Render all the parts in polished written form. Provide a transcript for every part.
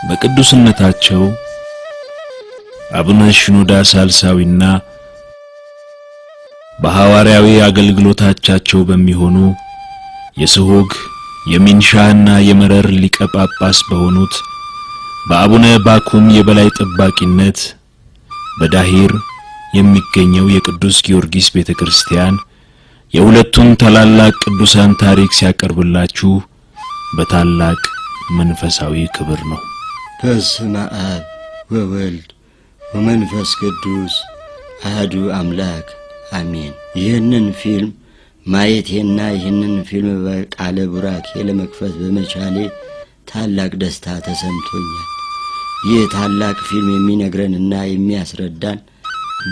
በቅዱስነታቸው አቡነ ሽኖዳ ሳልሳዊና በሐዋርያዊ አገልግሎታቸው በሚሆኑ የስሆግ የሚንሻና የመረር ሊቀ ጳጳስ በሆኑት በአቡነ ባኩም የበላይ ጠባቂነት በዳሂር የሚገኘው የቅዱስ ጊዮርጊስ ቤተክርስቲያን የሁለቱን ታላላቅ ቅዱሳን ታሪክ ሲያቀርብላችሁ በታላቅ መንፈሳዊ ክብር ነው። በስመ አብ ወወልድ ወመንፈስ ቅዱስ አሐዱ አምላክ አሜን። ይህንን ፊልም ማየቴና ይህንን ፊልም በቃለ ቡራኬ ለመክፈት በመቻሌ ታላቅ ደስታ ተሰምቶኛል። ይህ ታላቅ ፊልም የሚነግረንና የሚያስረዳን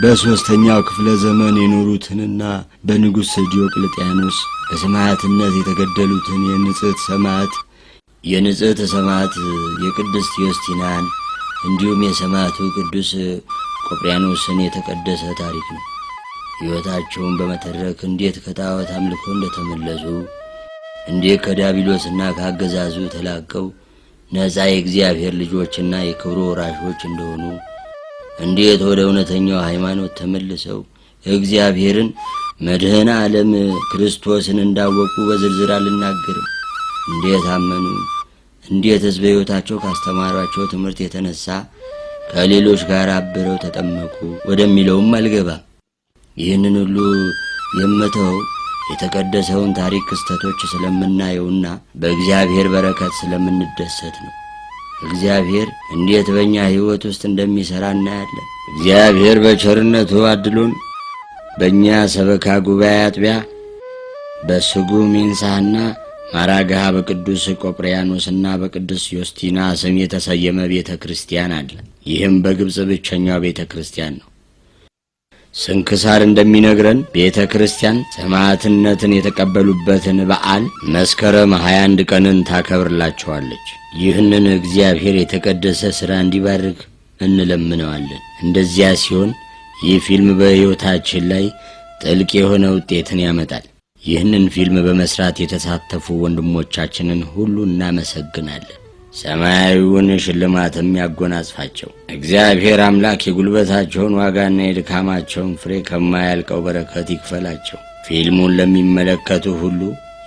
በሶስተኛው ክፍለ ዘመን የኖሩትንና በንጉሥ ዲዮቅልጥያኖስ በሰማዕትነት የተገደሉትን የንጽሕት ሰማዕት የቅድስት ዮስቲናን እንዲሁም የሰማዕቱ ቅዱስ ቆጵርያኖስን የተቀደሰ ታሪክ ነው። ሕይወታቸውን በመተረክ እንዴት ከጣዖት አምልኮ እንደተመለሱ፣ እንዴት ከዲያብሎስና ከአገዛዙ ተላቀው ነፃ የእግዚአብሔር ልጆችና የክብሩ ወራሾች እንደሆኑ፣ እንዴት ወደ እውነተኛው ሃይማኖት ተመልሰው እግዚአብሔርን መድኃኔ ዓለም ክርስቶስን እንዳወቁ በዝርዝር አልናገርም። እንዴት አመኑ፣ እንዴትስ በሕይወታቸው ካስተማሯቸው ትምህርት የተነሳ ከሌሎች ጋር አብረው ተጠመቁ ወደሚለውም አልገባም። ይህንን ሁሉ የምተው የተቀደሰውን ታሪክ ክስተቶች ስለምናየውና በእግዚአብሔር በረከት ስለምንደሰት ነው። እግዚአብሔር እንዴት በእኛ ሕይወት ውስጥ እንደሚሠራ እናያለን። እግዚአብሔር በቸርነቱ አድሎን በእኛ ሰበካ ጉባኤ አጥቢያ በስጉም ኢንሳና ማራጋ በቅዱስ ቆጵርያኖስና በቅዱስ ዮስቲና ስም የተሰየመ ቤተ ክርስቲያን አለ። ይህም በግብጽ ብቸኛው ቤተ ክርስቲያን ነው። ስንክሳር እንደሚነግረን ቤተ ክርስቲያን ሰማዕትነትን የተቀበሉበትን በዓል መስከረም 21 ቀንን ታከብርላቸዋለች። ይህንን እግዚአብሔር የተቀደሰ ሥራ እንዲባርክ እንለምነዋለን። እንደዚያ ሲሆን ይህ ፊልም በሕይወታችን ላይ ጥልቅ የሆነ ውጤትን ያመጣል። ይህንን ፊልም በመስራት የተሳተፉ ወንድሞቻችንን ሁሉ እናመሰግናለን። ሰማያዊውን ሽልማትም ያጎናጽፋቸው። እግዚአብሔር አምላክ የጉልበታቸውን ዋጋና የድካማቸውን ፍሬ ከማያልቀው በረከት ይክፈላቸው። ፊልሙን ለሚመለከቱ ሁሉ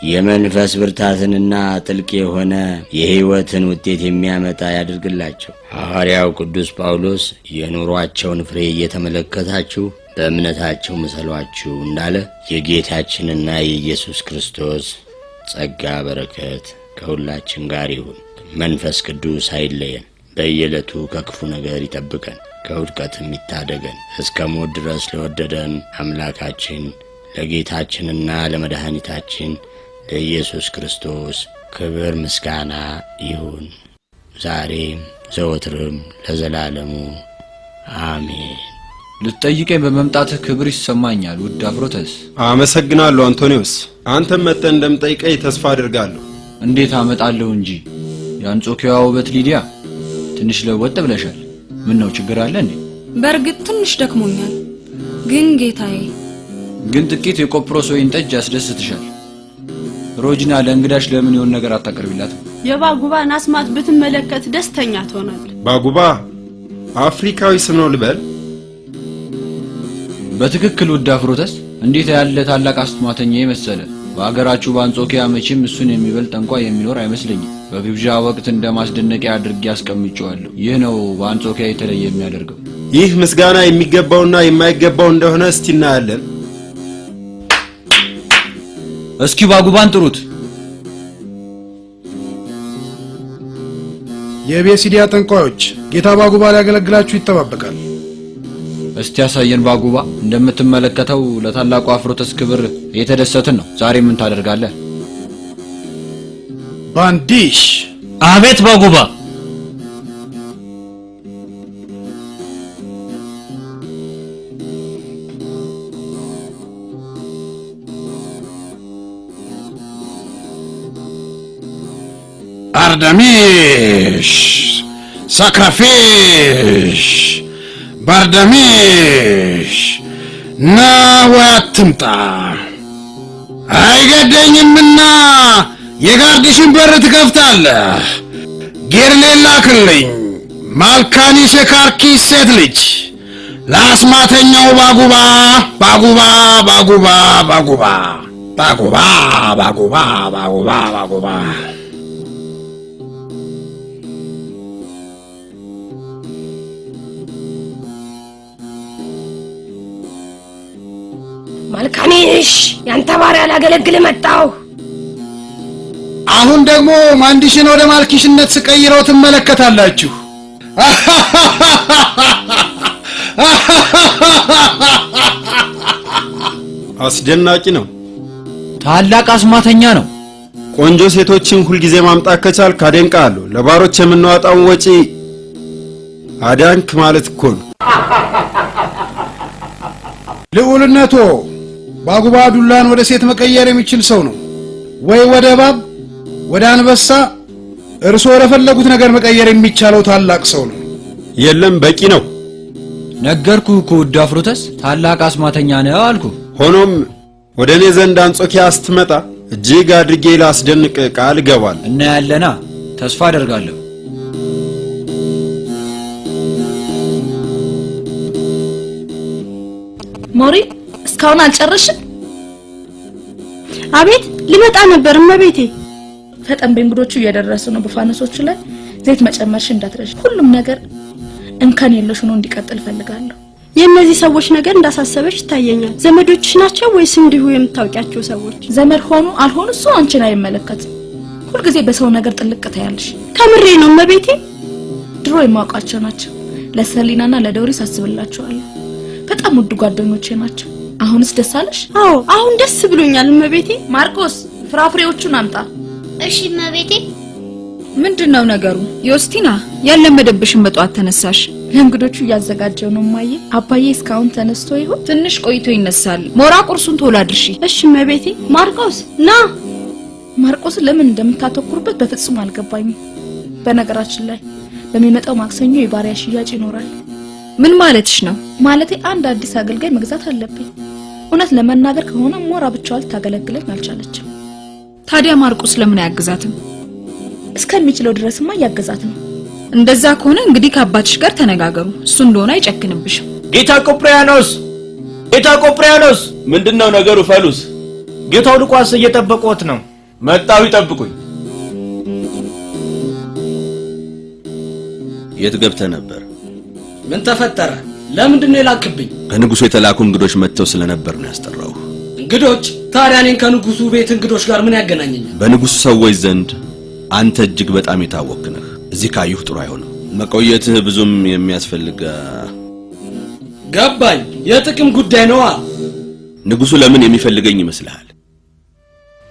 የመንፈስ ብርታትንና ጥልቅ የሆነ የሕይወትን ውጤት የሚያመጣ ያድርግላቸው። ሐዋርያው ቅዱስ ጳውሎስ የኑሯቸውን ፍሬ እየተመለከታችሁ በእምነታቸው ምሰሏችሁ እንዳለ የጌታችንና የኢየሱስ ክርስቶስ ጸጋ በረከት ከሁላችን ጋር ይሁን። መንፈስ ቅዱስ አይለየን። በየዕለቱ ከክፉ ነገር ይጠብቀን፣ ከውድቀትም ይታደገን። እስከ ሞት ድረስ ለወደደን አምላካችን ለጌታችንና ለመድኃኒታችን ለኢየሱስ ክርስቶስ ክብር ምስጋና ይሁን፣ ዛሬም ዘወትርም ለዘላለሙ አሜን። ልትጠይቀኝ በመምጣትህ ክብር ይሰማኛል ውድ አፍሮተስ። አመሰግናለሁ አንቶኒዮስ። አንተም መጥተህ እንደምጠይቀኝ ተስፋ አድርጋለሁ። እንዴት አመጣለሁ እንጂ የአንጾኪያው ውበት ሊዲያ ትንሽ ለወጥ ብለሻል። ምን ነው ችግር አለ እንዴ? በርግጥ ትንሽ ደክሞኛል፣ ግን ጌታዬ ግን ጥቂት የቆጵሮስ ወይን ጠጅ ያስደስትሻል። ሮጂና ለእንግዳሽ ለምን ይሆን ነገር አታቀርቢላት? የባጉባን አስማት ብትመለከት ደስተኛ ትሆናለህ። ባጉባ አፍሪካዊ ስም ነው ልበል? በትክክል ውድ አፍሮተስ። እንዴት ያለ ታላቅ አስማተኛ መሰለ። በአገራችሁ በአንጾኪያ መቼም እሱን የሚበልጥ ጠንቋይ የሚኖር አይመስለኝም። በግብዣ ወቅት እንደማስደነቂያ አድርጌ አስቀምጬዋለሁ። ይህ ነው በአንጾኪያ የተለየ የሚያደርገው። ይህ ምስጋና የሚገባውና የማይገባው እንደሆነ እስቲ እናያለን። እስኪ ባጉባን ጥሩት። የቤሲዲያ ጠንቋዮች ጌታ ባጉባ ሊያገለግላችሁ ይተባበቃል። እስቲ ያሳየን ባጉባ። እንደምትመለከተው ለታላቁ አፍሮተስ ክብር እየተደሰትን ነው። ዛሬ ምን ታደርጋለህ? ባንዲሽ። አቤት ባጉባ። አርዳሚሽ ሳክራፊሽ ባርዳሚሽ ናዋትምጣ አይገደኝምና የጋርድሽን በር ትከፍታለህ። ጌርሌላ ክልኝ ማልካኒ ሸካርኪ ሴት ልጅ ለአስማተኛው ባጉባ ባጉባ ባጉባ ባጉባ ባጉባ ባጉባ ባጉባ ባጉባ ማልካኒሽ ያንተ ባሪያ ላገለግል መጣሁ። አሁን ደግሞ ማንዲሽን ወደ ማልኪሽነት ስቀይረው ትመለከታላችሁ። አስደናቂ ነው። ታላቅ አስማተኛ ነው። ቆንጆ ሴቶችን ሁልጊዜ ማምጣት ከቻልክ አደንቃለሁ። ለባሮች የምናወጣውን ወጪ አዳንክ ማለት እኮ ነው። ልዑልነቶ ባጉባ ዱላን ወደ ሴት መቀየር የሚችል ሰው ነው። ወይ ወደ እባብ ወደ አንበሳ እርሶ ወደፈለጉት ነገር መቀየር የሚቻለው ታላቅ ሰው ነው። የለም በቂ ነው። ነገርኩህ እኮ ውድ አፍሮተስ ታላቅ አስማተኛ ነው አልኩ። ሆኖም ወደ እኔ ዘንድ አንጾኪያ ስትመጣ እጅግ አድርጌ ላስደንቅ ቃል እገባለሁ። እና ያለና ተስፋ አደርጋለሁ። ሞሪ እስካሁን አልጨረሽም? አቤት ሊመጣ ነበር እመቤቴ። ፈጠን በእንግዶቹ እየደረሱ ነው። በፋኖሶቹ ላይ ዘይት መጨመርሽ እንዳትረሽ። ሁሉም ነገር እንከን የለሽ ሆኖ እንዲቀጥል ፈልጋለሁ። የእነዚህ ሰዎች ነገር እንዳሳሰበሽ ይታየኛል። ዘመዶችሽ ናቸው ወይስ እንዲሁ የምታውቂያቸው ሰዎች? ዘመድ ሆኑ አልሆኑ እሱ አንቺን አይመለከትም። ሁልጊዜ በሰው ነገር ጥልቅ ታያለሽ። ከምሬ ነው እመቤቴ። ድሮ የማውቃቸው ናቸው። ለሰሊናና ለደውሪስ አስብላቸዋለሁ። በጣም ውድ ጓደኞቼ ናቸው። አሁንስ ደስ አለሽ? አዎ አሁን ደስ ብሎኛል እመቤቴ። ማርቆስ ፍራፍሬዎቹን አምጣ። እሺ እመቤቴ። ምንድነው ነገሩ? ዮስቲና ያለመደብሽን በጧት ተነሳሽ? ለእንግዶቹ እያዘጋጀው ነው ማየ። አባዬ እስካሁን ተነስቶ ይሆን? ትንሽ ቆይቶ ይነሳል። ሞራ ቁርሱን ቶሎ አድርሺ። እሺ እመቤቴ። ማርቆስ ና። ማርቆስ ለምን እንደምታተኩሩበት በፍጹም አልገባኝም። በነገራችን ላይ በሚመጣው ማክሰኞ የባሪያ ሽያጭ ይኖራል። ምን ማለትሽ ነው? ማለቴ አንድ አዲስ አገልጋይ መግዛት አለብኝ። እውነት ለመናገር ከሆነ ሞራ ብቻዋን ታገለግለኝ አልቻለችም። ታዲያ ማርቆስ ለምን አያግዛትም? እስከሚችለው ድረስማ ያገዛት ነው። እንደዛ ከሆነ እንግዲህ ከአባትሽ ጋር ተነጋገሩ። እሱ እንደሆነ አይጨክንብሽም። ጌታ ቆጵሪያኖስ ምንድነው ነገሩ? ፈሉስ ጌታው ሉቃስ እየጠበቁት ነው። መጣው ይጠብቁኝ። የት ገብተህ ነበር? ምን ተፈጠረ? ለምንድነው የላክብኝ? ከንጉሱ የተላኩ እንግዶች መጥተው ስለነበር ነው ያስጠራው። እንግዶች? ታዲያ እኔን ከንጉሱ ቤት እንግዶች ጋር ምን ያገናኘኛል? በንጉሱ ሰዎች ዘንድ አንተ እጅግ በጣም የታወቅህ ነህ። እዚህ ካዩህ ጥሩ አይሆንም። መቆየትህ ብዙም የሚያስፈልግ ገባኝ። የጥቅም ጉዳይ ነዋ። ንጉሱ ለምን የሚፈልገኝ ይመስልሃል?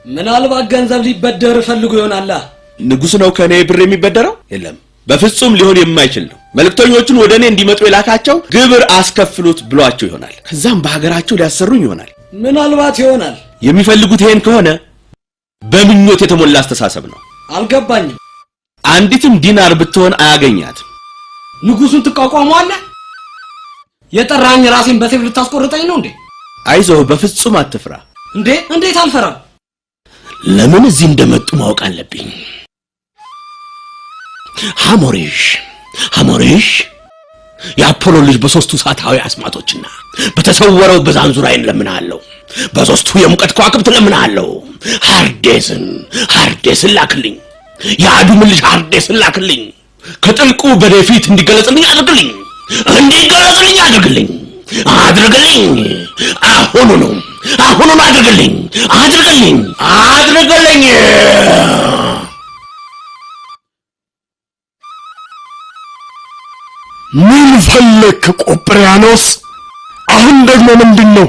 ምናልባት ገንዘብ ሊበደር ፈልጎ ይሆናል። ንጉሱ ነው ከኔ ብር የሚበደረው? የለም፣ በፍጹም ሊሆን የማይችል ነው። መልእክተኞቹን ወደ እኔ እንዲመጡ የላካቸው ግብር አስከፍሉት ብሏቸው ይሆናል። ከዛም በሀገራቸው ሊያሰሩኝ ይሆናል። ምናልባት ይሆናል። የሚፈልጉት ይሄን ከሆነ በምኞት የተሞላ አስተሳሰብ ነው። አልገባኝም። አንዲትም ዲናር ብትሆን አያገኛትም። ንጉሱን ትቋቋመዋለህ? የጠራኝ ራሴን በሰይፍ ልታስቆርጠኝ ነው እንዴ? አይዞህ፣ በፍጹም አትፍራ። እንዴት አልፈራም? ለምን እዚህ እንደመጡ ማወቅ አለብኝ። ሐሞሬሽ የአፖሎ ልጅ በሶስቱ ሰዓታዊ አስማቶችና በተሰወረው በዛንዙራይን ለምናለሁ። በሶስቱ የሙቀት ከዋክብት ለምናለሁ። ሃርዴስን ላክልኝ። የአዱም ልጅ ሃርዴስን ላክልኝ። ከጥልቁ በደፊት እንዲገለጽልኝ አድርግልኝ። አሁኑኑ አድርግልኝ። ምን ፈለክ ቆጵሪያኖስ? አሁን ደግሞ ምንድነው?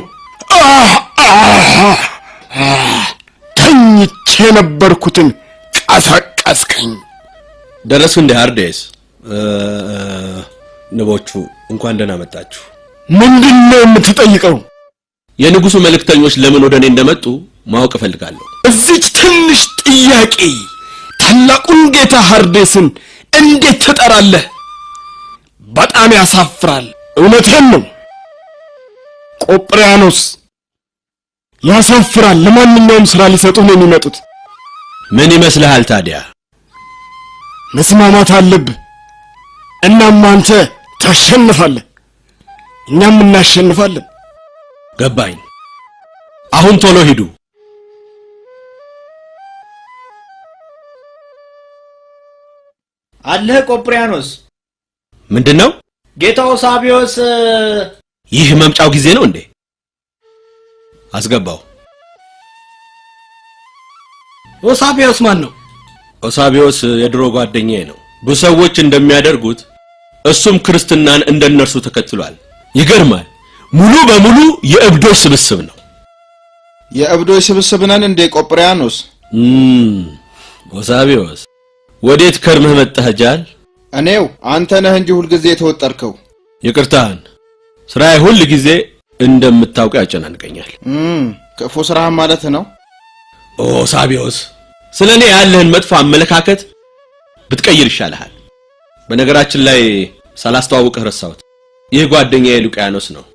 ተኝቼ ነበርኩትን ቀሰቀስከኝ። ደረስክ እንደ ሃርዴስ? ንቦቹ እንኳን ደህና መጣችሁ። ምንድነው የምትጠይቀው? የንጉሱ መልእክተኞች ለምን ወደኔ እንደመጡ ማወቅ እፈልጋለሁ። እዚች ትንሽ ጥያቄ ታላቁን ጌታ ሐርዴስን እንዴት ትጠራለህ? በጣም ያሳፍራል። እውነቴን ነው ቆጵሪያኖስ፣ ያሳፍራል። ለማንኛውም ስራ ሊሰጡ ነው የሚመጡት። ምን ይመስልሃል ታዲያ? መስማማት አለብህ። እናም አንተ ታሸንፋለህ፣ እኛም እናሸንፋለን። ገባኝ። አሁን ቶሎ ሂዱ። አለህ ቆጵሪያኖስ? ምንድነው? ጌታው ሳቢዮስ ይህ መምጫው ጊዜ ነው እንዴ? አስገባው። ኦሳቢዮስ ማን ነው? ኦሳቢዮስ የድሮ ጓደኛዬ ነው። ብዙ ሰዎች እንደሚያደርጉት እሱም ክርስትናን እንደነርሱ ተከትሏል። ይገርማል። ሙሉ በሙሉ የእብዶች ስብስብ ነው። የእብዶች ስብስብ ነን እንደ ቆጵሪያኖስ? ኦሳቢዮስ ወዴት ከርመህ መጣህ ጃል? እኔው አንተ ነህ እንጂ ሁሉ ጊዜ ተወጠርከው። ይቅርታህን። ስራዬ ሁሉ ጊዜ እንደምታውቀው ያጨናንቀኛል። ክፉ ስራህ ማለት ነው። ኦሳቢዮስ ስለኔ ያለህን መጥፎ አመለካከት ብትቀይር ይሻልሃል። በነገራችን ላይ ሳላስተዋውቅህ ረሳሁት። ይህ ጓደኛዬ ሉቃያኖስ ነው።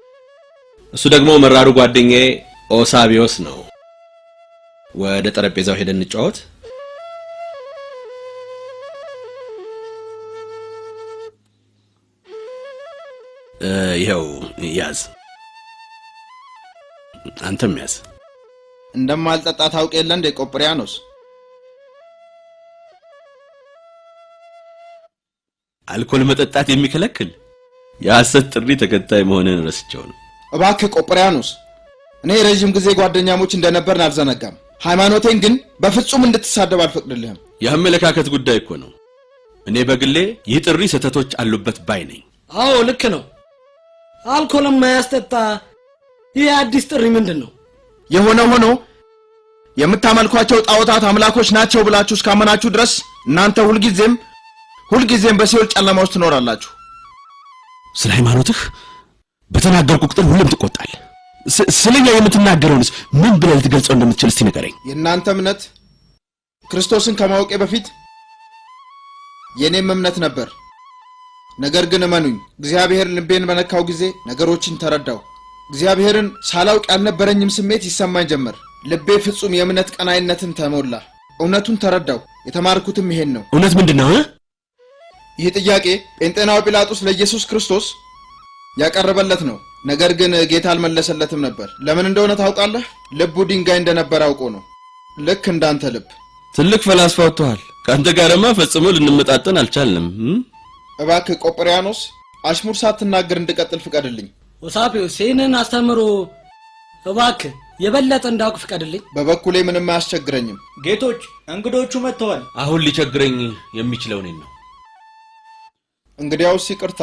እሱ ደግሞ መራሩ ጓደኛዬ ኦሳቢዮስ ነው። ወደ ጠረጴዛው ሄደን እንጫወት። ይሄው ያዝ። አንተም ያዝ። እንደማልጠጣ ታውቅ የለ እንደ ቆጵሪያኖስ? አልኮል መጠጣት የሚከለክል የሐሰት ጥሪ ተከታይ መሆንን ረስቼው ነው። እባክህ ቆጵሪያኖስ፣ እኔ ረጅም ጊዜ ጓደኛሞች እንደነበርን አልዘነጋም። ሃይማኖቴን ግን በፍጹም እንድትሳደብ አልፈቅድልህም። የአመለካከት ጉዳይ እኮ ነው። እኔ በግሌ ይህ ጥሪ ስህተቶች አሉበት ባይ ነኝ። አዎ ልክ ነው። አልኮልም ማያስጠጣ ይህ አዲስ ጥሪ ምንድነው? የሆነ ሆኖ የምታመልኳቸው ጣዖታት አምላኮች ናቸው ብላችሁ እስካመናችሁ ድረስ እናንተ ሁልጊዜም በሲኦል ጨለማ ውስጥ ትኖራላችሁ። ስለ ሃይማኖትህ በተናገርኩ ቁጥር ሁሉም ትቆጣለህ። ስለኛ የምትናገረውንስ ምን ብለህ ልትገልጸው እንደምትችል እስቲ ንገረኝ። የእናንተ እምነት ክርስቶስን ከማወቄ በፊት የኔም እምነት ነበር። ነገር ግን እመኑኝ፣ እግዚአብሔር ልቤን በነካው ጊዜ ነገሮችን ተረዳው። እግዚአብሔርን ሳላውቅ ያልነበረኝም ስሜት ይሰማኝ ጀመር። ልቤ ፍጹም የእምነት ቀናይነትን ተሞላ። እውነቱን ተረዳው። የተማርኩትም ይሄን ነው። እውነት ምንድነው? ይህ ጥያቄ ጴንጤናው ጲላጦስ ለኢየሱስ ክርስቶስ ያቀረበለት ነው። ነገር ግን ጌታ አልመለሰለትም ነበር። ለምን እንደሆነ ታውቃለህ? ልቡ ድንጋይ እንደነበር አውቆ ነው። ልክ እንዳንተ ልብ። ትልቅ ፈላስፋ ወጥቷል። ካንተ ጋርማ ፈጽሞ ልንመጣጠን አልቻልንም። እባክህ ቆጵሪያኖስ አሽሙር ሳትናገር እንድቀጥል ፍቀድልኝ። ኦሳቢዮስ ይህንን አስተምሮ እባክህ የበለጠ እንዳውቅ ፍቀድልኝ። በበኩሌ ምንም አያስቸግረኝም። ጌቶች እንግዶቹ መጥተዋል። አሁን ሊቸግረኝ የሚችለው እኔን ነው። እንግዲያውስ ይቅርታ።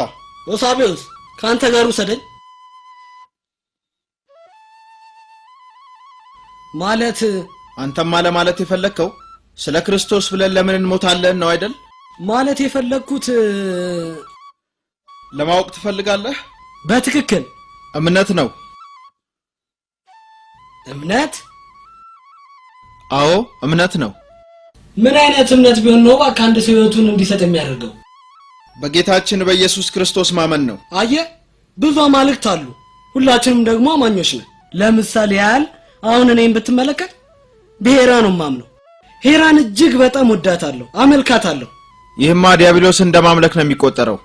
ኦሳቢዮስ ካንተ ጋር ውሰደኝ። ማለት አንተማ ለማለት የፈለከው ስለ ክርስቶስ ብለን ለምን እንሞታለን ነው አይደል? ማለት የፈለኩት ለማወቅ ትፈልጋለህ? በትክክል እምነት ነው። እምነት? አዎ እምነት ነው። ምን አይነት እምነት ቢሆን ነው እባክህ አንድ ሰው ሕይወቱን እንዲሰጥ የሚያደርገው? በጌታችን በኢየሱስ ክርስቶስ ማመን ነው። አየህ፣ ብዙ አማልክት አሉ፣ ሁላችንም ደግሞ አማኞች ነን። ለምሳሌ ያህል አሁን እኔን ብትመለከት በሄራ ነው ማምነው። ሄራን እጅግ በጣም ወዳታለሁ፣ አመልካታለሁ። ይህማ ዲያብሎስ እንደማምለክ ነው የሚቆጠረው።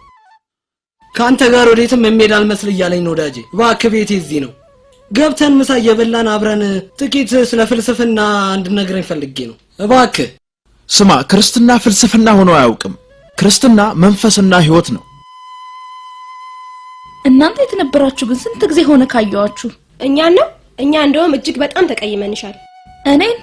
ካንተ ጋር ወዴትም የሚሄድ አልመስል እያለኝ ነው ወዳጄ። እባክህ ቤቴ እዚህ ነው። ገብተን ምሳ እየበላን አብረን ጥቂት ስለ ፍልስፍና እንድነግረኝ ፈልጌ ነው። እባክህ ስማ፣ ክርስትና ፍልስፍና ሆኖ አያውቅም። ክርስትና መንፈስና ሕይወት ነው። እናንተ የተነበራችሁ ግን ስንት ጊዜ ሆነ ካያችሁ? እኛ እንደውም እጅግ በጣም ተቀይመንሻል። እኔን?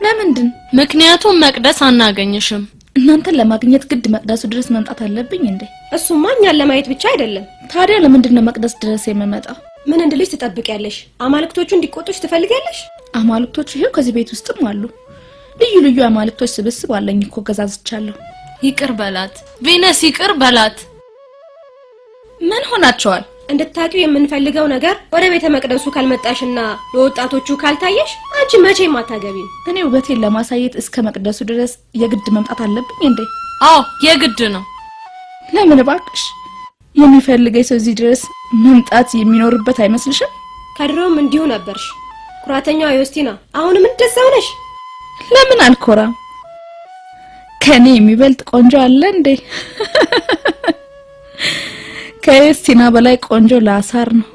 ለምንድን? ምክንያቱም መቅደስ አናገኝሽም። እናንተን ለማግኘት ግድ መቅደሱ ድረስ መምጣት አለብኝ እንዴ? እሱማ እኛን ለማየት ብቻ አይደለም። ታዲያ ለምንድን ነው መቅደስ ድረስ የምመጣው? ምን እንድልሽ ትጠብቂያለሽ? አማልክቶቹ እንዲቆጡሽ ትፈልጊያለሽ? አማልክቶቹ ይሄው ከዚህ ቤት ውስጥም አሉ። ልዩ ልዩ አማልክቶች ስብስብ አለኝ እኮ ገዛዝቻለሁ። ይቅር በላት ቬነስ፣ ይቅር በላት። ምን ሆናቸዋል? እንድታቂው የምንፈልገው ነገር ወደ ቤተ መቅደሱ ካልመጣሽና ለወጣቶቹ ካልታየሽ አንቺ መቼም አታገቢም። እኔ ውበቴን ለማሳየት እስከ መቅደሱ ድረስ የግድ መምጣት አለብኝ እንዴ? አዎ የግድ ነው። ለምን ባክሽ? የሚፈልገኝ ሰው እዚህ ድረስ መምጣት የሚኖርበት አይመስልሽም? ከድሮም እንዲሁ ነበርሽ ኩራተኛዋ ዮስቲና። አሁንም እንደዛው ነሽ። ለምን አልኮራም? ከኔ የሚበልጥ ቆንጆ አለ እንዴ? ከዮስቲና በላይ ቆንጆ ላሳር ነው።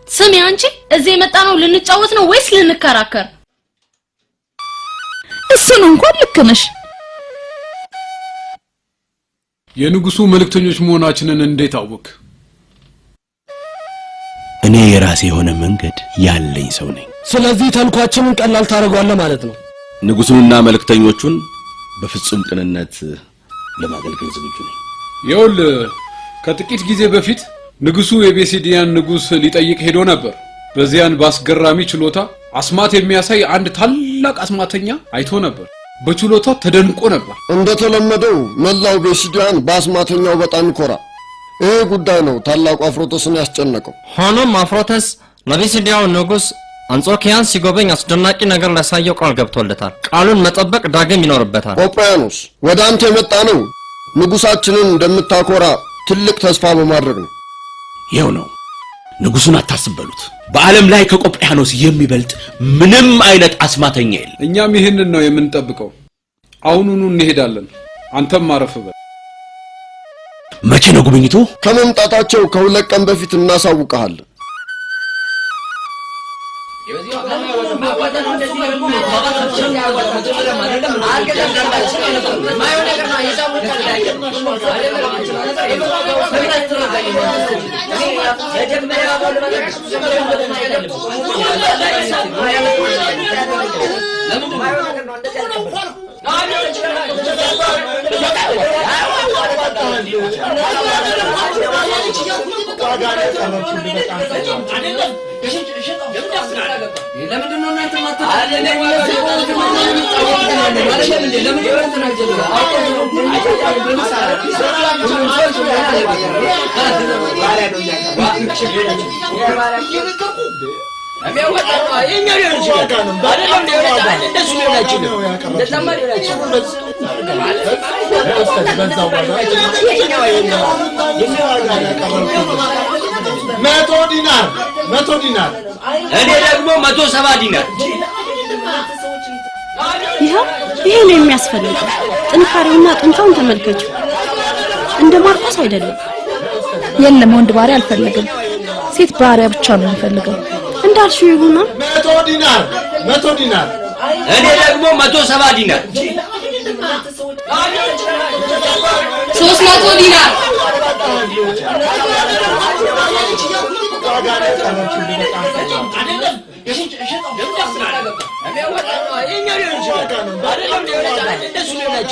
ስሚ አንቺ እዚህ የመጣ ነው ልንጫወት ነው ወይስ ልንከራከር? እሱን እንኳን ልክ ነሽ። የንጉሱ መልእክተኞች መሆናችንን እንዴት አወቅ? እኔ የራሴ የሆነ መንገድ ያለኝ ሰው ነኝ። ስለዚህ ተልኳችንን ቀላል ታደርጓለህ ማለት ነው። ንጉሱንና መልእክተኞቹን በፍጹም ቅንነት ለማገልገል ዝግጁ ነኝ። ይኸውልህ ከጥቂት ጊዜ በፊት ንጉሱ የቤሲዲያን ንጉስ ሊጠይቅ ሄዶ ነበር። በዚያን ባስገራሚ ችሎታ አስማት የሚያሳይ አንድ ታላቅ አስማተኛ አይቶ ነበር። በችሎታው ተደንቆ ነበር። እንደተለመደው መላው ቤሲዲያን በአስማተኛው በጣም ይኮራ። ይሄ ጉዳይ ነው ታላቁ አፍሮተስን ያስጨነቀው። ሆኖም አፍሮተስ ለቤሲዲያው ንጉስ አንጾኪያን ሲጎበኝ አስደናቂ ነገር ላሳየው ቃል ገብቶለታል። ቃሉን መጠበቅ ዳግም ይኖርበታል። ቆጵሪያኖስ ወደ አንተ የመጣ ነው ንጉሳችንን እንደምታኮራ ትልቅ ተስፋ በማድረግ ነው። ይኸው ነው። ንጉሱን አታስበሉት። በዓለም ላይ ከቆጵሪያኖስ የሚበልጥ ምንም አይነት አስማተኛ የለም። እኛም ይህንን ነው የምንጠብቀው። አሁኑኑ እንሄዳለን። አንተም ማረፍ በል። መቼ ነው ጉብኝቱ? ከመምጣታቸው ከሁለት ቀን በፊት እናሳውቀሃለን። መቶ ዲናር እኔ ደግሞ 170 ዲናር። ይሄ ነው የሚያስፈልገው። ጥንካሬውና ጡንቻውን ተመልከቱ። እንደ ማርቆስ አይደለም። የለም ወንድ ባሪያ አልፈልግም። ሴት ባሪያ ብቻ ነው የምፈልገው። እንዳልሽው ይሁና። 100 ዲናር እኔ ደግሞ 170 ዲናር። 300 ዲናር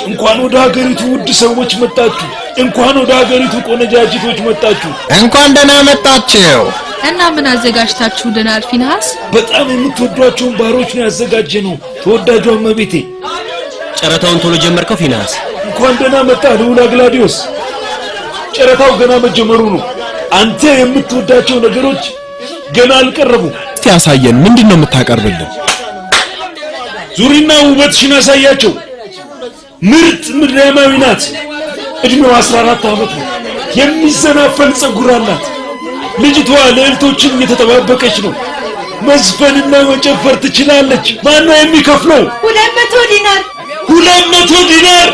እንኳን ወደ ሀገሪቱ ውድ ሰዎች መጣችሁ። እንኳን ወደ ሀገሪቱ ቆነጃጅቶች መጣችሁ። እንኳን ደህና መጣችሁ። እና ምን አዘጋጅታችሁ ደናል ፊንሃስ? በጣም የምትወዷቸውን ባሮች ነው ያዘጋጀነው። ተወዳጇ እመቤቴ። ጨረታውን ቶሎ ጀመርከው ፊንሃስ? እንኳን ደህና መጣህ ልዑል አግላዲዮስ። ጨረታው ገና መጀመሩ ነው። አንተ የምትወዳቸው ነገሮች ገና አልቀረቡም። እስቲ ያሳየን። ምንድነው የምታቀርብልን? ዙሪና ውበትሽን አሳያቸው። ምርጥ ምድራዊ ናት። እድሜዋ 14 ዓመት ነው። የሚዘናፈል ጸጉር አላት። ልጅቷ ለእልቶችን እየተጠባበቀች ነው። መዝፈንና መጨፈር ትችላለች። ማነው የሚከፍለው? 200 ዲናር 200 ዲናር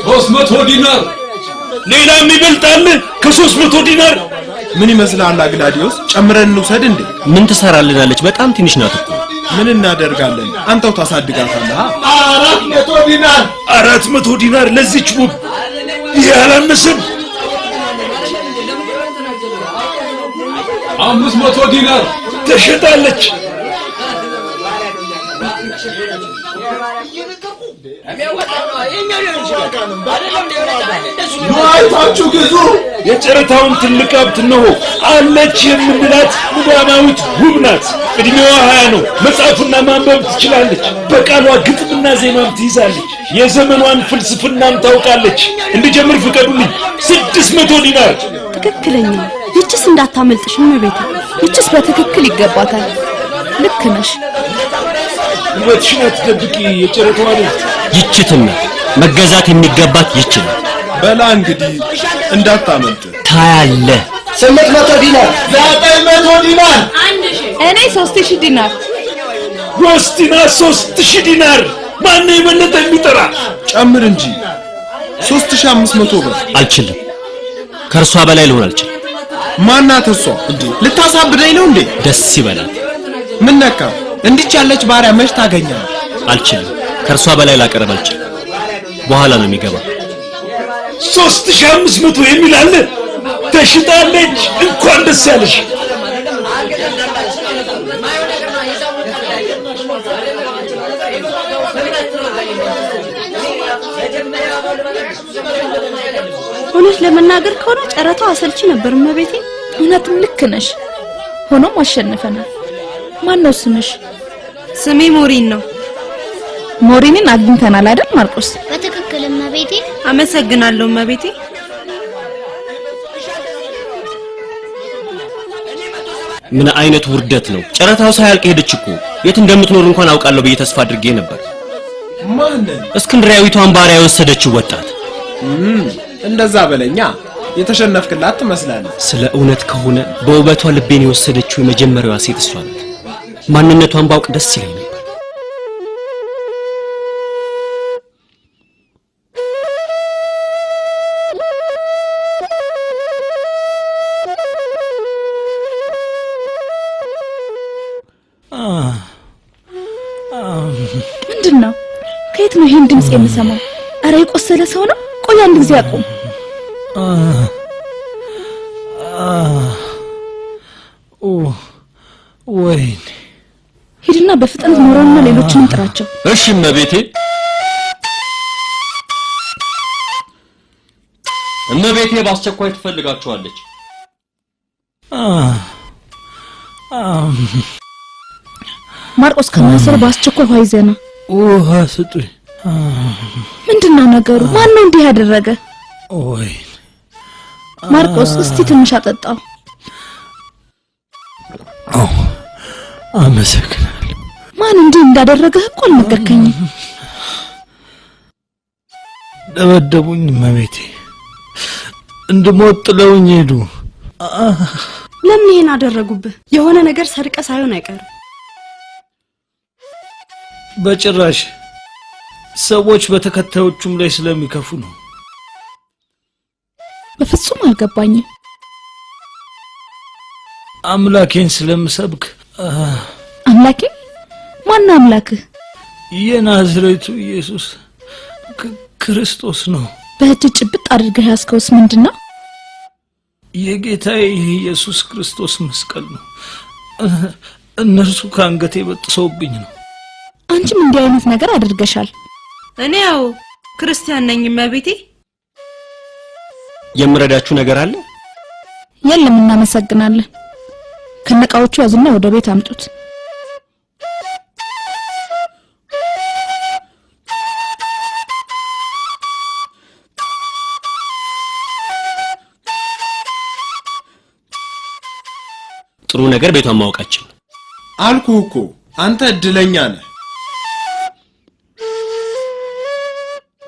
300 ዲናር ሌላም ይበልጣል ከ300 ዲናር። ምን ይመስላል አግላዲዮስ? ጨምረን እንውሰድ እንዴ? ምን ትሰራልናለች? በጣም ትንሽ ናት እኮ። ምን እናደርጋለን? አንተው ታሳድጋታለህ። 400 ዲናር 400 ዲናር ለዚች ውብ። ይሄ አላነሰም? 500 ዲናር ተሸጣለች። አይታችሁ ግዙ። የጨረታውን ትልቅ ሀብት ነው አለች የምንላት ሙዳማዊት ውብ ናት። እድሜዋ 20 ነው። መጻፍና ማንበብ ትችላለች። በቃሏ ግጥምና ዜማም ትይዛለች። የዘመኗን ፍልስፍናም ታውቃለች። እንድጀምር ፍቀዱልኝ። 600 ዲናር። ትክክለኛ። ይችስ እንዳታመልጥሽ እመቤቴ። ይችስ በትክክል ይገባታል። ልክ ነሽ። ውበትሽን አትደብቂ። የጨረታዋ ልጅ ይችትና መገዛት የሚገባት ይችል። በላ እንግዲህ እንዳታመልጥ። ታያለ። 800 ዲናር 900 ዲናር እኔ 3000 ዲናር ወስቲና 3000 ዲናር ማን የበለጠ የሚጠራ ጨምር እንጂ 3500 ብር። አልችልም። ከርሷ በላይ ልሆን አልችልም። ማናት እሷ? እንዴ ልታሳብደኝ ነው እንዴ? ደስ ይበላል። ምን ነካ? እንዲች ያለች ባሪያ መች ታገኛለህ? አልችልም። ከርሷ በላይ ላቀርብ አልችልም። በኋላ ነው የሚገባ። 3500 የሚል አለ። ተሽጣለች። እንኳን ደስ ያለሽ። እውነት ለመናገር ከሆነ ጨረታው አሰልቺ ነበር እመቤቴ። እውነትም ልክ ነሽ። ሆኖም አሸንፈናል። ማን ነው ስምሽ? ስሜ ሞሪን ነው። ሞሪንን አግኝተናል አይደል ማርቆስ? በትክክል እመቤቴ። አመሰግናለሁ እመቤቴ። ምን አይነት ውርደት ነው! ጨረታው ሳያልቅ ሄደች እኮ። የት እንደምትኖር እንኳን አውቃለሁ ብዬ ተስፋ አድርጌ ነበር። ማን? እስክንድሪያዊቷን ባሪያ የወሰደችው ወጣት። እንደዛ በለኛ። የተሸነፍክላት ትመስላለህ። ስለ እውነት ከሆነ በውበቷ ልቤን የወሰደችው የመጀመሪያዋ ሴት እሷ ናት። ማንነቷን ባውቅ ደስ ይለኝ ነበር። ምንድነው? ከየት ነው ይሄን ድምጽ የምሰማው? አረ የቆሰለ ሰው ነው። ቆይ አንድ ጊዜ አቁም። ወይኔ! ሂድና በፍጥነት ኖረውና ሌሎችንም ጥራቸው። እሺ እመቤቴ። እመቤቴ በአስቸኳይ ትፈልጋቸዋለች። ማርቆስ ከማሰር በአስቸኳይ ውሃ ይዘና። ውሃ ስጡኝ። ምንድነው ነገሩ? ማን ነው እንዲህ ያደረገ? ወይኔ! ማርቆስ እስቲ ትንሽ አጠጣው። አመሰግናለሁ። ማን እንዲህ እንዳደረገህ እኮ አልነገርከኝም። ደበደቡኝ እመቤቴ። እንድሞት ጥለውኝ ሄዱ። ለምን ይሄን አደረጉብህ? የሆነ ነገር ሰርቀ ሳይሆን አይቀርም። በጭራሽ። ሰዎች በተከታዮቹም ላይ ስለሚከፉ ነው። በፍጹም አልገባኝም። አምላኬን ስለምሰብክ። አምላኬ? ማን ነው አምላክህ? የናዝሬቱ ኢየሱስ ክርስቶስ ነው። በእጅ ጭብጥ አድርገህ ያስከውስ ምንድነው? የጌታዬ የኢየሱስ ክርስቶስ መስቀል ነው። እነርሱ ከአንገቴ በጥሰውብኝ ነው። አንቺም እንዲህ አይነት ነገር አድርገሻል። እኔ ያው ክርስቲያን ነኝ እመቤቴ። የምረዳችሁ ነገር አለ? የለም፣ እናመሰግናለን። ከነቃዎቹ ያዝና ወደ ቤት አምጡት። ጥሩ ነገር ቤቷን ማወቃችን። አልኩህ እኮ አንተ እድለኛ ነህ።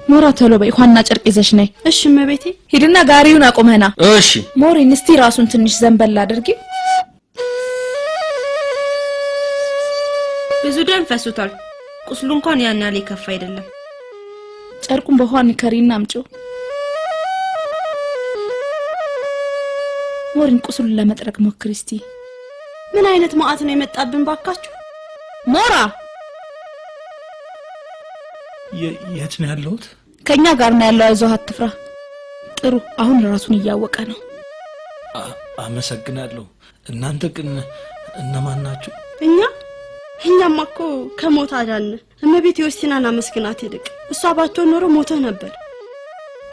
ሞራ ቶሎ በይ፣ ኋና ጨርቅ ይዘሽ ነይ። እሺ እመቤቴ። ሂድና ጋሪውን አቆመና። እሺ ሞሪን፣ እስቲ ራሱን ትንሽ ዘንበል አድርጊ። ብዙ ደም ፈሱታል። ቁስሉ እንኳን ያን ያህል የከፋ አይደለም። ጨርቁን በውሃ ንከሪና አምጪው። ሞሪን፣ ቁስሉን ለመጥረግ ሞክሪ እስቲ። ምን አይነት መዓት ነው የመጣብን ባካችሁ? ሞራ፣ የት ነው ያለሁት? ከኛ ጋር ነው ያለው። አይዞህ፣ አትፍራ። ጥሩ፣ አሁን ራሱን እያወቀ ነው። አመሰግናለሁ። እናንተ ግን እነማን ናችሁ? እኛ እኛማ እኮ ከሞት አዳን። እመቤት ዮስቲናን አመስግናት ይልቅ እሷ ባትሆን ኖሮ ሞተህ ነበር።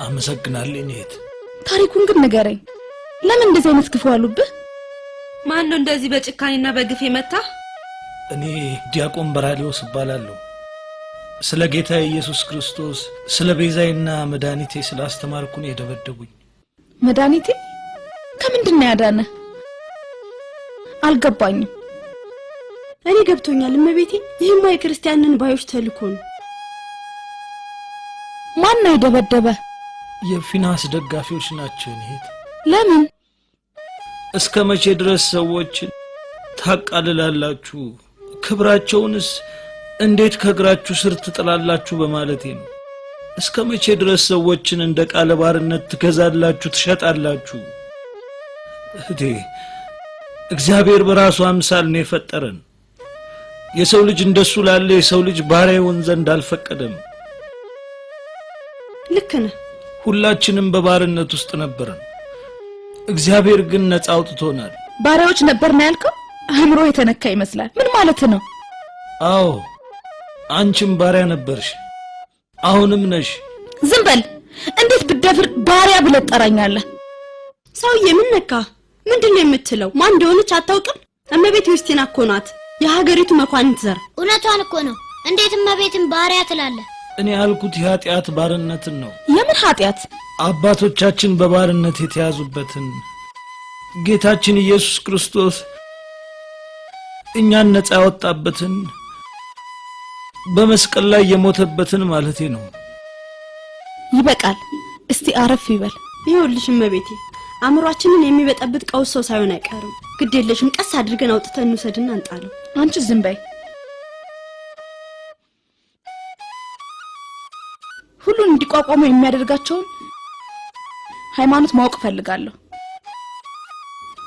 አመሰግናለሁ እኔት። ታሪኩን ግን ንገረኝ። ለምን እንደዚህ አይነት ክፉ አሉብህ? ማን ነው እንደዚህ በጭካኔና በግፍ የመታ? እኔ ዲያቆን በራሊዮስ እባላለሁ። ስለ ጌታ ኢየሱስ ክርስቶስ ስለ ቤዛይና መድኃኒቴ ስላስተማርኩ ነው የደበደቡኝ። መድኃኒቴ ከምንድን ነው ያዳነ? አልገባኝም። እኔ ገብቶኛል እመቤቴ። ይህማ የክርስቲያንን ባዮች ተልኮ ነው። ማን ነው የደበደበ? የፊናስ ደጋፊዎች ናቸው እኔት። ለምን? እስከ መቼ ድረስ ሰዎችን ታቃልላላችሁ? ክብራቸውንስ እንዴት ከእግራችሁ ስር ትጥላላችሁ በማለቴ ነው። እስከ መቼ ድረስ ሰዎችን እንደ ቃለ ባርነት ትገዛላችሁ፣ ትሸጣላችሁ? እህቴ እግዚአብሔር በራሱ አምሳል ነው የፈጠረን። የሰው ልጅ እንደሱ ላለ የሰው ልጅ ባሪያ ይሆን ዘንድ አልፈቀደም። ልክ ነህ። ሁላችንም በባርነት ውስጥ ነበርን። እግዚአብሔር ግን ነፃ አውጥቶናል። ባሪያዎች ነበርና ያልከው አእምሮ የተነካ ይመስላል። ምን ማለት ነው? አዎ አንቺም ባሪያ ነበርሽ፣ አሁንም ነሽ። ዝም በል። እንዴት ብደፍር ባሪያ ብለህ ትጠራኛለህ? ሰውዬ ምን ነካ? ምንድነው የምትለው? ማን እንደሆነች አታውቅም? እመቤት ዮስቲና እኮ ናት፣ የሀገሪቱ መኳንንት ዘር። እውነቷን እኮ ነው። እንዴት እመቤትን ባሪያ ትላለህ? እኔ ያልኩት የኃጢአት ባርነትን ነው። የምን ኃጢአት? አባቶቻችን በባርነት የተያዙበትን ጌታችን ኢየሱስ ክርስቶስ እኛን ነፃ ያወጣበትን በመስቀል ላይ የሞተበትን ማለቴ ነው። ይበቃል። እስቲ አረፍ ይበል። ይኸውልሽ እመቤቴ፣ አእምሯችንን የሚበጠብጥ ቀውስ ሰው ሳይሆን አይቀርም። ግድ የለሽም፣ ቀስ አድርገን አውጥተን እንውሰድና እንጣለው። አንቺ ዝም በይ። ሁሉን እንዲቋቋሙ የሚያደርጋቸውን ሃይማኖት ማወቅ ፈልጋለሁ።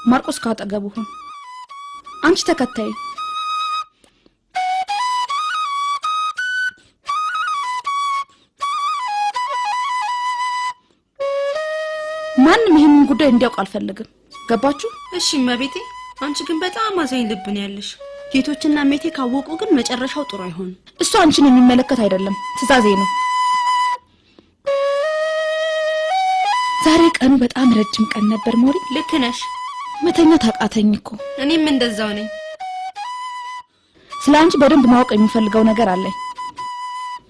ማርቆስ ካጠገቡ ሁን። አንቺ ተከታይ። ማንም ይሄንን ጉዳይ እንዲያውቅ አልፈልግም። ገባችሁ? እሺ እመቤቴ። አንቺ ግን በጣም አዛኝ ልብ ነው ያለሽ። ጌቶችና ሜቴ ካወቁ ግን መጨረሻው ጥሩ አይሆንም። እሱ አንቺን የሚመለከት አይደለም፣ ትእዛዜ ነው። ዛሬ ቀኑ በጣም ረጅም ቀን ነበር ሞሪ። ልክ ነሽ። መተኛት አቃተኝ እኮ። እኔም እንደዛው ነኝ። ስለ አንቺ በደንብ ማወቅ የሚፈልገው ነገር አለኝ።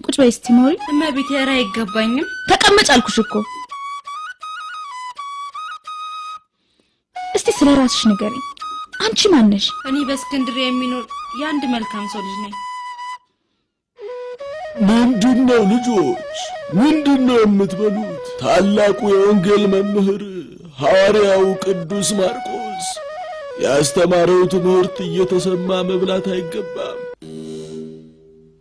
ቁጭ በይ እስቲ ሞሪ። እመቤቴ ኧረ አይገባኝም። ተቀመጭ አልኩሽ እኮ። እስቲ ስለ ራስሽ ንገሪኝ። አንቺ ማን ነሽ? እኔ በእስክንድርያ የሚኖር የአንድ መልካም ሰው ልጅ ነኝ። ምንድነው ልጆች? ምንድነው የምትበሉት? ታላቁ የወንጌል መምህር ሐዋርያው ቅዱስ ማርቆስ ያስተማረው ትምህርት እየተሰማ መብላት አይገባም።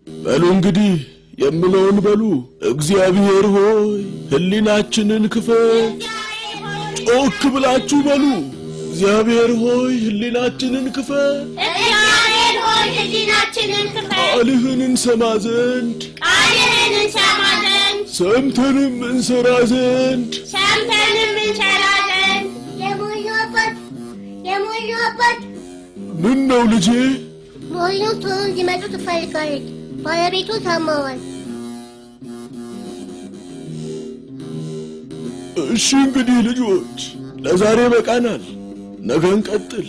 በሉ እንግዲህ የምለውን በሉ። እግዚአብሔር ሆይ ሕሊናችንን ክፈት። ጮክ ብላችሁ በሉ። እግዚአብሔር ሆይ ሕሊናችንን ክፈት። እግዚአብሔር ሆይ ሕሊናችንን ክፈት። ቃልህን እንሰማ ዘንድ ሰምተንም እንሰራ ዘንድ የሞኙ አባት ምን ነው ልጄ? ሞኙ ቶሎ እንዲመጡ ትፈልጋለች። ባለቤቱ ታመዋል። እሺ እንግዲህ ልጆች ለዛሬ በቃናል። ነገ እንቀጥል።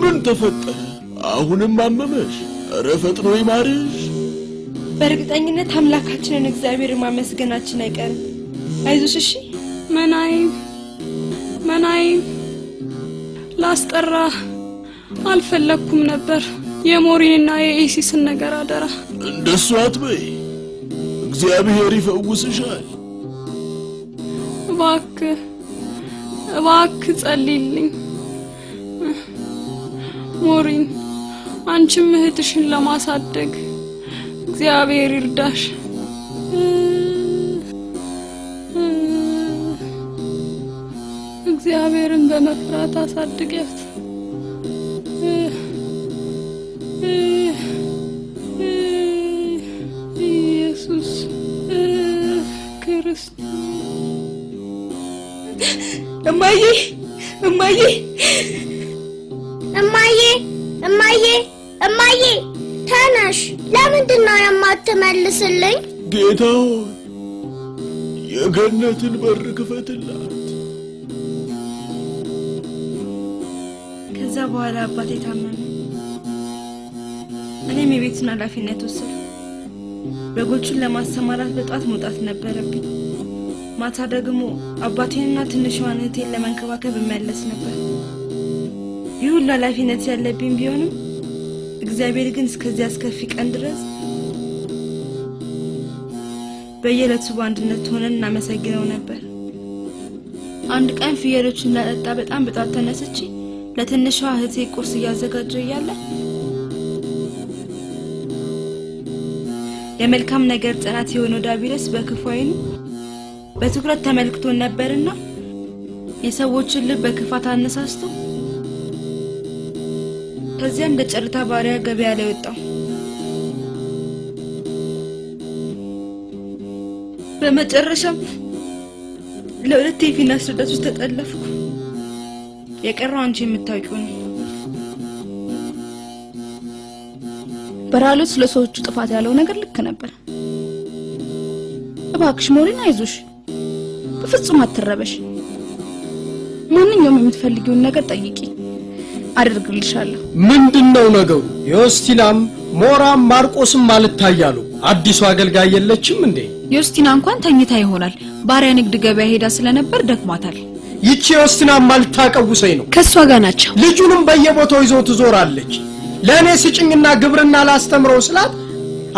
ምን ተፈጠረ? አሁንም አመመሽ? ኧረ ፈጥኖ ይማርሽ። በእርግጠኝነት አምላካችንን እግዚአብሔር ማመስገናችን አይቀርም። አይዞሽ እሺ። መናይም ላስጠራ አልፈለኩም ነበር። የሞሪንና የኢሲስን ነገር አደራ። እንደሱ አትበይ፣ እግዚአብሔር ይፈውስሻል። እባክህ ጸልይልኝ ሞሪን። አንቺም እህትሽን ለማሳደግ እግዚአብሔር ይርዳሽ። እግዚአብሔርን በመፍራት አሳድጊያት። ኢየሱስ እማዬ እማዬ እማዬ እማዬ እማዬ ተነሽ። ለምንድን ነው የማትመልስልኝ? ጌታው የገነትን በር ክፈትላት። ከዛ በኋላ አባቴ ታመመ። እኔም የቤቱን ኃላፊነት ወሰድኩ። በጎቹን ለማሰማራት በጧት መውጣት ነበረብኝ። ማታ ደግሞ አባቴንና ትንሿን እህቴን ለመንከባከብ እመለስ ነበር። ይህ ሁሉ ኃላፊነት ያለብኝ ቢሆንም እግዚአብሔር ግን እስከዚህ አስከፊ ቀን ድረስ በየዕለቱ በአንድነት ሆነን እናመሰግነው ነበር። አንድ ቀን ፍየሎችን ላጠጣ በጣም በጧት ተነስቼ ለትንሿ እህቴ ቁርስ እያዘጋጀሁ እያለ የመልካም ነገር ጽናት የሆነው ዲያብሎስ በክፉ ዓይኑ በትኩረት ተመልክቶን ነበርና የሰዎችን ልብ በክፋት አነሳስቶ ከዚያም ለጨረታ ባሪያ ገበያ ላይ ወጣው። በመጨረሻም ለሁለት የፊናንስ እርዳታዎች ተጠለፍኩ። የቀረው አንቺ የምታውቂው ነው። በራሉት ስለሰዎቹ ጥፋት ያለው ነገር ልክ ነበር። እባክሽ ሞሪን አይዞሽ፣ በፍጹም አትረበሽ። ማንኛውም የምትፈልጊውን ነገር ጠይቂ፣ አደርግልሻለሁ። ምንድነው ነገሩ? ዮስቲናም ሞራም ማርቆስም አልታያሉ። አዲሱ አገልጋይ የለችም እንዴ? ዮስቲና እንኳን ተኝታ ይሆናል። ባሪያ ንግድ ገበያ ሄዳ ስለነበር ደክሟታል። ይቺ ዮስቲና ማልታቀውሰኝ ነው። ከሷ ጋር ናቸው። ልጁንም በየቦታው ይዘው ትዞራለች። ለኔ ስጭኝና ግብርና ላስተምረው ስላት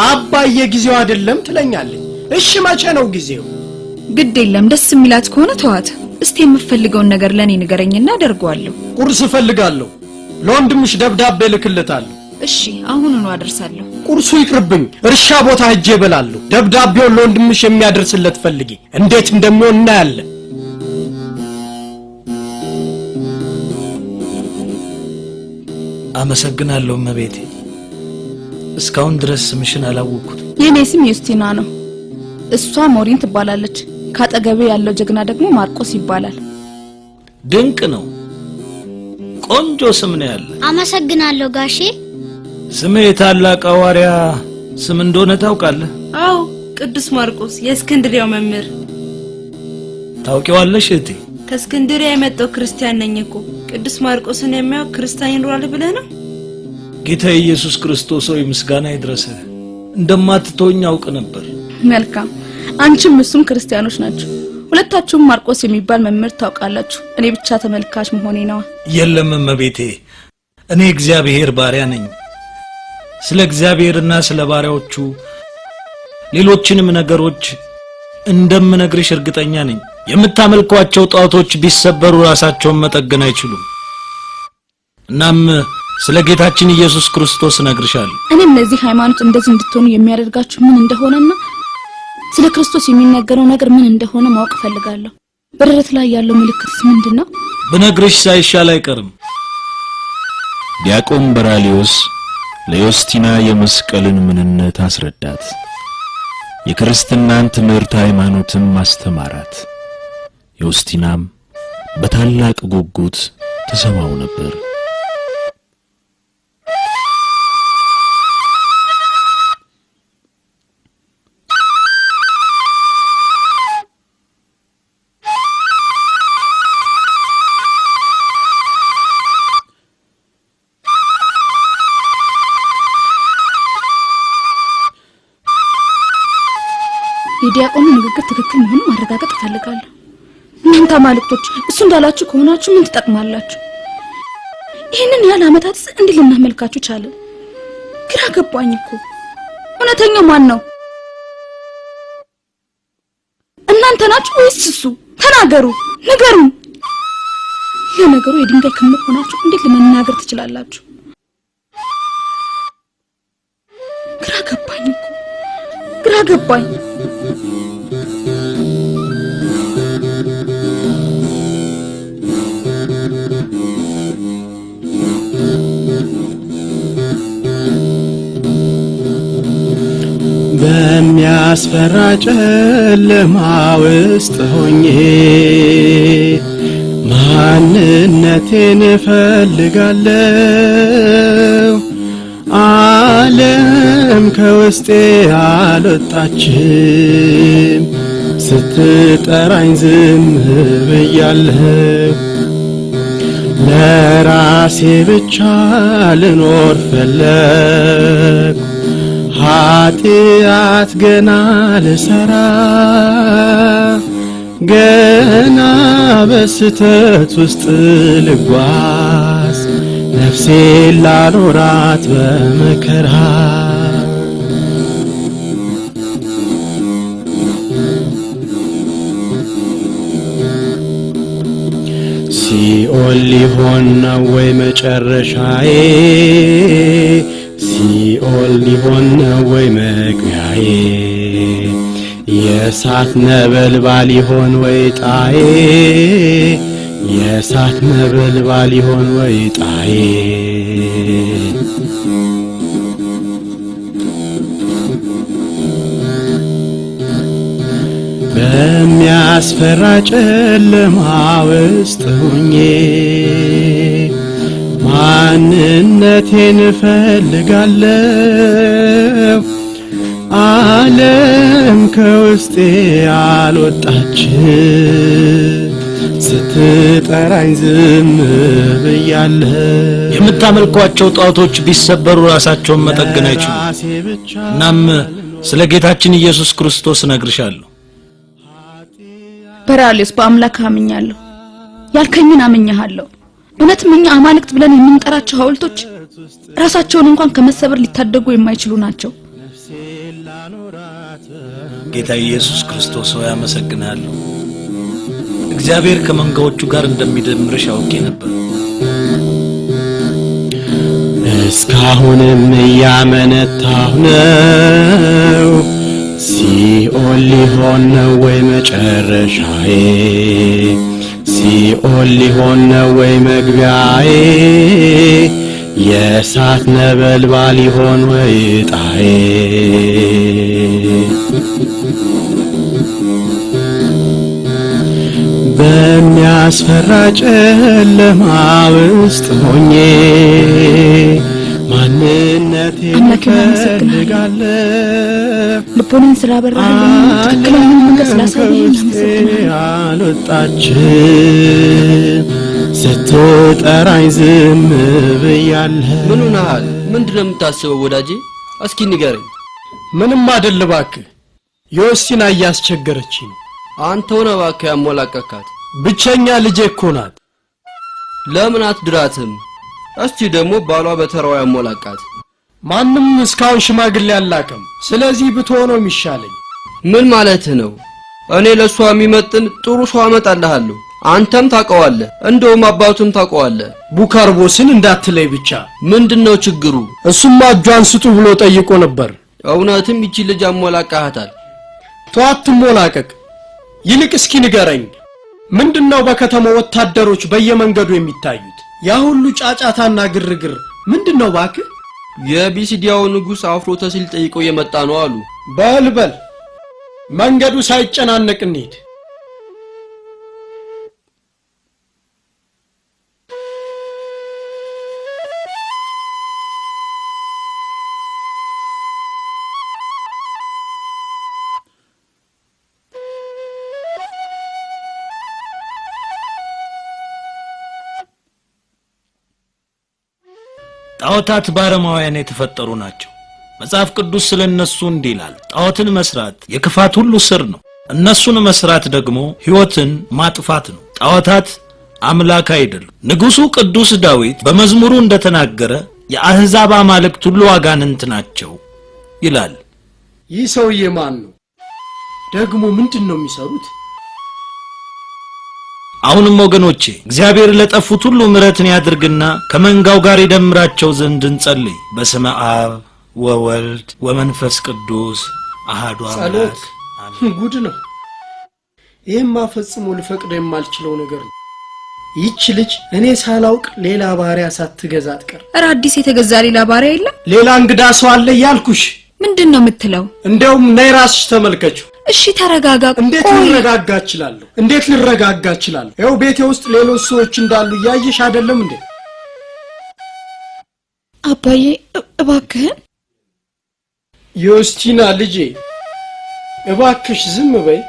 አባዬ ጊዜው አይደለም ትለኛለች። እሺ መቼ ነው ጊዜው? ግድ የለም፣ ደስ የሚላት ከሆነ ተዋት። እስቲ የምፈልገውን ነገር ለኔ ንገረኝና አደርገዋለሁ። ቁርስ እፈልጋለሁ። ለወንድምሽ ደብዳቤ ልክልታለሁ። እሺ አሁኑኑ አደርሳለሁ። ቁርሱ ይቅርብኝ፣ እርሻ ቦታ ሄጄ እበላለሁ። ደብዳቤውን ለወንድምሽ የሚያደርስለት ፈልጊ። እንዴት እንደሚሆን እናያለን። አመሰግናለሁ እመቤቴ። እስካሁን ድረስ ስምሽን አላወቅኩት። የኔ ስም ዮስቲና ነው። እሷ ሞሪን ትባላለች። ካጠገቤ ያለው ጀግና ደግሞ ማርቆስ ይባላል። ድንቅ ነው። ቆንጆ ስም ነው ያለ። አመሰግናለሁ ጋሼ። ስሜ ታላቅ ሐዋርያ ስም እንደሆነ ታውቃለህ? አዎ፣ ቅዱስ ማርቆስ የእስክንድርያው መምህር። ታውቂዋለሽ እህቴ? ከእስክንድርያ የመጣው ክርስቲያን ነኝ እኮ። ቅዱስ ማርቆስን የሚያውቅ ክርስቲያን ይኖራል ብለህ ነው? ጌታ ኢየሱስ ክርስቶስ ሆይ ምስጋና ይድረስህ። እንደማትተወኝ አውቅ ነበር። መልካም፣ አንቺም እሱም ክርስቲያኖች ናቸው። ሁለታችሁም ማርቆስ የሚባል መምህር ታውቃላችሁ። እኔ ብቻ ተመልካች መሆኔ ነው። የለም እመቤቴ፣ እኔ እግዚአብሔር ባሪያ ነኝ። ስለ እግዚአብሔርና ስለ ባሪያዎቹ ሌሎችንም ነገሮች እንደምነግርሽ እርግጠኛ ነኝ። የምታመልኳቸው ጣዖቶች ቢሰበሩ ራሳቸውን መጠገን አይችሉም። እናም ስለ ጌታችን ኢየሱስ ክርስቶስ ነግርሻለሁ። እኔም ለዚህ ሃይማኖት እንደዚህ እንድትሆኑ የሚያደርጋችሁ ምን እንደሆነና ስለ ክርስቶስ የሚነገረው ነገር ምን እንደሆነ ማወቅ ፈልጋለሁ። በደረት ላይ ያለው ምልክት ምንድነው? ብነግርሽ ሳይሻል አይቀርም። ዲያቆን በራሊዮስ ለዮስቲና የመስቀልን ምንነት አስረዳት። የክርስትናን ትምህርት ሃይማኖትም ማስተማራት። ዮስቲናም በታላቅ ጉጉት ተሰማው ነበር። የዲያቆኑ ንግግር ትክክል መሆኑን ማረጋገጥ እፈልጋለሁ። እናንተ አማልክቶች እሱ እንዳላችሁ ከሆናችሁ ምን ትጠቅማላችሁ? ይሄንን ያለ አመታትስ እንዴት ልናመልካችሁ ቻለን? ግራ ገባኝ እኮ። እውነተኛው ማን ነው? እናንተ ናችሁ ወይስ እሱ? ተናገሩ፣ ንገሩን። ለነገሩ የድንጋይ ክምር ሆናችሁ እንዴት ለመናገር ትችላላችሁ? ግራ ገባኝ እኮ፣ ግራ ገባኝ። በሚያስፈራ ጨለማ ውስጥ ሆኜ ማንነቴን እፈልጋለሁ ዓለም ከውስጤ አልወጣችም ስትጠራኝ ዝም ብያለሁ ለራሴ ብቻ ልኖር ፈለግ ኃጢአት ገና ልሰራ ገና በስተት ውስጥ ልጓዝ ነፍሴ ላኖራት በመከራ ሲኦል ሊሆን ነው ወይ መጨረሻዬ ሲኦል ሊሆን ነው ወይ መግቢያዬ የእሳት ነበልባል ይሆን ወይ ጣዬ የእሳት ነበልባል ይሆን ወይ ጣዬ በሚያስፈራ ጨለማ ውስጥ ሆኜ ማንነቴን እፈልጋለሁ ዓለም ከውስጤ አልወጣችም ስትጠራኝ ዝም ብያለሁ የምታመልኳቸው ጣዖቶች ቢሰበሩ ራሳቸውን መጠገን አይችሉም እናም ስለ ጌታችን ኢየሱስ ክርስቶስ ነግርሻለሁ በራሊዮስ በአምላክ አምኛለሁ ያልከኝን አምኛለሁ እውነትም እኛ አማልክት ብለን የምንጠራቸው ሐውልቶች ራሳቸውን እንኳን ከመሰበር ሊታደጉ የማይችሉ ናቸው ጌታ ኢየሱስ ክርስቶስ ሆይ አመሰግናለሁ እግዚአብሔር ከመንጋዎቹ ጋር እንደሚደምርሽ አውቄ ነበር እስካሁንም ያመነታሁ ነው ሲኦል ሊሆን ነው ወይ መጨረሻዬ ሲኦል ሊሆን ነው ወይ መግቢያዬ የእሳት ነበልባል ይሆን ወይ ጣዬ በሚያስፈራ ጨለማ ውስጥ ሆኜ ማንነቴን እፈልጋለሁ ልቦናን ስላበራልኝ ትክክለኛውን መንገድ ስላሳየኝ አልወጣችም ስትጠራኝ ዝም ብያለሁ ምን ሆነሃል ምንድነው የምታስበው ወዳጄ እስኪ ንገረኝ ምንም አይደል እባክህ ዮስቲና እያስቸገረችኝ ነው አንተው ነው እባክህ ያሞላቀካት ብቸኛ ልጄ እኮ ናት ለምን አትድራትም እስቲ ደግሞ ባሏ በተራው ያሞላቃት ማንም እስካሁን ሽማግሌ ያላቀም ስለዚህ ብትሆነው የሚሻለኝ ምን ማለት ነው እኔ ለሷ የሚመጥን ጥሩ ሰው አመጣልሃለሁ አንተም ታቀዋለህ እንደውም አባቱም ታቀዋለህ ቡካርቦስን እንዳትለይ ብቻ ምንድነው ችግሩ እሱማ እጇን ስጡ ብሎ ጠይቆ ነበር እውነትም ይቺ ልጅ አሞላቃታል ተዋት ሞላቀቅ ይልቅ እስኪ ንገረኝ ምንድነው በከተማው ወታደሮች በየመንገዱ የሚታዩት ያ ሁሉ ጫጫታና ግርግር ምንድነው ባክ የቢሲዲያው ንጉስ አፍሮተሲል ጠይቆ የመጣ ነው አሉ በልበል መንገዱ ሳይጨናነቅ እንሂድ ጣዖታት ባረማውያን የተፈጠሩ ናቸው መጽሐፍ ቅዱስ ስለነሱ እንዲህ ይላል ጣዖትን መስራት የክፋት ሁሉ ስር ነው እነሱን መስራት ደግሞ ሕይወትን ማጥፋት ነው ጣዖታት አምላክ አይደሉም ንጉሱ ቅዱስ ዳዊት በመዝሙሩ እንደተናገረ የአህዛብ አማልክት ሁሉ አጋንንት ናቸው ይላል ይህ ሰውዬ ማን ነው ደግሞ ምንድነው የሚሰሩት አሁንም ወገኖቼ እግዚአብሔር ለጠፉት ሁሉ ምሕረትን ያድርግና ከመንጋው ጋር ይደምራቸው ዘንድ እንጸልይ በስመ አብ ወወልድ ወመንፈስ ቅዱስ አሐዱ አምላክ ጉድ ነው ይሄማ ፈጽሞ ልፈቅድ የማልችለው ነገር ነው ይህች ልጅ እኔ ሳላውቅ ሌላ ባሪያ ሳትገዛት ቀር ኧረ አዲስ የተገዛ ሌላ ባሪያ የለም ሌላ እንግዳ ሰው አለ ያልኩሽ ምንድነው የምትለው እንደውም ነይ ራስሽ ተመልከቹ እሺ ተረጋጋ። እንዴት ልረጋጋ እችላለሁ? እንዴት ልረጋጋ እችላለሁ? ይኸው ቤቴ ውስጥ ሌሎች ሰዎች እንዳሉ ያየሽ አይደለም እንዴ? አባዬ እባክህን። ዮስቲና ልጄ እባክሽ ዝም በይ።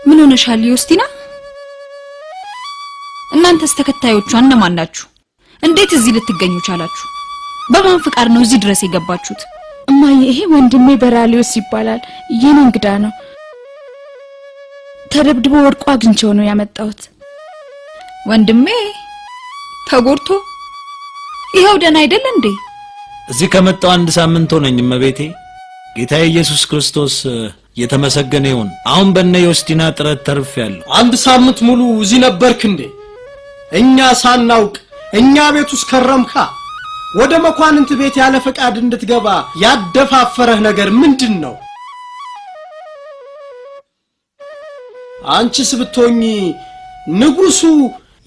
ምን ሆነሻል ዮስቲና? እናንተስ ተከታዮቹ እነማን ናችሁ? እንዴት እዚህ ልትገኙ ቻላችሁ? በማን ፍቃድ ነው እዚህ ድረስ የገባችሁት? እማዬ ይሄ ወንድሜ በራሊዮስ ይባላል። የኔ እንግዳ ነው። ተደብድቦ ወድቆ አግኝቼው ነው ያመጣሁት። ወንድሜ ተጎድቶ ይሄው ደህና አይደል እንዴ? እዚህ ከመጣው 1 ሳምንት ሆነኝ እመቤቴ። ጌታ ኢየሱስ ክርስቶስ የተመሰገነ ይሁን። አሁን በእነ ዮስቲና ጥረት ተርፌያለሁ። 1 ሳምንት ሙሉ እዚህ ነበርክ እንዴ? እኛ ሳናውቅ እኛ ቤት ውስጥ ከረምካ? ወደ መኳንንት ቤት ያለ ፈቃድ እንድትገባ ያደፋፈረህ ነገር ምንድነው? አንቺስ ብትሆኚ ንጉሱ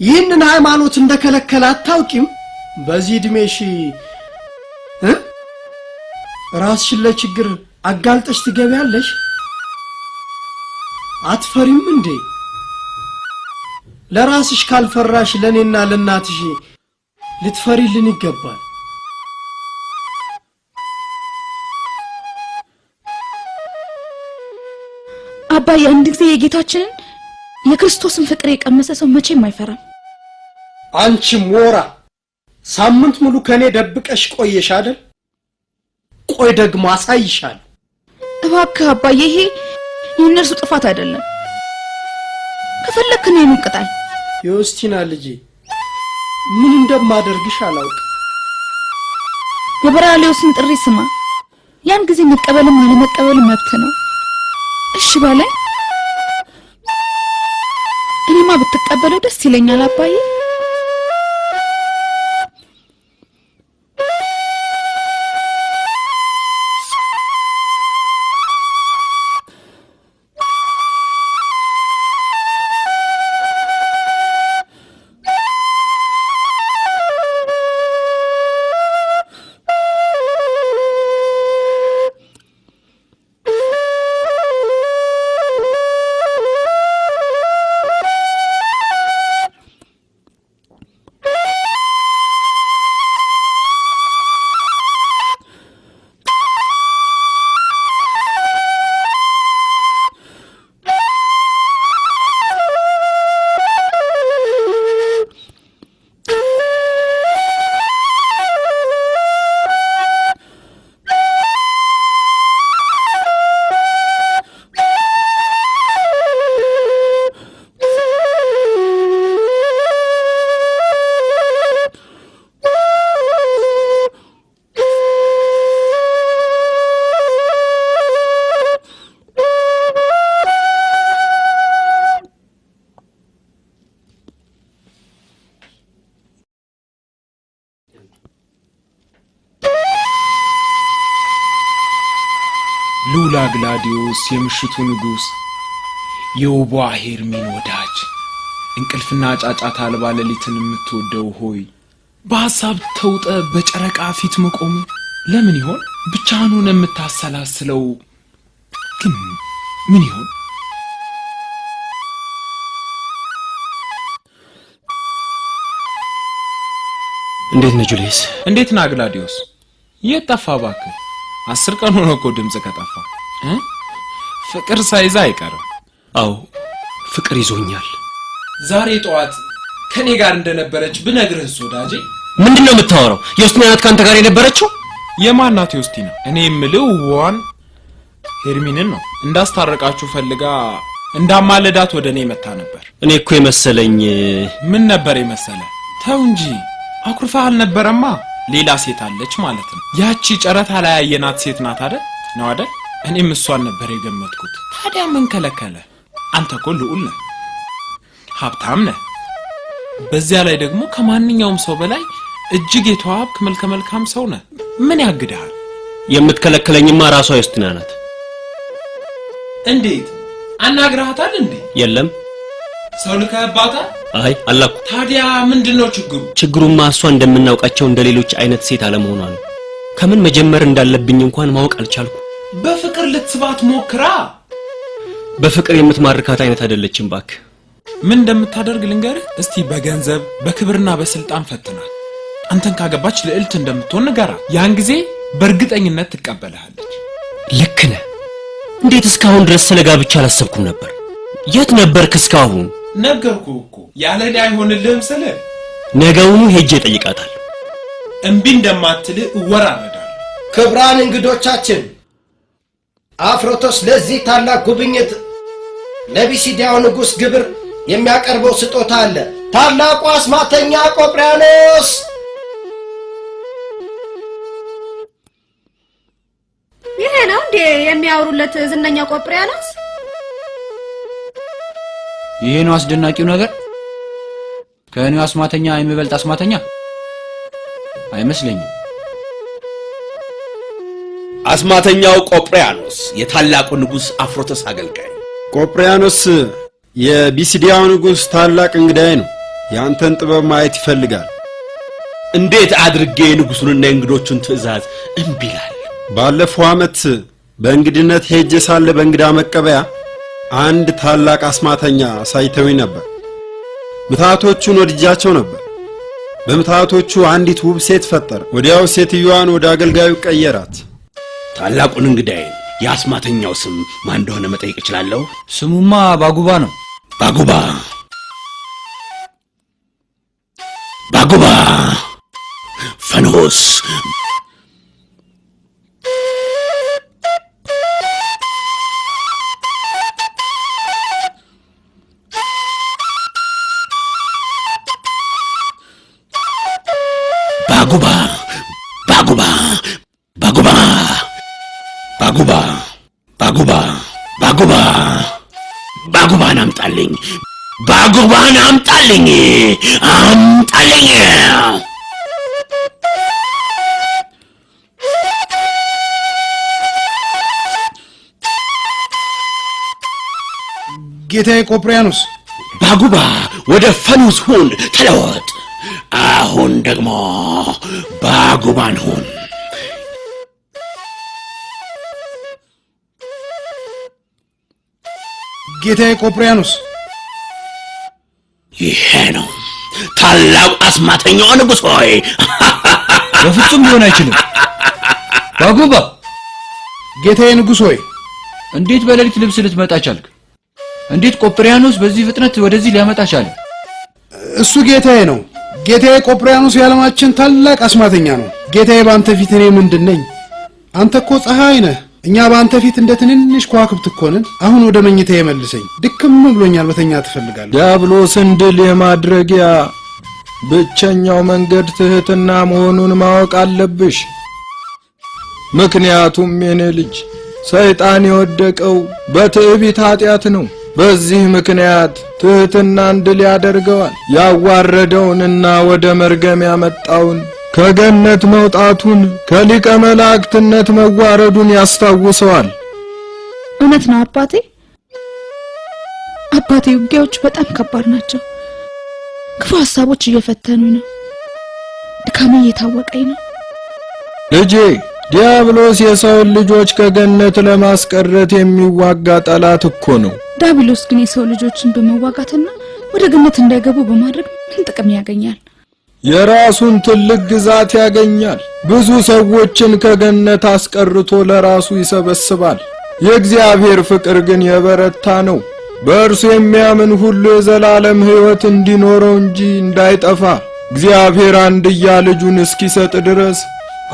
ይህንን ሃይማኖት እንደከለከለ አታውቂም? በዚህ እድሜሽ ራስሽን ለችግር አጋልጠሽ ትገቢያለሽ? አትፈሪም እንዴ? ለራስሽ ካልፈራሽ ለኔና ለናትሽ ልትፈሪልን ይገባል። አባዬ አንድ ጊዜ የጌታችንን የክርስቶስን ፍቅር የቀመሰ ሰው መቼም አይፈራም። አንቺ ሞራ ሳምንት ሙሉ ከኔ ደብቀሽ ቆየሽ አይደል? ቆይ ደግሞ አሳይሻለሁ። እባክህ አባዬ ይሄ የእነርሱ ጥፋት አይደለም። ከፈለክ ነው የምንቀጣይ። ዮስቲና ልጄ ምን እንደማደርግሽ አላውቅም። የበራሊዮስን ጥሪ ስማ። ያን ጊዜ መቀበልም አለመቀበልም መብት ነው። እሺ በላይ እኔማ ብትቀበለው ደስ ይለኛል አባዬ። ሉላ ግላዲዮስ የምሽቱ ንጉስ የውቧ ሄርሜን ወዳጅ እንቅልፍና ጫጫታ አልባ ሌሊትን የምትወደው ሆይ በሐሳብ ተውጠ በጨረቃ ፊት መቆም ለምን ይሆን? ብቻህን ሆነ የምታሰላስለው ግን ምን ይሆን? እንዴት ነህ ጁሊየስ? እንዴት ነህ ግላዲዮስ? የት ጠፋ እባክህ? 10 ቀን ሆኖ እኮ ድምጽ ከጠፋ። ፍቅር ሳይዛ አይቀርም። አዎ ፍቅር ይዞኛል። ዛሬ ጠዋት ከኔ ጋር እንደነበረች ብነግርህስ ወዳጄ? ምንድነው የምታወራው? ዮስቲና ናት ካንተ ጋር የነበረችው? የማን ናት ዮስቲና? እኔ የምልህ ዋን ሄርሚንን ነው። እንዳስታረቃችሁ ፈልጋ እንዳማለዳት ወደኔ መጣ ነበር። እኔ እኮ የመሰለኝ። ምን ነበር የመሰለ? ተው እንጂ አኩርፋ አልነበረማ። ሌላ ሴት አለች ማለት ነው። ያቺ ጨረታ ላይ ያየናት ሴት ናት አይደል? ነው አይደል? እኔም እሷን ነበር የገመትኩት። ታዲያ ምን ከለከለ? አንተ እኮ ልዑል ነህ፣ ሀብታም ነህ። በዚያ ላይ ደግሞ ከማንኛውም ሰው በላይ እጅግ የተዋብክ መልከ መልካም ሰው ነህ። ምን ያግዳል? የምትከለከለኝማ ራሷ ዮስቲና ናት። እንዴት አናግረሃታል እንዴ? የለም። ሰው ልከህባታል? አይ አላኩ። ታዲያ ምንድነው ችግሩ? ችግሩማ እሷ እንደምናውቃቸው እንደሌሎች አይነት ሴት አለመሆኗ ነው። ከምን መጀመር እንዳለብኝ እንኳን ማወቅ አልቻልኩ። በፍቅር በፍቅር ልትስባት ሞክራ። በፍቅር የምትማርካት አይነት አይደለችም ባክ። ምን እንደምታደርግ ልንገርህ እስቲ። በገንዘብ በክብርና በስልጣን ፈትናት። አንተን ካገባች ልዕልት እንደምትሆን ንገራ። ያን ጊዜ በእርግጠኝነት ትቀበልሃለች። ልክ ነህ። እንዴት እስካሁን ድረስ ስለ ጋብቻ አላሰብኩም ነበር? የት ነበርክ እስካሁን? ነገርኩህ እኮ ያለኔ አይሆንልህም ስለ ነገውኑ ሄጄ እጠይቃታለሁ። እምቢ እንደማትልህ እወራረዳለሁ። ክብራን እንግዶቻችን፣ አፍሮቶስ ለዚህ ታላቅ ጉብኝት ለቢሲዲያው ንጉሥ ግብር የሚያቀርበው ስጦታ አለ። ታላቁ አስማተኛ ቆጵሪያኖስ ይሄ ነው እንዴ የሚያወሩለት ዝነኛ ቆጵሪያኖስ? ይሄ ነው አስደናቂው ነገር። ከእኔው አስማተኛ የሚበልጥ አስማተኛ አይመስለኝም። አስማተኛው ቆጵሪያኖስ የታላቁ ንጉሥ አፍሮቶስ አገልጋይ። ቆጵሪያኖስ የቢሲዲያው ንጉሥ ታላቅ እንግዳዬ ነው። ያንተን ጥበብ ማየት ይፈልጋል። እንዴት አድርጌ ንጉሡንና የእንግዶቹን ትእዛዝ እምቢ እላለሁ? ባለፈው ዓመት በእንግድነት ሄጄ ሳለ በእንግዳ መቀበያ አንድ ታላቅ አስማተኛ ሳይተውኝ ነበር። ምታቶቹን ወድጃቸው ነበር። በምታቶቹ አንዲት ውብ ሴት ፈጠረ። ወዲያው ሴትዮዋን ወደ አገልጋዩ ቀየራት። ታላቁን እንግዳዬን የአስማተኛው ስም ማን እንደሆነ መጠየቅ እችላለሁ? ስሙማ ባጉባ ነው። ባጉባ ባጉባ ፈኖስ ባጉባ ባጉባ ባጉባ ባጉባ ባጉባ ባጉባ ባጉባን አምጣልኝ፣ ባጉባን አምጣልኝ፣ አምጣልኝ። ጌታዬ ቆጵሪያኖስ፣ ባጉባ ወደ ፈኑስ ሁን ተለወጥ። አሁን ደግሞ ባጉባን ሁን። ጌታዬ ቆጵሪያኖስ፣ ይሄ ነው ታላቁ አስማተኛው ንጉሥ ሆይ። በፍጹም ሊሆን አይችልም። ባጉባ ጌታዬ ንጉሥ ሆይ፣ እንዴት በሌሊት ልብስ ልትመጣ ቻልክ? እንዴት ቆጵሪያኖስ በዚህ ፍጥነት ወደዚህ ሊያመጣ ቻለ? እሱ ጌታዬ ነው። ጌታዬ ቆጵሪያኖስ የዓለማችን ታላቅ አስማተኛ ነው። ጌታዬ ባንተ ፊት እኔ ምንድን ነኝ? አንተ እኮ ፀሐይ ነህ። እኛ ባንተ ፊት እንደ ትንንሽ ከዋክብት እኮ ነን። አሁን ወደ መኝታዬ መልሰኝ፣ ድክም ብሎኛል። በተኛ ትፈልጋለህ? ዲያብሎስን ድል የማድረጊያ ብቸኛው መንገድ ትህትና መሆኑን ማወቅ አለብሽ። ምክንያቱም የኔ ልጅ ሰይጣን የወደቀው በትዕቢት ኃጢአት ነው። በዚህ ምክንያት ትህትናን ድል ያደርገዋል። ያዋረደውንና ወደ መርገም ያመጣውን ከገነት መውጣቱን ከሊቀ መላእክትነት መዋረዱን ያስታውሰዋል። እውነት ነው አባቴ። አባቴ ውጊያዎች በጣም ከባድ ናቸው። ክፉ ሐሳቦች እየፈተኑኝ ነው። ድካሜ እየታወቀኝ ነው። ልጄ ዲያብሎስ የሰውን ልጆች ከገነት ለማስቀረት የሚዋጋ ጠላት እኮ ነው። ዲያብሎስ ግን የሰው ልጆችን በመዋጋትና ወደ ገነት እንዳይገቡ በማድረግ ምን ጥቅም ያገኛል? የራሱን ትልቅ ግዛት ያገኛል። ብዙ ሰዎችን ከገነት አስቀርቶ ለራሱ ይሰበስባል። የእግዚአብሔር ፍቅር ግን የበረታ ነው። በእርሱ የሚያምን ሁሉ የዘላለም ሕይወት እንዲኖረው እንጂ እንዳይጠፋ እግዚአብሔር አንድያ ልጁን እስኪሰጥ ድረስ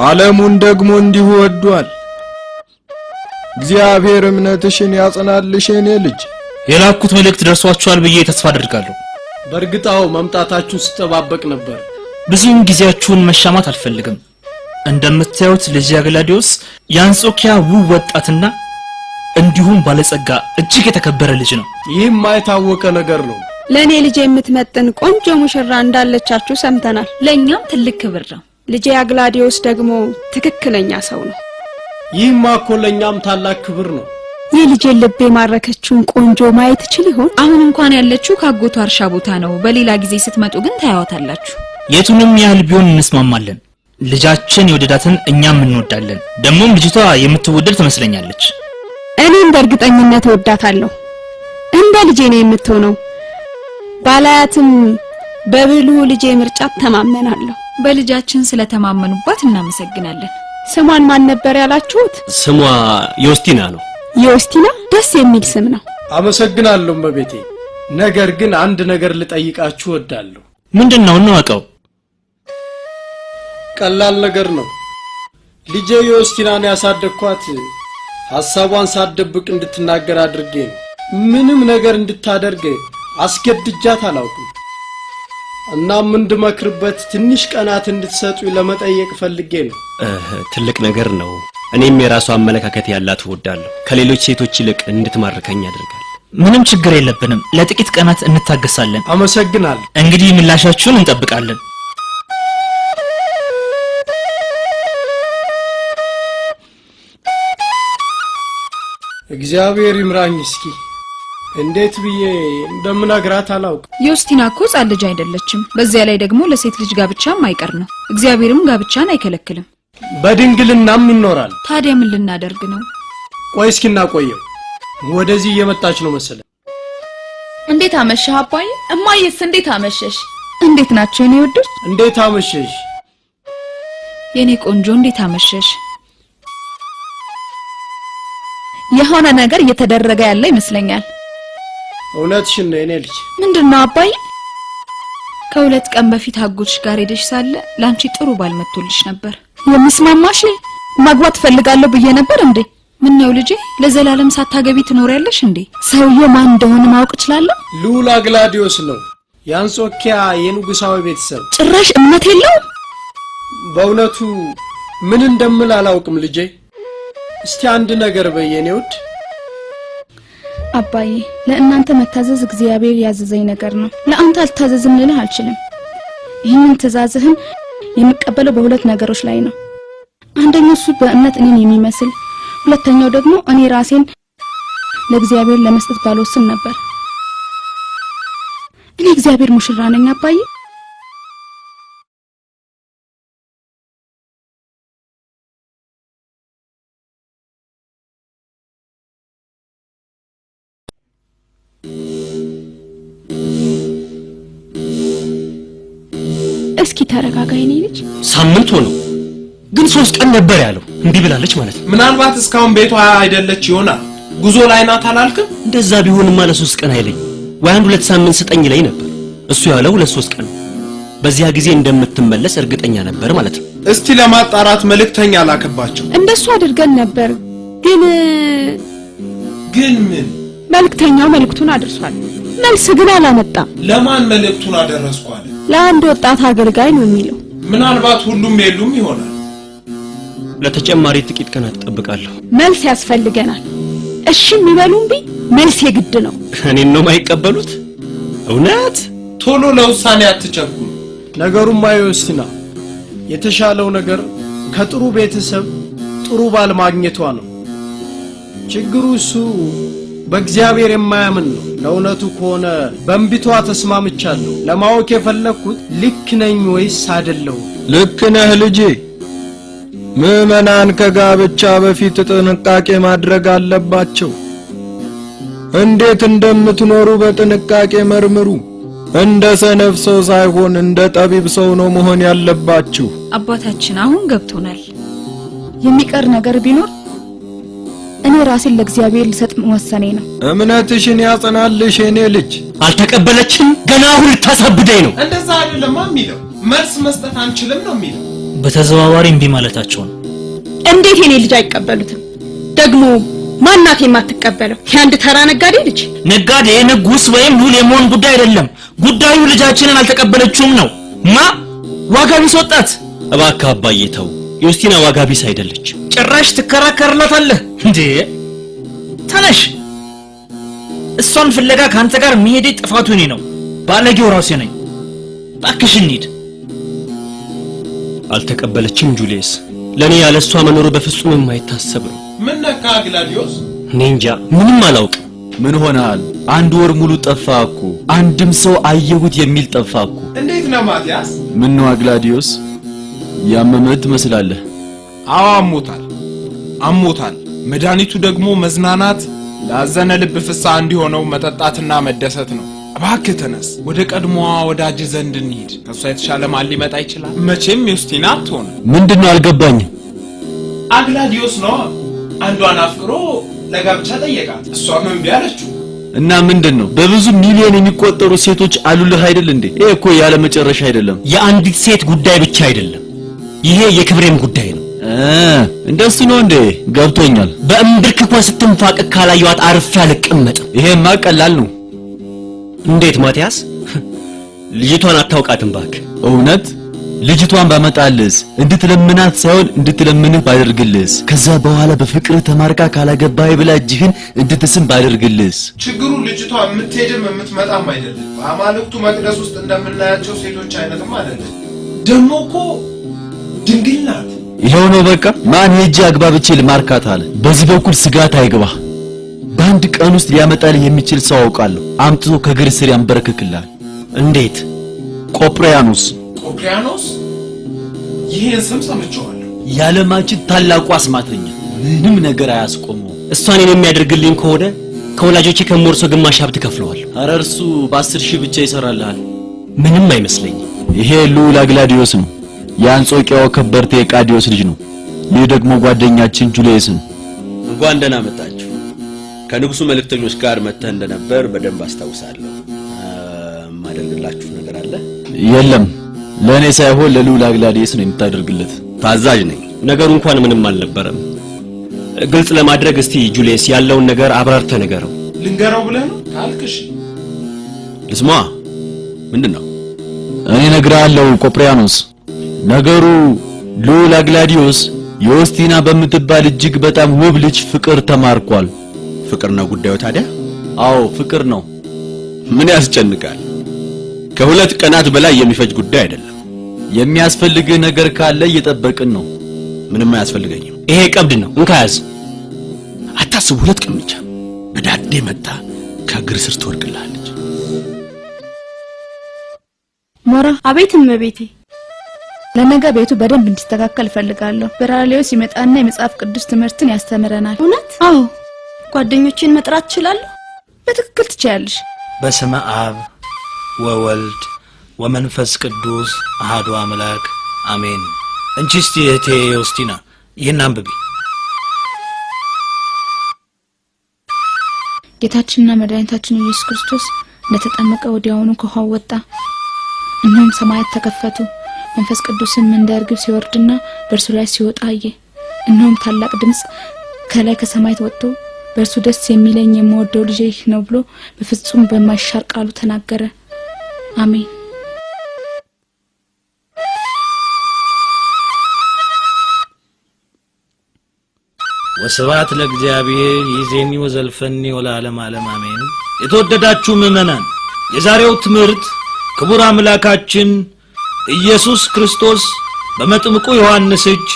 ዓለሙን ደግሞ እንዲሁ ወዷል። እግዚአብሔር እምነትሽን ያጽናልሽ የኔ ልጅ። የላኩት መልእክት ደርሷችኋል ብዬ ተስፋ አደርጋለሁ። በእርግጣው መምጣታችሁን ስጠባበቅ ነበር። ብዙም ጊዜያችሁን መሻማት አልፈልግም። እንደምታዩት ልጅ አግላዲዮስ የአንጾኪያ ውብ ወጣትና እንዲሁም ባለጸጋ እጅግ የተከበረ ልጅ ነው። ይህም የታወቀ ነገር ነው። ለኔ ልጅ የምትመጥን ቆንጆ ሙሽራ እንዳለቻችሁ ሰምተናል። ለኛም ትልቅ ክብር ነው። ልጄ አግላዲዮስ ደግሞ ትክክለኛ ሰው ነው። ይህም እኮ ለኛም ታላቅ ክብር ነው። የልጄ ልብ የማረከችውን ቆንጆ ማየት እችል ይሆን? አሁን እንኳን ያለችው ካጎቷ እርሻ ቦታ ነው። በሌላ ጊዜ ስትመጡ ግን ታያዋታላችሁ። የቱንም ያህል ቢሆን እንስማማለን። ልጃችን የወደዳትን እኛም እንወዳለን። ደሞም ልጅቷ የምትወደድ ትመስለኛለች። እኔም በእርግጠኝነት እወዳታለሁ። እንደ ልጄ ነው የምትሆነው። ባላያትም በብሉ ልጄ ምርጫ ተማመናለሁ። በልጃችን ስለተማመኑባት እናመሰግናለን። ስሟን ማን ነበር ያላችሁት? ስሟ ዮስቲና ነው። ዮስቲና ደስ የሚል ስም ነው። አመሰግናለሁ እመቤቴ። ነገር ግን አንድ ነገር ልጠይቃችሁ እወዳለሁ። ምንድነው? እንወቀው። ቀላል ነገር ነው። ልጄ ዮስቲናን ያሳደግኳት ሐሳቧን ሳትደብቅ እንድትናገር አድርጌ ነው። ምንም ነገር እንድታደርግ አስገድጃት አላውቅም። እናም እንድመክርበት ትንሽ ቀናት እንድትሰጡ ለመጠየቅ ፈልጌ ነው። ትልቅ ነገር ነው። እኔም የራሷ አመለካከት ያላት እወዳለሁ። ከሌሎች ሴቶች ይልቅ እንድትማርከኝ ያደርጋል። ምንም ችግር የለብንም። ለጥቂት ቀናት እንታገሳለን። አመሰግናለሁ። እንግዲህ ምላሻችሁን እንጠብቃለን። እግዚአብሔር ይምራኝ። እስኪ እንዴት ብዬ እንደምነግራት አላውቅም። ዮስቲና እኮ ሕፃን ልጅ አይደለችም። በዚያ ላይ ደግሞ ለሴት ልጅ ጋብቻም አይቀር ነው። እግዚአብሔርም ጋብቻን አይከለክልም። በድንግልናም ይኖራል። ታዲያ ምን ልናደርግ ነው? ቆይ እስኪና ቆየው። ወደዚህ እየመጣች ነው መሰለ። እንዴት አመሸህ አባዬ? እማዬስ እንዴት አመሸሽ? እንዴት ናቸው የኔ ወዶች? እንዴት አመሸሽ የኔ ቆንጆ? እንዴት አመሸሽ? የሆነ ነገር እየተደረገ ያለ ይመስለኛል። እውነትሽን ነው የኔ ልጅ። ምንድነው አባዬ? ከሁለት ቀን በፊት አጎትሽ ጋር ሄደሽ ሳለ ላንቺ ጥሩ ባል መጥቶልሽ ነበር። የሚስማማሽ ማግባት ፈልጋለሁ ብዬ ነበር እንዴ? ምን ነው ልጄ፣ ለዘላለም ሳታገቢ ትኖሪያለሽ እንዴ? ሰውዬው ማን እንደሆነ ማወቅ እችላለሁ? ልዑል አግላዲዮስ ነው፣ የአንጾኪያ የንጉሳዊ ቤተሰብ። ጭራሽ እምነት የለው። በእውነቱ ምን እንደምል አላውቅም ልጄ። እስቲ አንድ ነገር በየኔ ውድ። አባዬ፣ ለእናንተ መታዘዝ እግዚአብሔር ያዘዘኝ ነገር ነው። ለአንተ አልታዘዝም ልልህ አልችልም። ይህንን ትእዛዝህን የሚቀበለው በሁለት ነገሮች ላይ ነው። አንደኛው እሱ በእምነት እኔን የሚመስል፣ ሁለተኛው ደግሞ እኔ ራሴን ለእግዚአብሔር ለመስጠት ባልወስን ነበር። እኔ እግዚአብሔር ሙሽራ ነኝ አባዬ። እስኪ ተረጋጋ የኔ ልጅ። ሳምንት ሆነው ግን 3 ቀን ነበር ያለው። እምቢ ብላለች ማለት ነው። ምናልባት እስካሁን ቤቷ አይደለች ይሆናል። ጉዞ ላይ ናት አላልክም? እንደዛ ቢሆንማ ለ3 ቀን አይለኝ ወይ 1-2 ሳምንት ስጠኝ ላይ ነበር። እሱ ያለው ለ3 ቀን። በዚያ ጊዜ እንደምትመለስ እርግጠኛ ነበር ማለት ነው። እስቲ ለማጣራት መልእክተኛ ላከባቸው። እንደሱ አድርገን ነበር። ግን ምን? መልእክተኛው መልእክቱን አድርሷል። መልስ ግን አላመጣም። ለማን መልእክቱን አደረስኩ አለ? ለአንድ ወጣት አገልጋይ ነው የሚለው። ምናልባት ሁሉም የሉም ይሆናል። ለተጨማሪ ጥቂት ቀናት እጠብቃለሁ። መልስ ያስፈልገናል። እሺ የሚበሉም ቢ መልስ የግድ ነው። እኔን ነው የማይቀበሉት? እውነት? ቶሎ ለውሳኔ አትቸኩሉ። ነገሩማ ዮስቲና፣ የተሻለው ነገር ከጥሩ ቤተሰብ ጥሩ ባል ማግኘቷ ነው። ችግሩ እሱ በእግዚአብሔር የማያምን ነው። ለእውነቱ ከሆነ በእንቢቷ ተስማምቻለሁ። ለማወቅ የፈለኩት ልክ ነኝ ወይስ አይደለሁም? ልክ ነህ ልጄ። ምዕመናን ከጋብቻ በፊት ጥንቃቄ ማድረግ አለባቸው። እንዴት እንደምትኖሩ በጥንቃቄ መርምሩ። እንደ ሰነፍ ሰው ሳይሆን እንደ ጠቢብ ሰው ነው መሆን ያለባችሁ። አባታችን አሁን ገብቶናል። የሚቀር ነገር ቢኖር እኔ ራሴን ለእግዚአብሔር ልሰጥ መወሰኔ ነው። እምነትሽን ያጸናልሽ የኔ ልጅ። አልተቀበለችም፣ ገና አሁን ልታሳብደኝ ነው። እንደዛ አይደለም የሚለው። መልስ መስጠት አንችልም ነው የሚለው። በተዘዋዋሪ እምቢ ማለታቸውን። እንዴት የኔ ልጅ አይቀበሉትም? ደግሞ ማናት የማትቀበለው? የአንድ ተራ ነጋዴ ልጅ። ነጋዴ፣ ንጉስ ወይም ሉል የመሆን ጉዳይ አይደለም። ጉዳዩ ልጃችንን አልተቀበለችውም ነው። ዋጋ ቢስ ወጣት። እባክህ አባዬ ተው። ዮስቲና ዋጋ ቢስ አይደለች። ጭራሽ ትከራከርላታለህ እንዴ? ተነሽ። እሷን ፍለጋ ካንተ ጋር መሄዴ ጥፋቱ እኔ ነው። ባለጌው ራሴ ነኝ። እባክሽ እንሂድ። አልተቀበለችም ጁሊየስ። ለኔ ያለሷ መኖር በፍጹም የማይታሰብ ነው። ምን ነካ ግላዲዮስ? እኔ እንጃ፣ ምንም አላውቅም። ምን ሆነሃል? 1 ወር ሙሉ ጠፋህ እኮ። አንድም ሰው አየሁት የሚል ጠፋህ እኮ። እንዴት ነው ማቲያስ? ምን ነው ግላዲዮስ? ያመመህ ትመስላለህ። አዎ አሞታል። መድኃኒቱ ደግሞ መዝናናት፣ ላዘነ ልብ ፍስሐ እንዲሆነው መጠጣትና መደሰት ነው። እባክህ ተነስ፣ ወደ ቀድሞዋ ወዳጅ ዘንድ እንሂድ። ከሷ የተሻለ ማን ሊመጣ ይችላል? መቼም ዩስቲና አትሆን። ምንድነው አልገባኝም። አግላዲዮስ ነው አንዷን አፍቅሮ ለጋብቻ ጠየቃት። እሷ ምን ቢያለችው? እና ምንድነው በብዙ ሚሊዮን የሚቆጠሩ ሴቶች አሉልህ አይደል እንዴ? ይሄ እኮ ያለ መጨረሻ አይደለም። የአንዲት ሴት ጉዳይ ብቻ አይደለም፣ ይሄ የክብሬም ጉዳይ ነው። እንደሱ ነው እንዴ? ገብቶኛል። በእምብርክኳ ስትንፋቅ ካላየኋት አርፌ አልቀመጥም። ይሄማ ቀላል ነው። እንዴት ማቲያስ? ልጅቷን አታውቃትም እባክህ? እውነት? ልጅቷን ባመጣልስ እንድትለምናት ሳይሆን እንድትለምንህ ባደርግልስ? ከዛ በኋላ በፍቅር ተማርካ ካላገባህ ብላ እጅህን እንድትስም ባደርግልስ? ችግሩ ልጅቷ የምትሄድም የምትመጣም አይደለም። በአማልክቱ መቅደስ ውስጥ እንደምናያቸው ሴቶች አይነትም አይደለም። ደግሞ እኮ ድንግል ናት። ይሄው ነው በቃ። ማን ሄጄ አግባብቼ ልማርካት አለ? በዚህ በኩል ስጋት አይግባህ። በአንድ ቀን ውስጥ ሊያመጣልህ የሚችል ሰው አውቃለሁ። አምጥቶ ከእግር ስር ያንበረክክልሃል። እንዴት? ቆጵሪያኖስ። ቆጵሪያኖስ? ይሄን ስም ሰምቼዋለሁ። የዓለማችን ታላቁ አስማተኛ፣ ምንም ነገር አያስቆመው። እሷን የሚያደርግልኝ ከሆነ ከወላጆቼ ከሞርሶ ግማሽ ሀብት ከፍለዋል። ኧረ እርሱ በ10,000 ብቻ ይሰራልሃል። ምንም አይመስለኝም። ይሄ ልዑል አግላዲዮስ ነው። የአንጾቂያው ከበርቴ ቃዲዮስ ልጅ ነው። ይህ ደግሞ ጓደኛችን ጁልየስ ነው። እንኳን ደህና መጣችሁ። ከንጉሱ መልእክተኞች ጋር መተህ እንደነበር በደንብ አስታውሳለሁ። ማደርግላችሁ ነገር አለ? የለም፣ ለኔ ሳይሆን ለልዑል አግላዲዮስ ነው የምታደርግለት። ታዛዥ ነኝ። ነገሩ እንኳን ምንም አልነበረም። ግልጽ ለማድረግ እስቲ ጁልየስ ያለውን ነገር አብራርተህ ንገረው። ልንገረው ብለህ ነው? ካልክሽ ልስማ። ምንድነው? እኔ እነግርሃለሁ ቆጵሪያኖስ። ነገሩ ልዑል አግላዲዮስ ዮስቲና በምትባል እጅግ በጣም ውብ ልጅ ፍቅር ተማርኳል። ፍቅር ነው ጉዳዩ ታዲያ? አዎ ፍቅር ነው። ምን ያስጨንቃል? ከሁለት ቀናት በላይ የሚፈጅ ጉዳይ አይደለም። የሚያስፈልግህ ነገር ካለ እየጠበቅን ነው። ምንም አያስፈልገኝም። ይሄ ቀብድ ነው። እንካ ያዝ። አታስብ፣ 2 ቀን ብቻ። በዳዴ መጣ ከእግር ስር ትወድቅልሃለች። ሞራ። አቤት እመቤቴ። ለነገ ቤቱ በደንብ እንዲስተካከል ፈልጋለሁ። በራሊዮስ ይመጣና የመጽሐፍ ቅዱስ ትምህርትን ያስተምረናል። እውነት? አዎ። ጓደኞቼን መጥራት እችላለሁ? በትክክል ትችያለሽ። በስመ አብ ወወልድ ወመንፈስ ቅዱስ አሐዱ አምላክ አሜን። እንቺ እስቲ እህቴ ዮስቲና ይህን አንብቢ። ጌታችንና መድኃኒታችን ኢየሱስ ክርስቶስ እንደተጠመቀ ወዲያውኑ ከውሃው ወጣ። እነሆም ሰማያት ተከፈቱ፣ መንፈስ ቅዱስም እንደ ርግብ ሲወርድና በእርሱ ላይ ሲወጣ አየ። እነሆም ታላቅ ድምጽ ከላይ ከሰማይ ወጥቶ በእርሱ ደስ የሚለኝ የምወደው ልጄ ይህ ነው ብሎ በፍጹም በማይሻር ቃሉ ተናገረ። አሜን። ወስብሐት ለእግዚአብሔር ይዜኒ ወዘልፈኒ ወለዓለመ ዓለም አሜን። የተወደዳችሁ ምዕመናን፣ የዛሬው ትምህርት ክቡር አምላካችን ኢየሱስ ክርስቶስ በመጥምቁ ዮሐንስ እጅ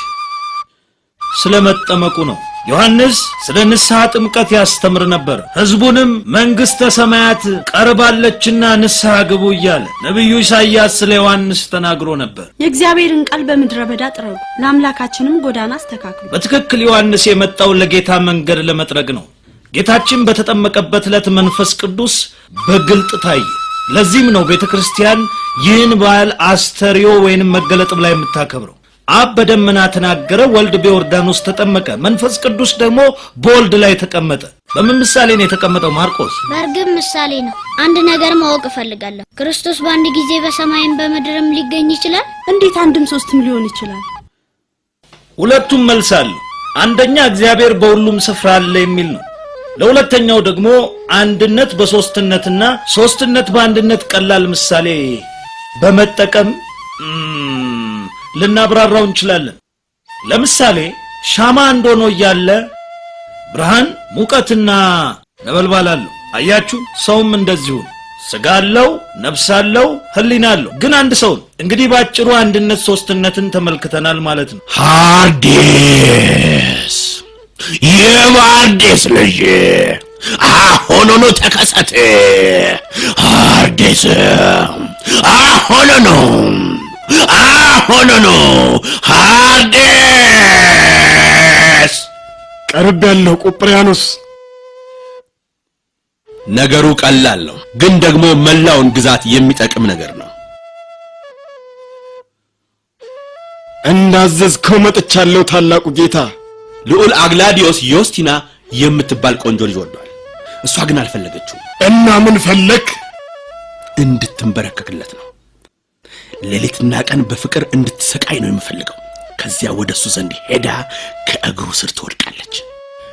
ስለመጠመቁ ነው። ዮሐንስ ስለ ንስሐ ጥምቀት ያስተምር ነበር። ሕዝቡንም መንግሥተ ሰማያት ቀርባለችና ንስሐ ግቡ እያለ ነቢዩ ኢሳይያስ ስለ ዮሐንስ ተናግሮ ነበር። የእግዚአብሔርን ቃል በምድረ በዳ ጥረጉ፣ ለአምላካችንም ጎዳና አስተካክሉ። በትክክል ዮሐንስ የመጣው ለጌታ መንገድ ለመጥረግ ነው። ጌታችን በተጠመቀበት ዕለት መንፈስ ቅዱስ በግልጥ ታየ። ለዚህም ነው ቤተክርስቲያን ይህን በዓል አስተርዮ ወይንም መገለጥ ብላ የምታከብረው። አብ በደመና ተናገረ፣ ወልድ በዮርዳኖስ ተጠመቀ፣ መንፈስ ቅዱስ ደግሞ በወልድ ላይ ተቀመጠ። በምን ምሳሌ ነው የተቀመጠው ማርቆስ? በርግብ ምሳሌ ነው። አንድ ነገር ማወቅ እፈልጋለሁ። ክርስቶስ በአንድ ጊዜ በሰማይም በምድርም ሊገኝ ይችላል? እንዴት አንድም ሶስትም ሊሆን ይችላል? ሁለቱም መልስ አለው። አንደኛ እግዚአብሔር በሁሉም ስፍራ አለ የሚል ነው። ለሁለተኛው ደግሞ አንድነት በሶስትነትና ሶስትነት በአንድነት ቀላል ምሳሌ በመጠቀም ልናብራራው እንችላለን። ለምሳሌ ሻማ እንደሆነ ያለ ብርሃን ሙቀትና ነበልባል አለው። አያችሁ፣ ሰውም እንደዚሁ ስጋ አለው፣ ነፍስ አለው፣ ህሊና አለው፣ ግን አንድ ሰው ነው። እንግዲህ ባጭሩ አንድነት ሶስትነትን ተመልክተናል ማለት ነው። ሃርዴስ የባርዴስ ልጅ አሁኑኑ ተከሰተ። ሃርዴስ አሁኑኑ ሃርዴስ ቀርብ ያለው ቆጵሪያኖስ። ነገሩ ቀላል ነው፣ ግን ደግሞ መላውን ግዛት የሚጠቅም ነገር ነው። እንዳዘዝከው መጥቻለሁ ታላቁ ጌታ። ልዑል አግላዲዮስ ዮስቲና የምትባል ቆንጆ ልጅ ወዷል። እሷ ግን አልፈለገችው። እና ምን ፈለክ? እንድትንበረከክለት ነው። ሌሊትና ቀን በፍቅር እንድትሰቃይ ነው የምፈልገው። ከዚያ ወደሱ ዘንድ ሄዳ ከእግሩ ስር ትወድቃለች።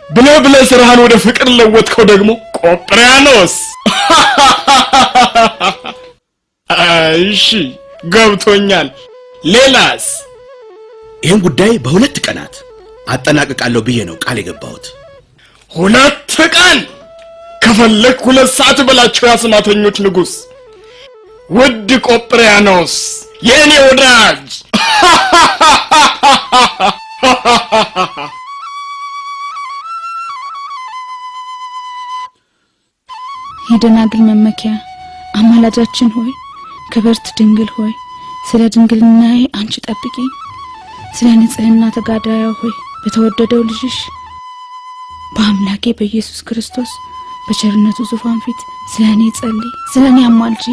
ብለ ስራህን ወደ ፍቅር ለወጥከው ደግሞ ቆጵሪያኖስ። እሺ ገብቶኛል። ሌላስ? ይህን ጉዳይ በሁለት ቀናት አጠናቅቃለሁ ብዬ ነው ቃል የገባሁት። 2 ቀን? ከፈለክ 2 ሰዓት በላቸው ያስማተኞች ንጉስ። ውድ ቆጵሪያኖስ የኔ ወዳጅ። የደናግል መመኪያ አማላጃችን ሆይ ክብርት ድንግል ሆይ ስለ ድንግልናዬ አንቺ ጠብቂኝ። ስለ ንጽህና ተጋዳያ ሆይ በተወደደው ልጅሽ በአምላኬ በኢየሱስ ክርስቶስ በቸርነቱ ዙፋን ፊት ስለኔ ጸልይ፣ ስለኔ አማልጂ።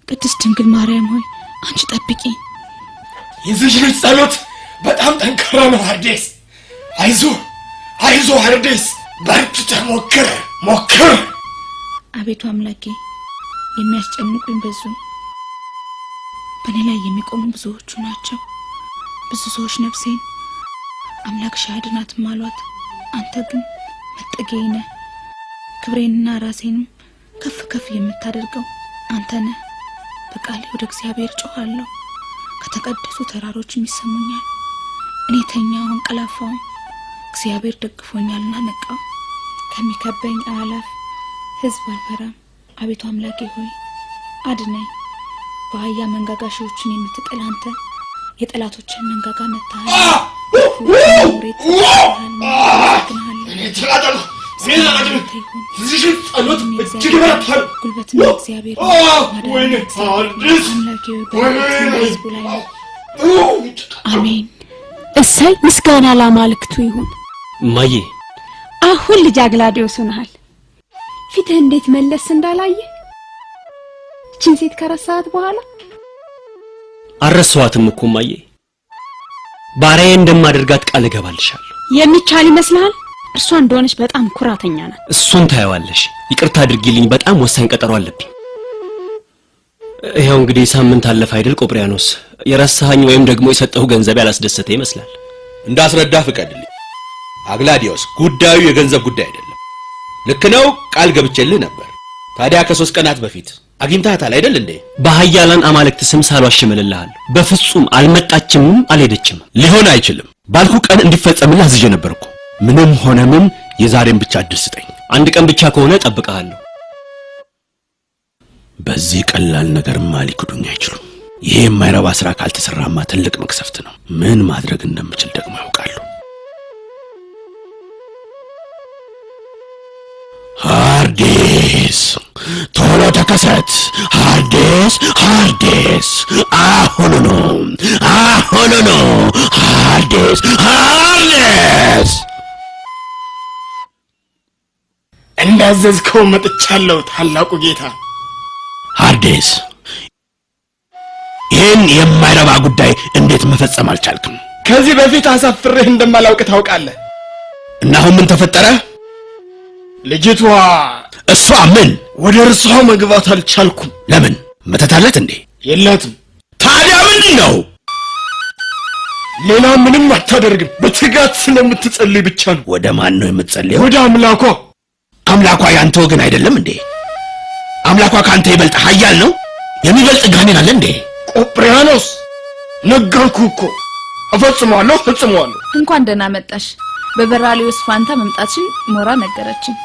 ቅድስት ድንግል ማርያም ሆይ አንቺ ጠብቂኝ። የዚህ ልጅ ጸሎት በጣም ጠንካራ ነው ሐርዴስ። አይዞ ሐርዴስ፣ በርትተህ ሞክር። አቤቱ አምላኬ የሚያስጨንቁኝ ብዙ፣ በኔ ላይ የሚቆሙ ብዙዎቹ ናቸው። ብዙ ሰዎች ነፍሴን አምላክ ሻድናት ማሏት፣ አንተ ግን መጠጊያዬ ነህ። ክብሬንና ራሴንም ከፍ ከፍ የምታደርገው አንተ ነህ። በቃሌ ወደ እግዚአብሔር ጮኻለሁ፣ ከተቀደሱ ተራሮችም ይሰሙኛል። እኔ ተኛው አንቀላፋው፣ እግዚአብሔር ደግፎኛልና ነቃው። ከሚከበኝ አላፍ ሕዝብ አልፈራም። አቤቱ አምላኬ ሆይ አድነኝ። በአህያ መንጋጋ ሺዎችን የምትጥል አንተ የጠላቶችን መንጋጋ መታሃል። አሜን። እሰይ ምስጋና ለአማልክቱ ይሁን። ማዬ አሁን ልጅ አግላዲዮስ ሆነሃል። ፊትህ እንዴት መለስ እንዳላየ እቺን ሴት ከረሳት በኋላ አረሳዋትም እኮ ማዬ። ባሪያዬ እንደማደርጋት ቃል እገባልሻለሁ። የሚቻል ይመስልሃል? እርሷ እንደሆነች በጣም ኩራተኛ ናት። እሱን ታየዋለሽ። ይቅርታ አድርጊልኝ፣ በጣም ወሳኝ ቀጠሮ አለብኝ። ይሄው እንግዲህ ሳምንት አለፈ አይደል ቆጵሪያኖስ? የረሳኸኝ ወይም ደግሞ የሰጠሁ ገንዘብ ያላስደሰተ ይመስላል። እንዳስረዳ ፍቀድልኝ። አግላዲዮስ፣ ጉዳዩ የገንዘብ ጉዳይ አይደለም። ልክ ነው፣ ቃል ገብቼልህ ነበር። ታዲያ ከ3 ቀናት በፊት አግኝታታል አይደል እንዴ? በኃያላን አማልክት ስም ሳልዋሽ እምልልሃለሁ፣ በፍጹም አልመጣችም፣ አልሄደችም። ሊሆን አይችልም። ባልኩ ቀን እንዲፈጸምልህ አዝዤ ነበርኩ። ምንም ሆነ ምን የዛሬን ብቻ እድል ስጠኝ። አንድ ቀን ብቻ ከሆነ እጠብቅሃለሁ። በዚህ ቀላል ነገርማ ሊክዱኝ አይችሉም። ይሄ የማይረባ ስራ ካልተሰራማ ትልቅ መቅሰፍት ነው። ምን ማድረግ እንደምችል ደግሞ ያውቃሉ። ሃርዴስ ቶሎ ተከሰት! ሃርዴስ አሁኑኑ! ሃርዴስ እንዳዘዝከው መጥቻለሁ ታላቁ ጌታ። ሃርዴስ ይህን የማይረባ ጉዳይ እንዴት መፈጸም አልቻልክም? ከዚህ በፊት አሳፍሬህ እንደማላውቅ ታውቃለህ። እና አሁን ምን ተፈጠረ? ልጅቷ እሷ ምን? ወደ እርሷ መግባት አልቻልኩም። ለምን? መተት አላት እንዴ? የላትም። ታዲያ ምንድን ነው? ሌላ ምንም አታደርግም። በትጋት ስለምትጸልይ ብቻ ነው። ወደ ማን ነው የምትጸልየው? ወደ አምላኳ። አምላኳ ያንተ ወገን አይደለም እንዴ? አምላኳ ካንተ ይበልጥ ኃያል ነው? የሚበልጥ ጋኔን አለ እንዴ? ቆጵሪያኖስ ነገርኩህ እኮ። እፈጽመዋለሁ። እንኳን ደህና መጣሽ። በበራሊዮስ ፋንታ መምጣትሽን ሞራ ነገረችን።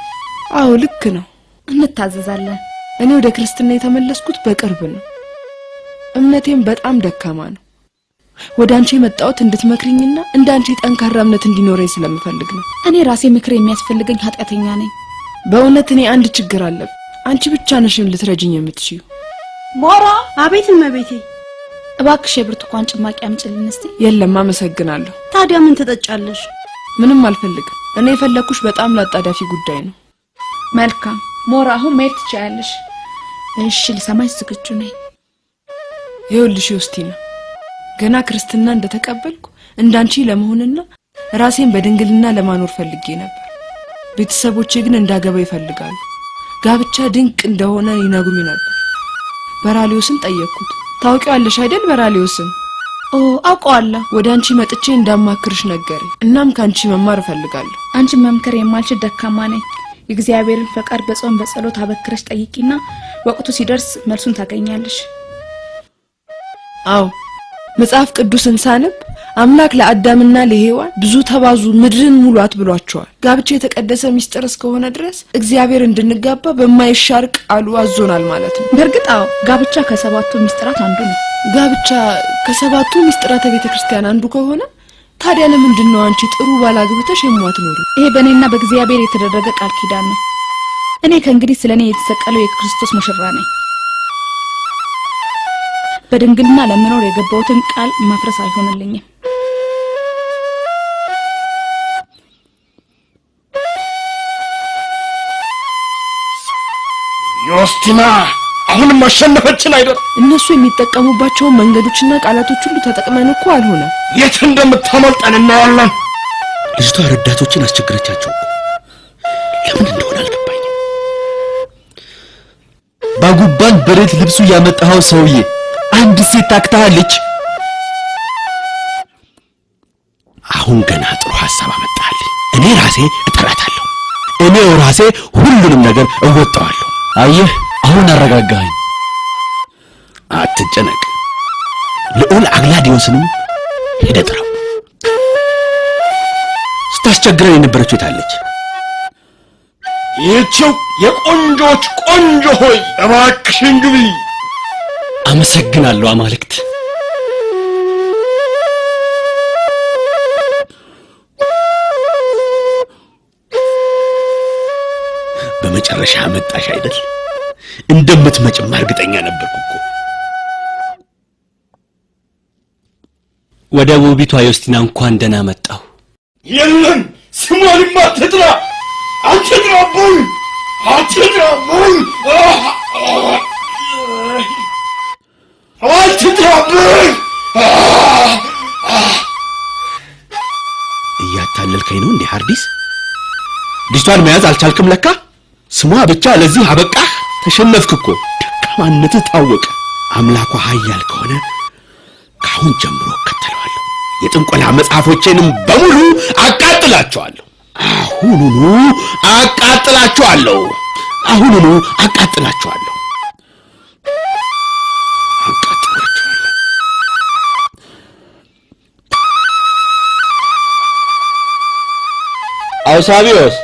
አዎ ልክ ነው። እንታዘዛለን። እኔ ወደ ክርስትና የተመለስኩት በቅርብ ነው። እምነቴም በጣም ደካማ ነው። ወደ አንቺ የመጣሁት እንድትመክሪኝና እንዳንቺ ጠንካራ እምነት እንዲኖረኝ ስለምፈልግ ነው። እኔ ራሴ ምክር የሚያስፈልገኝ ኃጢአተኛ ነኝ። በእውነት እኔ አንድ ችግር አለብኝ። አንቺ ብቻ ነሽን ልትረጂኝ የምትችይው። ሞራ። አቤት እመቤቴ። እባክሽ የብርቱካን ጭማቂ አምጪልን እስቲ። የለም አመሰግናለሁ። ታዲያ ምን ትጠጫለሽ? ምንም አልፈልግም። እኔ የፈለኩሽ በጣም ላጣዳፊ ጉዳይ ነው። መልካም ሞራ፣ አሁን መሄድ ትችያለሽ። እሺ ልሰማሽ ዝግጁ ነኝ። ይኸውልሽ ዮስቲና፣ ገና ክርስትና እንደተቀበልኩ እንዳንቺ ለመሆንና ራሴን በድንግልና ለማኖር ፈልጌ ነበር። ቤተሰቦቼ ግን እንዳገባ ይፈልጋሉ። ጋብቻ ድንቅ እንደሆነ ይነግሩኝ ነበር። በራሊዮስን ጠየቅኩት። ታውቂዋለሽ አይደል በራሊዮስን? አውቀዋለሁ። ወደ አንቺ መጥቼ እንዳማክርሽ ነገረኝ። እናም ካንቺ መማር እፈልጋለሁ። አንቺ መምከር የማልችል ደካማ ነኝ። የእግዚአብሔርን ፈቃድ በጾም በጸሎት አበክረሽ ጠይቂና ወቅቱ ሲደርስ መልሱን ታገኛለሽ። አዎ መጽሐፍ ቅዱስን ሳነብ አምላክ ለአዳምና ለሔዋን ብዙ ተባዙ ምድርን ሙሏት ብሏቸዋል። ጋብቻ የተቀደሰ ሚስጥር እስከሆነ ድረስ እግዚአብሔር እንድንጋባ በማይሻር ቃሉ አዞናል ማለት ነው። በእርግጥ አዎ፣ ጋብቻ ከሰባቱ ሚስጥራት አንዱ ነው። ጋብቻ ከሰባቱ ሚስጥራተ ቤተክርስቲያን አንዱ ከሆነ ታዲያ ለምንድን ነው አንቺ ጥሩ ባል አግብተሽ የማትኖሪ? ይሄ በእኔና በእግዚአብሔር የተደረገ ቃል ኪዳን ነው። እኔ ከእንግዲህ ስለኔ የተሰቀለው የክርስቶስ ሙሽራ ነኝ። በድንግልና ለመኖር የገባሁትን ቃል ማፍረስ አይሆንልኝም። ዮስቲና አሁንም ማሸነፈችን አይደል? እነሱ የሚጠቀሙባቸው መንገዶችና ቃላቶች ሁሉ ተጠቅመን እኮ አልሆነ። የት እንደምታመልጠን እናያለን። ልጅቷ ረዳቶችን አስቸግረቻቸው። ለምን እንደሆነ አልገባኝም። ባጉባን በሬት ልብሱ ያመጣው ሰውዬ አንድ ሴት ታክታለች። አሁን ገና ጥሩ ሐሳብ አመጣልኝ። እኔ ራሴ እጠራታለሁ። እኔው ራሴ ሁሉንም ነገር እወጣዋለሁ። አየህ አሁን አረጋጋኝ። አትጨነቅ። ልዑል አግላዲዮስንም ሄደህ ጥራው። ስታስቸግረን የነበረችው የታለች? ይህችው የቆንጆች ቆንጆ ሆይ እባክሽን ግቢ። አመሰግናለሁ አማልክት። በመጨረሻ መጣሽ አይደል? እንደምትመጭም እርግጠኛ ነበርኩ እኮ። ወደ ውቢቷ ዮስቲና እንኳን ደህና መጣሁ። የለም ስሟንማ አትጥራ፣ አትጥራብኝ፣ አትጥራብኝ፣ አትጥራብኝ። እያታለልከኝ ነው እንዴ ሐርዲስ? ልጅቷን መያዝ አልቻልክም ለካ። ስሟ ብቻ ለዚህ አበቃህ። ተሸነፍክ እኮ። ደካማነትህ ታወቀ። አምላኳ ኃያል ከሆነ ካሁን ጀምሮ እከተለዋለሁ። የጥንቆላ መጽሐፎቼንም በሙሉ አቃጥላቸዋለሁ። አሁኑኑ አቃጥላቸዋለሁ። አሁኑኑ አቃጥላቸዋለሁ። አውሳቢዮስ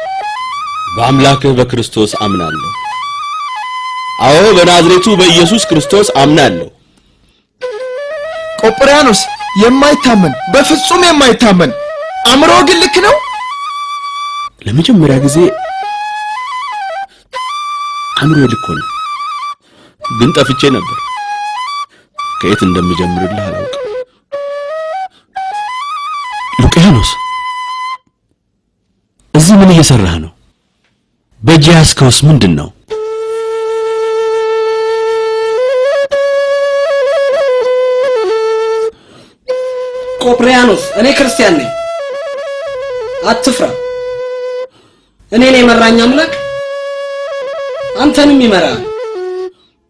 በአምላክህ በክርስቶስ አምናለሁ። አዎ በናዝሬቱ በኢየሱስ ክርስቶስ አምናለሁ። ቆጵርያኖስ የማይታመን በፍጹም የማይታመን አምሮ ግን ልክ ነው። ለመጀመሪያ ጊዜ አምሮ ልክ ሆነ። ግን ጠፍቼ ነበር። ከየት እንደምጀምርልህ አላውቅም። ሉቂያኖስ እዚህ ምን እየሰራህ ነው? በእጅህ ያዝከውስ ምንድን ነው? ቆጵርያኖስ እኔ ክርስቲያን ነኝ። አትፍራ። እኔን የመራኝ አምላክ አንተንም ይመራል።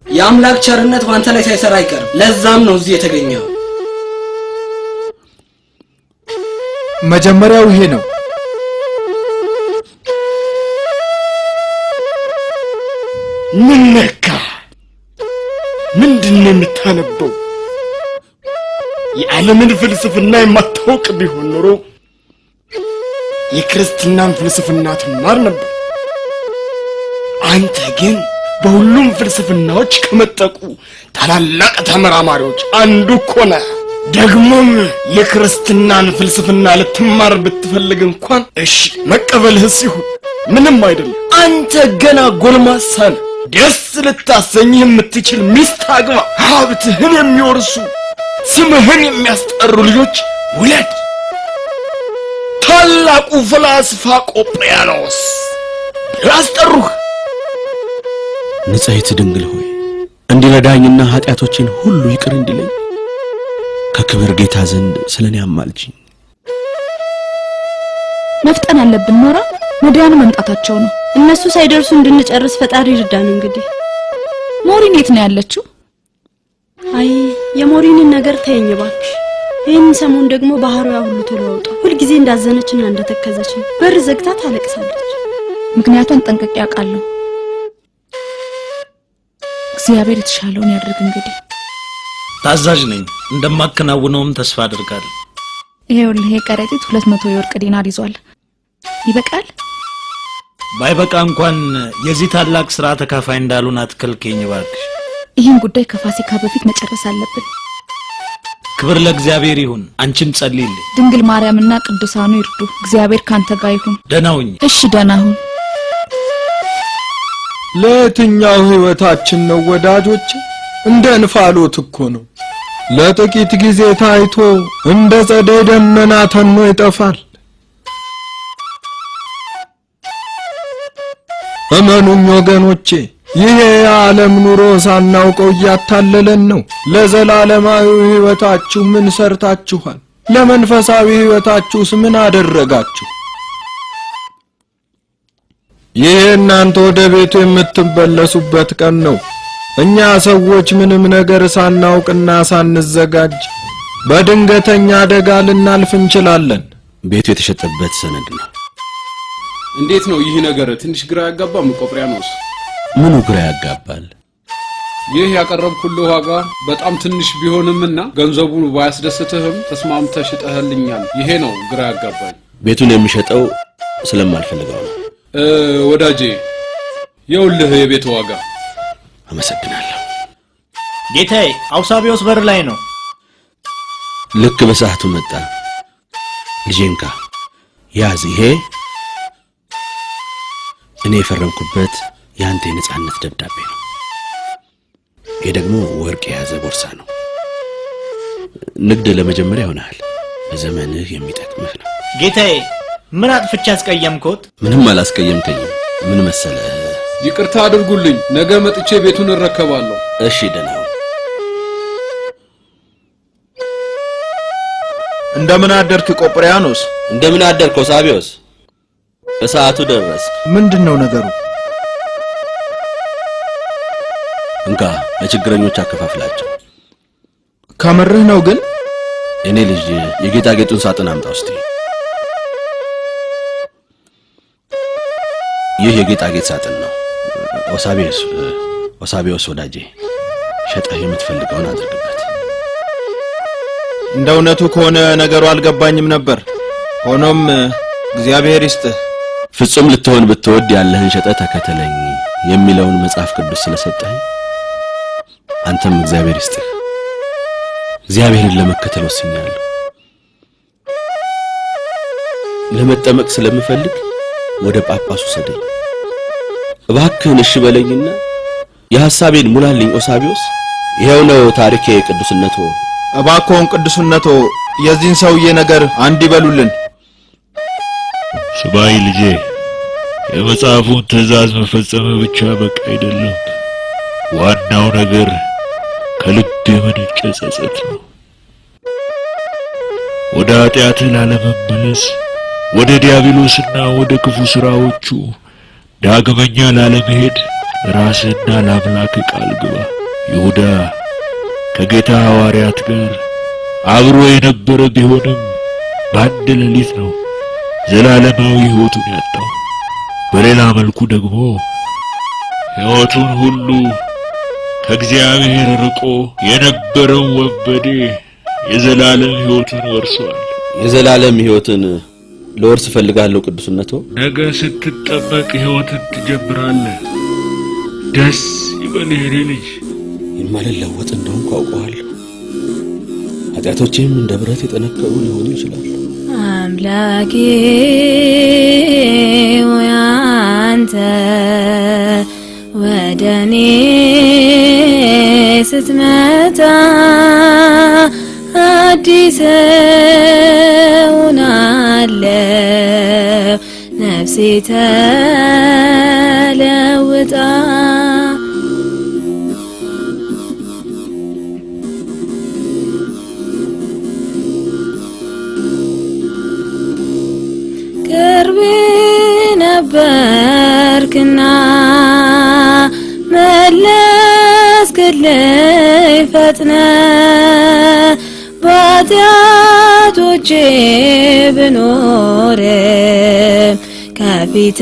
የአምላክ ቸርነት ባንተ ላይ ሳይሰራ አይቀርም። ለዛም ነው እዚህ የተገኘው። መጀመሪያው ይሄ ነው። ምን ነካ? ምንድነው የምታነበው? የዓለምን ፍልስፍና የማታውቅ ቢሆን ኖሮ የክርስትናን ፍልስፍና ትማር ነበር። አንተ ግን በሁሉም ፍልስፍናዎች ከመጠቁ ታላላቅ ተመራማሪዎች አንዱ እኮ ነህ። ደግሞም የክርስትናን ፍልስፍና ልትማር ብትፈልግ እንኳን እሺ መቀበልህስ ይሁን፣ ምንም አይደለም። አንተ ገና ጎልማሳ ነህ። ደስ ልታሰኝህ የምትችል ሚስት አግባ። ሀብትህን የሚወርሱ ስምህን የሚያስጠሩ ልጆች ውለድ። ታላቁ ፍላስፋ ቆጵሪያኖስ ያስጠሩህ። ንጽሕት ድንግል ሆይ እንዲረዳኝና ኃጢአቶቼን ሁሉ ይቅር እንዲለኝ ከክብር ጌታ ዘንድ ስለኔ አማልጅኝ። መፍጠን አለብን ኖራ፣ ወዲያውኑ መምጣታቸው ነው። እነሱ ሳይደርሱ እንድንጨርስ ፈጣሪ ይርዳን። እንግዲህ ሞሪን የት ነው ያለችው? አይ የሞሪንን ነገር ተይኝ እባክሽ። ይህን ሰሞን ደግሞ ባህሪዋ ሁሉ ተለዋውጧ ሁልጊዜ እንዳዘነችና እንደተከዘች ነው። በር ዘግታ ታለቅሳለች። ምክንያቱን ጠንቅቄ አውቃለሁ። እግዚአብሔር የተሻለውን ያድርግ። እንግዲህ ታዛዥ ነኝ፣ እንደማከናውነውም ተስፋ አድርጋለሁ። ይሄውልህ የቀረጢት 200 የወርቅ ዲናር ይዟል። ይበቃል? ባይበቃ እንኳን የዚህ ታላቅ ስራ ተካፋይ እንዳሉን አትከልከኝ እባክሽ። ይህን ጉዳይ ከፋሲካ በፊት መጨረስ አለብን። ክብር ለእግዚአብሔር ይሁን። አንቺም ጸልይልኝ። ድንግል ማርያምና ቅዱሳኑ ይርዱ። እግዚአብሔር ካንተ ጋር ይሁን። ደህና ሁኚ። እሺ ደህና ሁን። ለየትኛው ህይወታችን ነው ወዳጆች? እንደ እንፋሎት እኮ ነው። ለጥቂት ጊዜ ታይቶ እንደ ጸደይ ደመና ተኖ ይጠፋል። እመኑኝ ወገኖቼ፣ ይሄ የዓለም ኑሮ ሳናውቀው እያታለለን ነው። ለዘላለማዊ ህይወታችሁ ምን ሰርታችኋል? ለመንፈሳዊ ህይወታችሁስ ምን አደረጋችሁ? ይሄ እናንተ ወደ ቤቱ የምትመለሱበት ቀን ነው። እኛ ሰዎች ምንም ነገር ሳናውቅና ሳንዘጋጅ በድንገተኛ አደጋ ልናልፍ እንችላለን። ቤቱ የተሸጠበት ሰነድ ነው። እንዴት ነው ይህ ነገር? ትንሽ ግራ ያጋባም ቆጵሪያኖስ። ምኑ ግራ ያጋባል? ይህ ያቀረብኩልህ ዋጋ በጣም ትንሽ ቢሆንምና ገንዘቡን ባያስደስትህም ተስማምተህ ሽጠህልኛል። ይሄ ነው ግራ ያጋባኝ። ቤቱን የሚሸጠው ስለማልፈልገው ነው። ወዳጄ የውልህ የቤት ዋጋ። አመሰግናለሁ ጌታዬ። አውሳቢዮስ በር ላይ ነው። ልክ በሰዓቱ መጣ። ልጄንካ ያዝ። ይሄ እኔ የፈረምኩበት ያንተ የነጻነት ደብዳቤ ነው። ይሄ ደግሞ ወርቅ የያዘ ቦርሳ ነው። ንግድ ለመጀመሪያ ይሆናል። በዘመንህ የሚጠቅምህ ነው። ጌታዬ ምን አጥፍቼ አስቀየምኩት? ምንም አላስቀየምከኝም። ምን መሰለህ? ይቅርታ አድርጉልኝ። ነገ መጥቼ ቤቱን እረከባለሁ። እሺ ደህና ሁን። እንደምን አደርክ ቆጵሪያኖስ? እንደምን አደርክ ኦሳቢዮስ? በሰዓቱ ደረስ። ምንድነው ነገሩ? እንካ ለችግረኞች አከፋፍላቸው። ከምርህ ነው ግን? እኔ ልጅ የጌጣጌጡን ሳጥን አምጣ እስቲ። ይህ የጌጣጌጥ ሳጥን ነው። ኦሳቢዮስ ወዳጄ፣ ሸጠህ የምትፈልገውን አድርግበት። እንደ እውነቱ ከሆነ ነገሩ አልገባኝም ነበር። ሆኖም እግዚአብሔር ይስጥህ። ፍጹም ልትሆን ብትወድ ያለህን ሸጠህ ተከተለኝ የሚለውን መጽሐፍ ቅዱስ ስለሰጠኝ አንተም እግዚአብሔር ይስጥህ። እግዚአብሔርን ለመከተል ወስኛለሁ። ለመጠመቅ ስለምፈልግ ወደ ጳጳሱ ሰደኝ። እባክህን እሺ በለኝና የሐሳቤን ሙላልኝ ኦሳቢዮስ። ይሄው ነው ታሪኬ ቅዱስነቶ። እባክዎን ቅዱስነቶ የዚህን ሰውዬ ነገር አንድ ይበሉልን። ስማይ ልጄ፣ የመጽሐፉን ትእዛዝ መፈጸም ብቻ በቃ አይደለም። ዋናው ነገር ከልብ የመነጨ ጸጸት ነው። ወደ ኃጢአትህ ላለመመለስ፣ ወደ ዲያብሎስና ወደ ክፉ ስራዎቹ ዳግመኛ ላለመሄድ ለራስህና ለአምላክ ቃል ግባ። ይሁዳ ከጌታ ሐዋርያት ጋር አብሮ የነበረ ቢሆንም በአንድ ሌሊት ነው ዘላለማዊ ሕይወቱን ያጣው። በሌላ መልኩ ደግሞ ሕይወቱን ሁሉ ከእግዚአብሔር ርቆ የነበረው ወንበዴ የዘላለም ሕይወቱን ወርሷል። የዘላለም ሕይወትን ለወርስ ፈልጋለሁ ቅዱስነቶ። ነገ ስትጠመቅ ሕይወትን ትጀምራለህ። ደስ ይበልህ የኔ ልጅ። የማልለወጥ እንደሆንኩ አውቀዋለሁ። ኃጢአቶቼም እንደ ብረት የጠነከሩ ሊሆኑ ይችላሉ። አምላኬ ሆይ አንተ ወደኔ ስትመጣ አዲስ ሆናለሁ ተለውጣ ቅርብ ነበርክና መለስክልኝ ፈጥነ ባጢአቶቼ ብኖርም ከፊት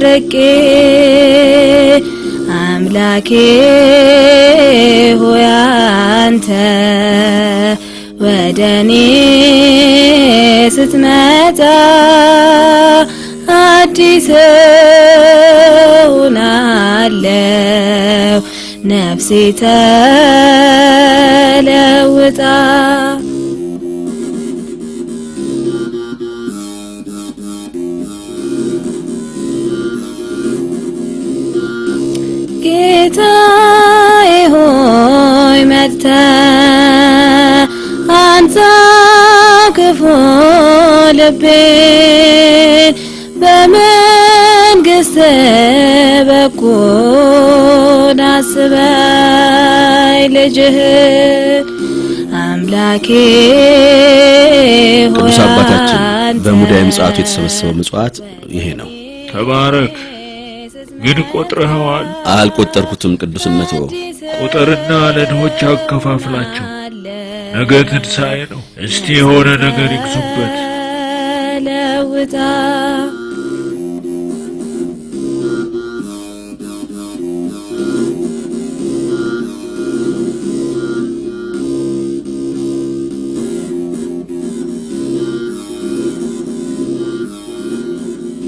ርቄ አምላኬ ሆይ አንተ ወደኔ ስትመጣ አዲስ ሆናለሁ ነፍሴ ተለውጣ ጌታዬ ሆይ መጥተህ አንተ ክፉ ልቤን በመንግስት በኩል አስበኝ ልጅህ አምላኬ ሆይ ቅዱስ አባታችን በሙዳየ ምጽዋቱ የተሰበሰበው ምጽዋት ይሄ ነው። ተባረክ። ግን ቆጥረኸዋል? አልቆጠርኩትም ቅዱስነቱ። ቁጥርና ለድሆች አከፋፍላቸው። ነገ ትንሣኤ ነው። እስቲ የሆነ ነገር ይግዙበት። ለውጣ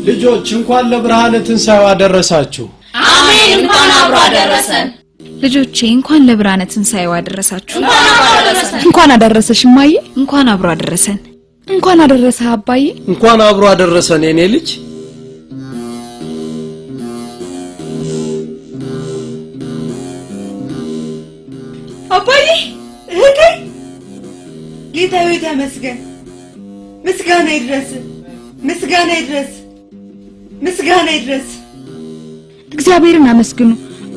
ልጆች እንኳን ለብርሃነ ትንሣኤው አደረሳችሁ። አሜን። እንኳን አብሮ አደረሰን። ልጆቼ እንኳን ለብርሃነ ትንሣኤው አደረሳችሁ። እንኳን አደረሰሽ እማዬ። እንኳን አብሮ አደረሰን። እንኳን አደረሰ አባዬ። እንኳን አብሮ አደረሰን የኔ ልጅ። አባዬ እህቴ፣ ጌታዬ ተመስገን። ምስጋና ይድረስ፣ ምስጋና ይድረስ፣ ምስጋና ይድረስ። እግዚአብሔርን አመስግኑ።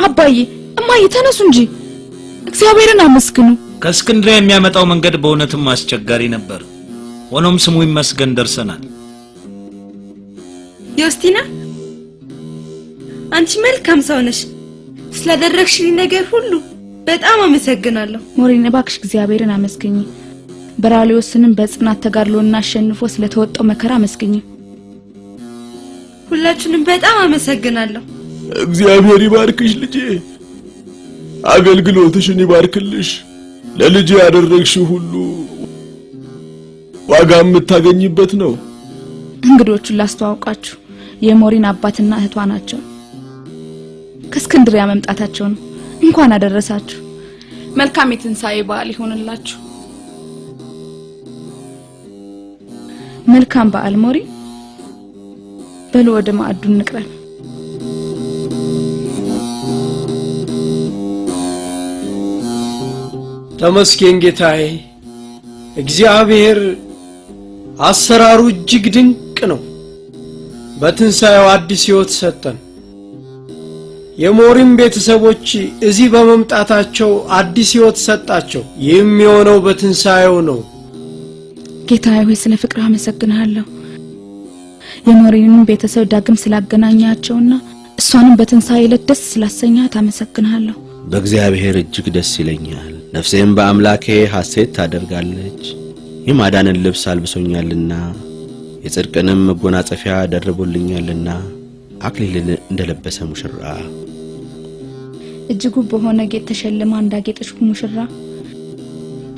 አባዬ እማዬ ተነሱ እንጂ እግዚአብሔርን አመስግኑ። ከእስክንድርያ የሚያመጣው መንገድ በእውነትም አስቸጋሪ ነበር። ሆኖም ስሙ ይመስገን ደርሰናል። ዮስቲና አንቺ መልካም ሰው ነሽ። ስላደረግሽልኝ ነገር ሁሉ በጣም አመሰግናለሁ። ሞሪን እባክሽ እግዚአብሔርን አመስግኝ። በራሊዮስንም በጽናት ተጋድሎና አሸንፎ ስለተወጣው መከራ አመስግኝ። ሁላችሁንም በጣም አመሰግናለሁ። እግዚአብሔር ይባርክሽ ልጄ፣ አገልግሎትሽን ይባርክልሽ። ለልጄ ያደረግሽው ሁሉ ዋጋ የምታገኝበት ነው። እንግዶቹን ላስተዋውቃችሁ፣ የሞሪን አባትና እህቷ ናቸው። ከእስክንድርያ መምጣታቸው ነው። እንኳን አደረሳችሁ። መልካም የትንሣኤ በዓል ይሆንላችሁ። መልካም በዓል ሞሪ። በሉ ወደ ማዕዱ እንቅረብ። ተመስገን ጌታዬ። እግዚአብሔር አሰራሩ እጅግ ድንቅ ነው። በትንሣኤው አዲስ ሕይወት ሰጠን። የሞሪም ቤተሰቦች እዚህ በመምጣታቸው አዲስ ሕይወት ሰጣቸው። ይህም የሆነው በትንሣኤው ነው። ጌታዬ ሆይ ስለ ፍቅር አመሰግናለሁ። የሞሪንም ቤተሰብ ዳግም ስላገናኛቸውና እሷንም በትንሣኤ ዕለት ደስ ስላሰኛት አመሰግናለሁ። በእግዚአብሔር እጅግ ደስ ይለኛል። ነፍሴም በአምላኬ ሐሴት ታደርጋለች። የማዳንን ልብስ አልብሶኛልና የጽድቅንም መጎናጸፊያ ደርቦልኛልና አክሊልን እንደለበሰ ሙሽራ እጅጉ በሆነ ጌጥ ተሸልማ እንዳጌጠች ሙሽራ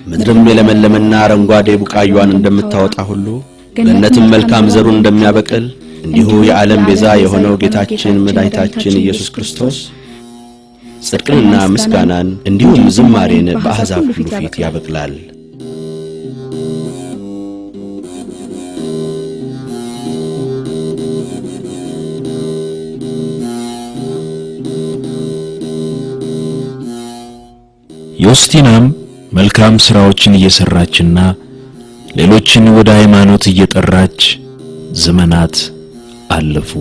ምድርም የለመለመና አረንጓዴ ቡቃያዋን እንደምታወጣ ሁሉ ገነትም መልካም ዘሩን እንደሚያበቅል እንዲሁ የዓለም ቤዛ የሆነው ጌታችን መድኃኒታችን ኢየሱስ ክርስቶስ ጽድቅንና ምስጋናን እንዲሁም ዝማሬን በአሕዛብ ሁሉ ፊት ያበቅላል። ዮስቲናም መልካም ስራዎችን እየሰራችና ሌሎችን ወደ ሃይማኖት እየጠራች ዘመናት አለፉ።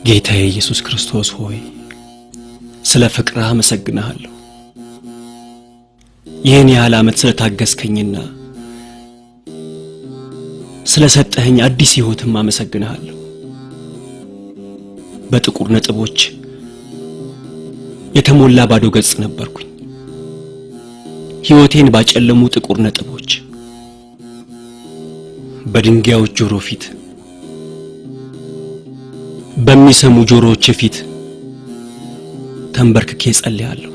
ጌታዬ ኢየሱስ ክርስቶስ ሆይ ስለ ፍቅርህ አመሰግንሃለሁ። ይህን ያህል ዓመት ስለታገስከኝና ስለሰጠኸኝ አዲስ ሕይወትም አመሰግንሃለሁ። በጥቁር ነጥቦች የተሞላ ባዶ ገጽ ነበርኩኝ። ሕይወቴን ባጨለሙ ጥቁር ነጥቦች በድንጋዮች ጆሮ ፊት በሚሰሙ ጆሮዎች ፊት ተንበርክኬ ጸልያለሁ።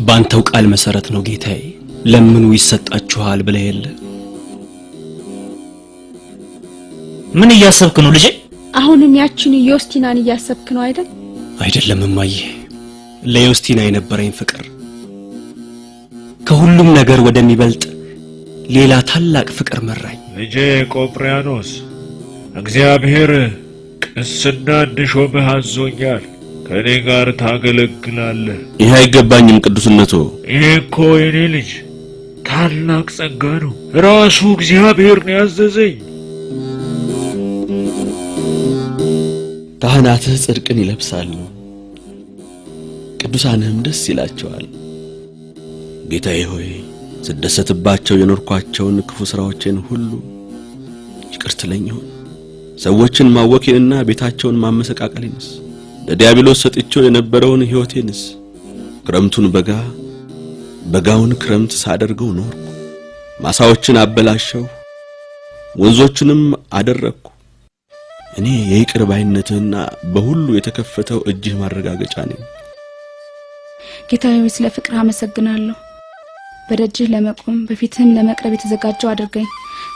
ባንተው ቃል መሰረት ነው ጌታዬ፣ ለምኑ ይሰጣችኋል ብለህ የለ። ምን እያሰብክ ነው ልጄ? አሁንም ያችን ዮስቲናን እያሰብክ ነው አይደል? አይደለም እማዬ፣ ለዮስቲና የነበረኝ ፍቅር ከሁሉም ነገር ወደሚበልጥ ሌላ ታላቅ ፍቅር መራኝ። ልጄ ቆጵርያኖስ እግዚአብሔር ቅስና እንድሾምህ አዞኛል። ከኔ ጋር ታገለግላለህ። ይሄ አይገባኝም ቅዱስነቶ። ይሄ እኮ የኔ ልጅ ታላቅ ጸጋ ነው። ራሱ እግዚአብሔር ነው ያዘዘኝ። ካህናትህ ጽድቅን ይለብሳሉ፣ ቅዱሳንህም ደስ ይላቸዋል። ጌታዬ ሆይ ስደሰትባቸው የኖርኳቸውን ክፉ ሥራዎችን ሁሉ ይቅር ትለኝ ይሆን? ሰዎችን ማወኬንና ቤታቸውን ማመሰቃቀሌንስ፣ ለዲያብሎስ ሰጥቼው የነበረውን ሕይወቴንስ፣ ክረምቱን በጋ በጋውን ክረምት ሳደርገው ኖርኩ። ማሳዎችን አበላሸው፣ ወንዞችንም አደረኩ። እኔ የይቅር ባይነትህና በሁሉ የተከፈተው እጅህ ማረጋገጫ ነኝ። ጌታዬ ስለ ፍቅር አመሰግናለሁ። በደጅህ ለመቆም በፊትህም ለመቅረብ የተዘጋጀው አድርገኝ።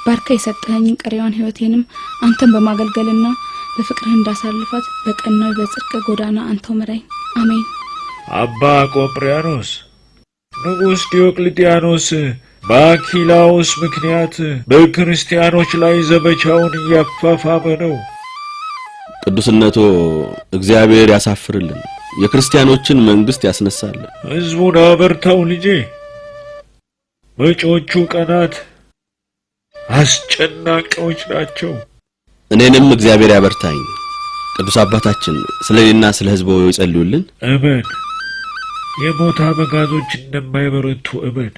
ባርካ የሰጠኸኝን ቀሪዋን ሕይወቴንም አንተን በማገልገልና በፍቅርህ እንዳሳልፋት በቀናው በጽድቅ ጎዳና አንተው ምራኝ። አሜን። አባ ቆጵርያኖስ ንጉሥ ዲዮቅልጥያኖስ በአኪላዎስ ምክንያት በክርስቲያኖች ላይ ዘመቻውን እያፋፋመ ነው። ቅዱስነቶ እግዚአብሔር ያሳፍርልን፣ የክርስቲያኖችን መንግስት ያስነሳል። ሕዝቡን አበርታው ልጄ። መጪዎቹ ቀናት አስጨናቂዎች ናቸው። እኔንም እግዚአብሔር ያበርታኝ። ቅዱስ አባታችን ስለኔና ስለ ሕዝቡ ይጸልዩልን። እመን። የሞት አበጋዞች እንደማይበረቱ እመን።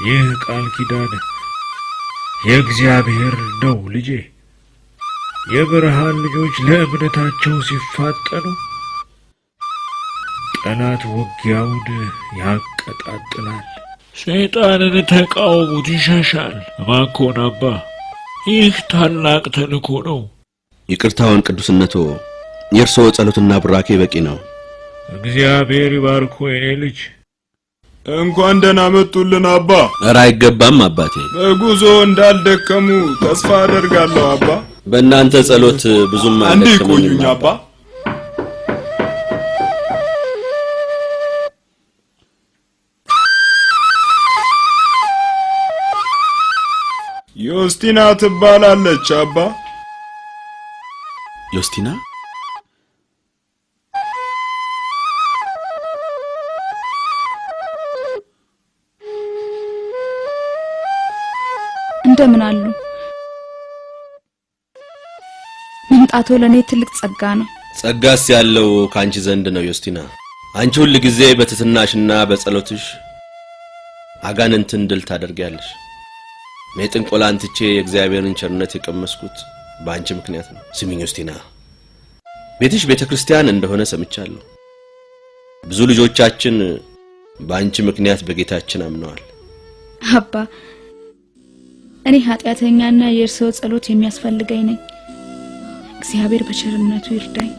ይህ ቃል ኪዳን የእግዚአብሔር ነው ልጄ። የብርሃን ልጆች ለእምነታቸው ሲፋጠኑ ጠላት ውጊያውን ያቀጣጥላል። ሰይጣንን ተቃወሙት ይሸሻል። እባክዎን አባ፣ ይህ ታላቅ ተልእኮ ነው። ይቅርታውን ቅዱስነቶ፣ የእርስዎ ጸሎትና ቡራኬ በቂ ነው። እግዚአብሔር ይባርኮ የኔ ልጅ። እንኳን ደህና መጡልን አባ። ኧረ አይገባም አባቴ። በጉዞ እንዳልደከሙ ተስፋ አደርጋለሁ አባ። በእናንተ ጸሎት ብዙም አንዲቆዩኝ አባ። ዮስቲና ትባላለች አባ። ዮስቲና? እንደምን አሉ? መምጣቱ ለኔ ትልቅ ጸጋ ነው። ጸጋስ ያለው ካንቺ ዘንድ ነው ዮስቲና። አንቺ ሁሉ ጊዜ በትትናሽና በጸሎትሽ አጋንንትን ድል ታደርጊያለሽ። ጥንቆላን ትቼ የእግዚአብሔርን ቸርነት የቀመስኩት በአንቺ ምክንያት ነው። ስሚኝ ዮስቲና፣ ቤትሽ ቤተክርስቲያን እንደሆነ ሰምቻለሁ። ብዙ ልጆቻችን በአንቺ ምክንያት በጌታችን አምነዋል። አባ እኔ ኃጢአተኛና የእርስዎ ጸሎት የሚያስፈልገኝ ነኝ። እግዚአብሔር በቸርነቱ ይርዳኝ።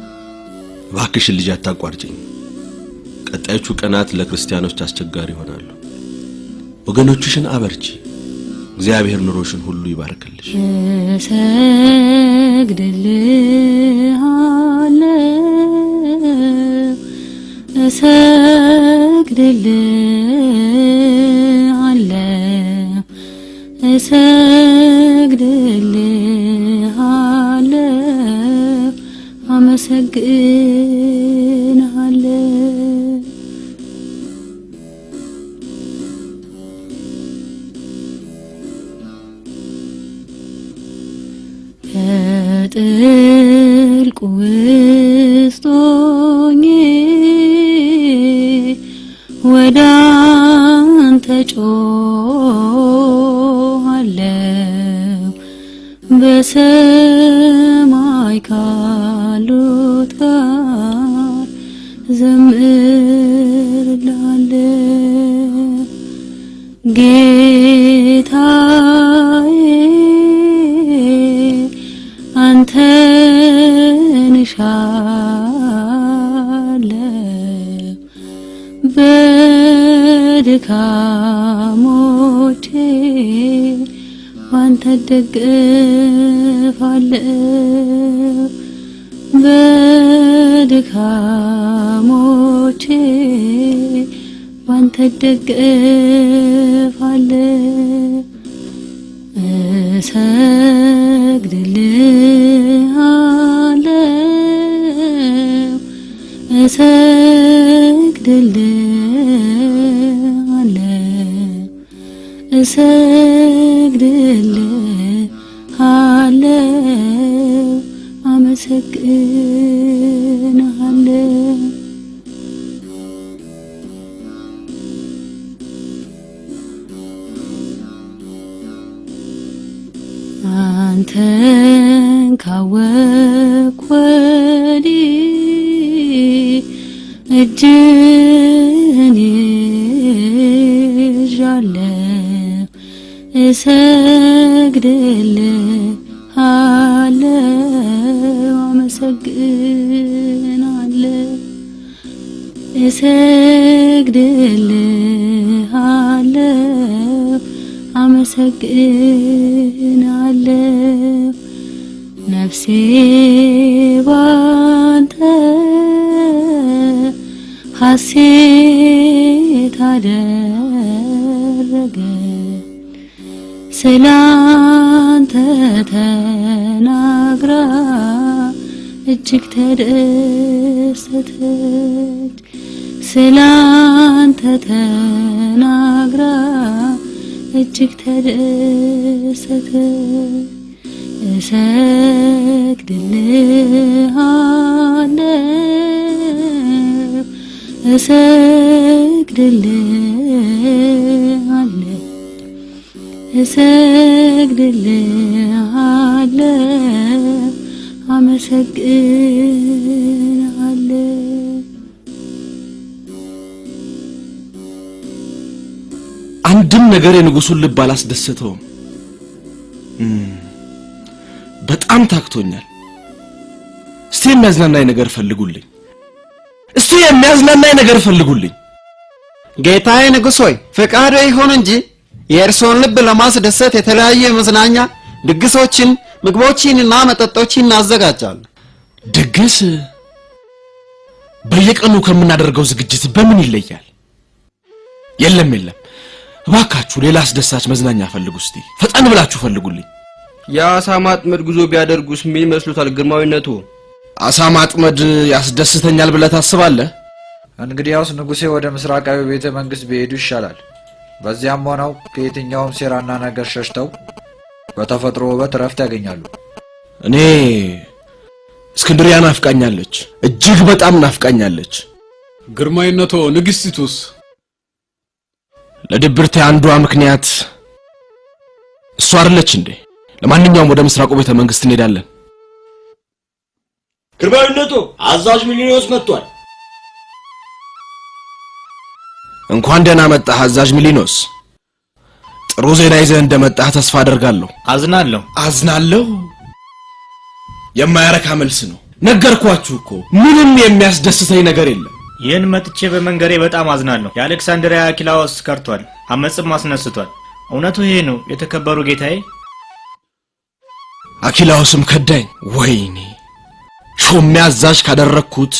እባክሽ ልጅ አታቋርጪኝ። ቀጣዮቹ ቀናት ለክርስቲያኖች አስቸጋሪ ይሆናሉ። ወገኖችሽን አበርቺ። እግዚአብሔር ኑሮሽን ሁሉ ይባርክልሽ። እሰግድልሃለሁ አመሰግንሃለሁ ጥልቁ ውስጥ ሆኜ ወደ አንተ ጮኻለሁ በሰማይ ካሉት ጋር ዘምርልሃለሁ ጌታዬ አንተን እሻለሁ በድካሞቼ ባንተ እደገፋለሁ በድካሞቼ ባንተ እደገፋለሁ እሰግድልሃለሁ አመሰግንሃለሁ አንተን ካወቅኩ ወዲህ እጅህን ይዣለሁ እሰግድልሃለሁ አመሰግንሃለሁ እሰግድልሃለሁ አመሰግንሃለሁ ነፍሴ ባንተ ሐሴት አደረገ ስላንተ ተናግራ እጅግ ተደሰተች ስላንተ ተናግራ እጅግ ተደሰተች እሰግድልሃለሁ እሰግድልሃለሁ እሰግድልሃለሁ አመሰግንሃለሁ አንድም ነገር የንጉሱን ልብ አላስደሰተውም በጣም ታክቶኛል እስቲ የሚያዝናናኝ ነገር ፈልጉልኝ እስቲ የሚያዝናናኝ ነገር ፈልጉልኝ ጌታዬ ንጉሥ ሆይ ፈቃዶ ይሁን እንጂ የእርሶን ልብ ለማስደሰት የተለያየ መዝናኛ ድግሶችን ምግቦችንና መጠጦችን እናዘጋጃለን ድግስ በየቀኑ ከምናደርገው ዝግጅት በምን ይለያል የለም እባካችሁ ሌላ አስደሳች መዝናኛ ፈልጉ እስቲ ፈጣን ብላችሁ ፈልጉልኝ የአሳ ማጥመድ ጉዞ ቢያደርጉስ ምን ይመስሉታል ግርማዊነቱ አሳ ማጥመድ ያስደስተኛል ብለህ ታስባለህ እንግዲያውስ ንጉሴ ወደ ምስራቃዊ ቤተ መንግስት ቢሄዱ ይሻላል በዚያም ሆነው ከየትኛውም ሴራና ነገር ሸሽተው በተፈጥሮ ውበት ረፍት ያገኛሉ እኔ እስክንድሪያ ናፍቃኛለች እጅግ በጣም ናፍቃኛለች ግርማዊነቱ ንግስቲቱስ ለድብርቴ አንዷ ምክንያት እሷ አይደለች እንዴ ለማንኛውም ወደ ምስራቁ ቤተ መንግስት እንሄዳለን ግርማዊነቱ አዛዥ ሚሊኖስ መጥቷል እንኳን ደህና መጣህ አዛዥ ሚሊኖስ ጥሩ ዜና ይዘህ እንደመጣህ ተስፋ አደርጋለሁ አዝናለሁ የማያረካ መልስ ነው ነገርኳችሁ እኮ ምንም የሚያስደስተኝ ነገር የለም ይህን መጥቼ በመንገሬ በጣም አዝናለሁ የአሌክሳንድሪያ አኪላዎስ ከርቷል አመጽም አስነስቷል እውነቱ ይሄ ነው የተከበሩ ጌታዬ አኪላዎስም ከዳኝ ወይኔ ሾሜ አዛዥ ካደረኩት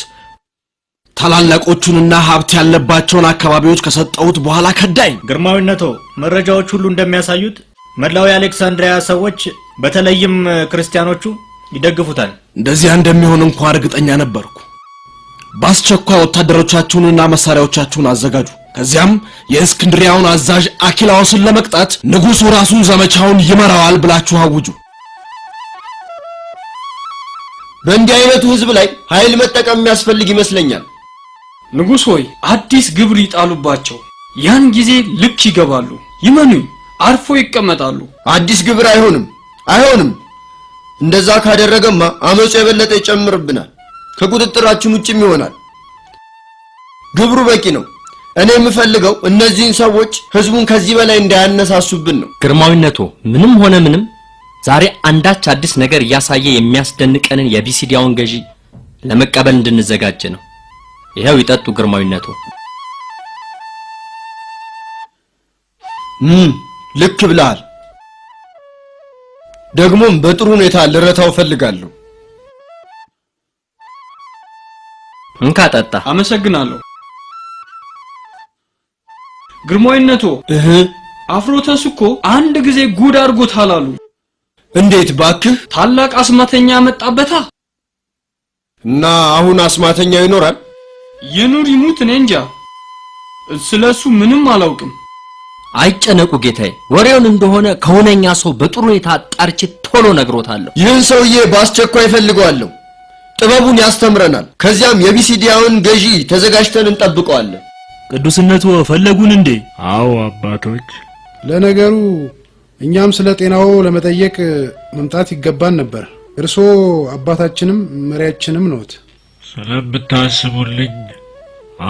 ታላላቆቹንና ሀብት ያለባቸውን አካባቢዎች ከሰጠውት በኋላ ከዳኝ ግርማዊነቱ መረጃዎች ሁሉ እንደሚያሳዩት መላው የአሌክሳንድሪያ ሰዎች በተለይም ክርስቲያኖቹ ይደግፉታል። እንደዚያ እንደሚሆን እንኳን እርግጠኛ ነበርኩ። በአስቸኳይ ወታደሮቻችሁንና መሳሪያዎቻችሁን አዘጋጁ። ከዚያም የእስክንድሪያውን አዛዥ አኪላዎስን ለመቅጣት ንጉሡ ራሱ ዘመቻውን ይመራዋል ብላችሁ አውጁ። በእንዲህ አይነቱ ህዝብ ላይ ኃይል መጠቀም የሚያስፈልግ ይመስለኛል። ንጉሥ ሆይ አዲስ ግብር ይጣሉባቸው። ያን ጊዜ ልክ ይገባሉ። ይመኑኝ፣ አርፎ ይቀመጣሉ። አዲስ ግብር አይሆንም። እንደዛ ካደረገማ አመጹ የበለጠ ይጨምርብናል፣ ከቁጥጥራችን ውጭም ይሆናል። ግብሩ በቂ ነው። እኔ የምፈልገው እነዚህን ሰዎች ህዝቡን ከዚህ በላይ እንዳያነሳሱብን ነው። ግርማዊነቱ ምንም ሆነ ምንም ዛሬ አንዳች አዲስ ነገር እያሳየ የሚያስደንቀንን የቢሲዲያውን ገዢ ለመቀበል እንድንዘጋጅ ነው። ይሄው ይጠጡ ግርማዊነቱ። ልክ ብለሃል። ደግሞም በጥሩ ሁኔታ ልረታው ፈልጋለሁ። እንካ ጠጣ። አመሰግናለሁ ግርማዊነቱ። አፍሮተስ እኮ አንድ ጊዜ ጉድ አድርጎታል አሉ። እንዴት ባክህ? ታላቅ አስማተኛ መጣበታ እና አሁን አስማተኛው ይኖራል? ይኑር ይሙት እኔ እንጃ፣ ስለሱ ምንም አላውቅም። አይጨነቁ ጌታዬ፣ ወሬውን እንደሆነ ከሆነኛ ሰው በጥሩ ሁኔታ አጣርቼ ቶሎ ነግሮታለሁ። ይህን ሰውዬ በአስቸኳይ ፈልገዋለሁ። ጥበቡን ያስተምረናል። ከዚያም የቢሲዲያውን ገዢ ተዘጋጅተን እንጠብቀዋለን። ቅዱስነቱ ፈለጉን እንዴ? አዎ አባቶች። ለነገሩ እኛም ስለ ጤናው ለመጠየቅ መምጣት ይገባን ነበር። እርሶ አባታችንም መሪያችንም ነዎት። ስለምታስቡልኝ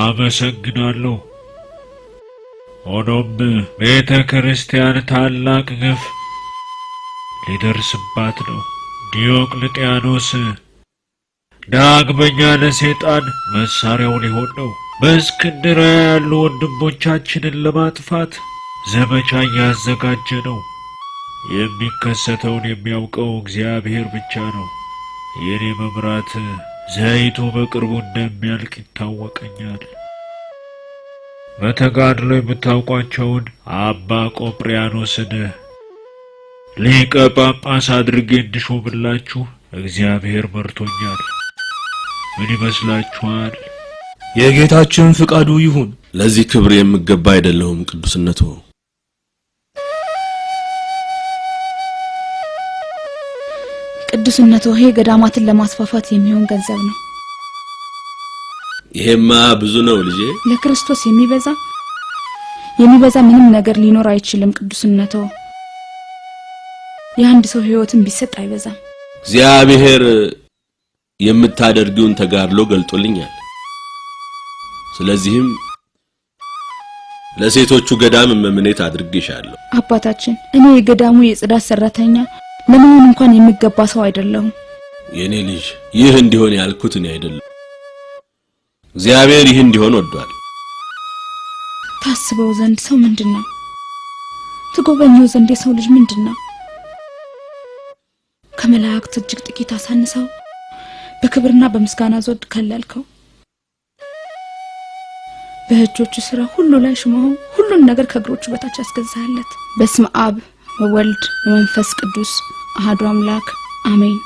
አመሰግናለሁ። ሆኖም ቤተ ክርስቲያን ታላቅ ግፍ ሊደርስባት ነው። ዲዮቅልጥያኖስ ዳግመኛ ለሰይጣን መሳሪያው ሊሆን ነው። በእስክንድርያ ያሉ ወንድሞቻችንን ለማጥፋት ዘመቻ እያዘጋጀ ነው። የሚከሰተውን የሚያውቀው እግዚአብሔር ብቻ ነው። የኔ መምራት ዘይቱ በቅርቡ እንደሚያልቅ ይታወቀኛል። በተጋድሎ የምታውቋቸውን አባ ቆጵሪያኖስን ሊቀ ጳጳስ አድርጌ እንድሾምላችሁ እግዚአብሔር መርቶኛል። ምን ይመስላችኋል? የጌታችን ፍቃዱ ይሁን። ለዚህ ክብር የምገባ አይደለሁም ቅዱስነቱ። ቅዱስነቱ ይሄ ገዳማትን ለማስፋፋት የሚሆን ገንዘብ ነው። ይሄማ ብዙ ነው ልጄ። ለክርስቶስ የሚበዛ ምንም ነገር ሊኖር አይችልም። ቅዱስነቱ የአንድ ሰው ህይወትን ቢሰጥ አይበዛም። እግዚአብሔር የምታደርጊውን ተጋድሎ ገልጦልኛል። ስለዚህም ለሴቶቹ ገዳም መምኔት አድርጌሻለሁ። አባታችን፣ እኔ የገዳሙ የጽዳት ሰራተኛ ለመሆን እንኳን የሚገባ ሰው አይደለሁም። የኔ ልጅ፣ ይህ እንዲሆን ያልኩት እኔ አይደለም፣ እግዚአብሔር ይህ እንዲሆን ወዷል። ታስበው ዘንድ ሰው ምንድነው? ትጎበኘው ዘንድ የሰው ልጅ ምንድነው? ከመላእክት እጅግ ጥቂት አሳንሰው በክብርና በምስጋና ዘውድ ከለልከው። በእጆቹ ስራ ሁሉ ላይ ሽመው ሁሉን ነገር ከእግሮቹ በታች አስገዛለት። በስመ አብ ወወልድ ወመንፈስ ቅዱስ አሐዱ አምላክ አሜን።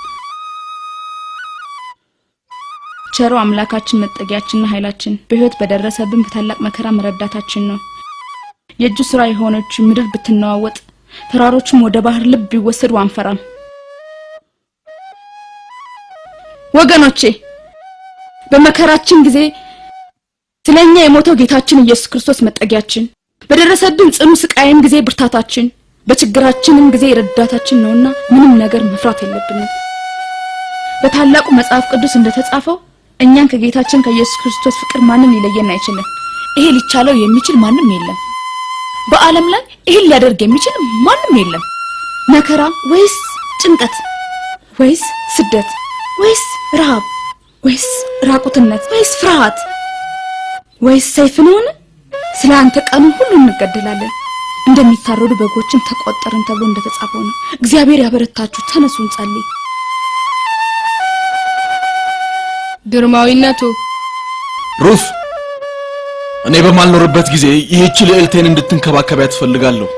ቸሮ አምላካችን መጠጊያችንና ኃይላችን በህይወት በደረሰብን በታላቅ መከራ መረዳታችን ነው። የእጁ ስራ የሆነች ምድር ብትነዋወጥ ተራሮችም ወደ ባህር ልብ ቢወሰዱ አንፈራም። ወገኖቼ፣ በመከራችን ጊዜ ስለኛ የሞተው ጌታችን ኢየሱስ ክርስቶስ መጠጊያችን፣ በደረሰብን ጽኑ ስቃይም ጊዜ ብርታታችን፣ በችግራችንም ጊዜ ረዳታችን ነውና ምንም ነገር መፍራት የለብንም። በታላቁ መጽሐፍ ቅዱስ እንደተጻፈው እኛን ከጌታችን ከኢየሱስ ክርስቶስ ፍቅር ማንም ሊለየን አይችልም። ይሄ ሊቻለው የሚችል ማንም የለም። በዓለም ላይ ይሄን ሊያደርግ የሚችል ማንም የለም። መከራ ወይስ ጭንቀት ወይስ ስደት ወይስ ረሃብ ወይስ ራቁትነት ወይስ ፍርሃት ወይስ ሰይፍ ነውን? ስለ አንተ ቀኑን ሁሉ እንገደላለን፣ እንደሚታረዱ በጎችን ተቆጠርን ተብሎ እንደተጻፈው ነው። እግዚአብሔር ያበረታችሁ፣ ተነሱ እንጸልይ። ግርማዊነቱ ሩፍ፣ እኔ በማልኖርበት ጊዜ ይህች ልዕልቴን እንድትንከባከቢያት ትፈልጋለሁ።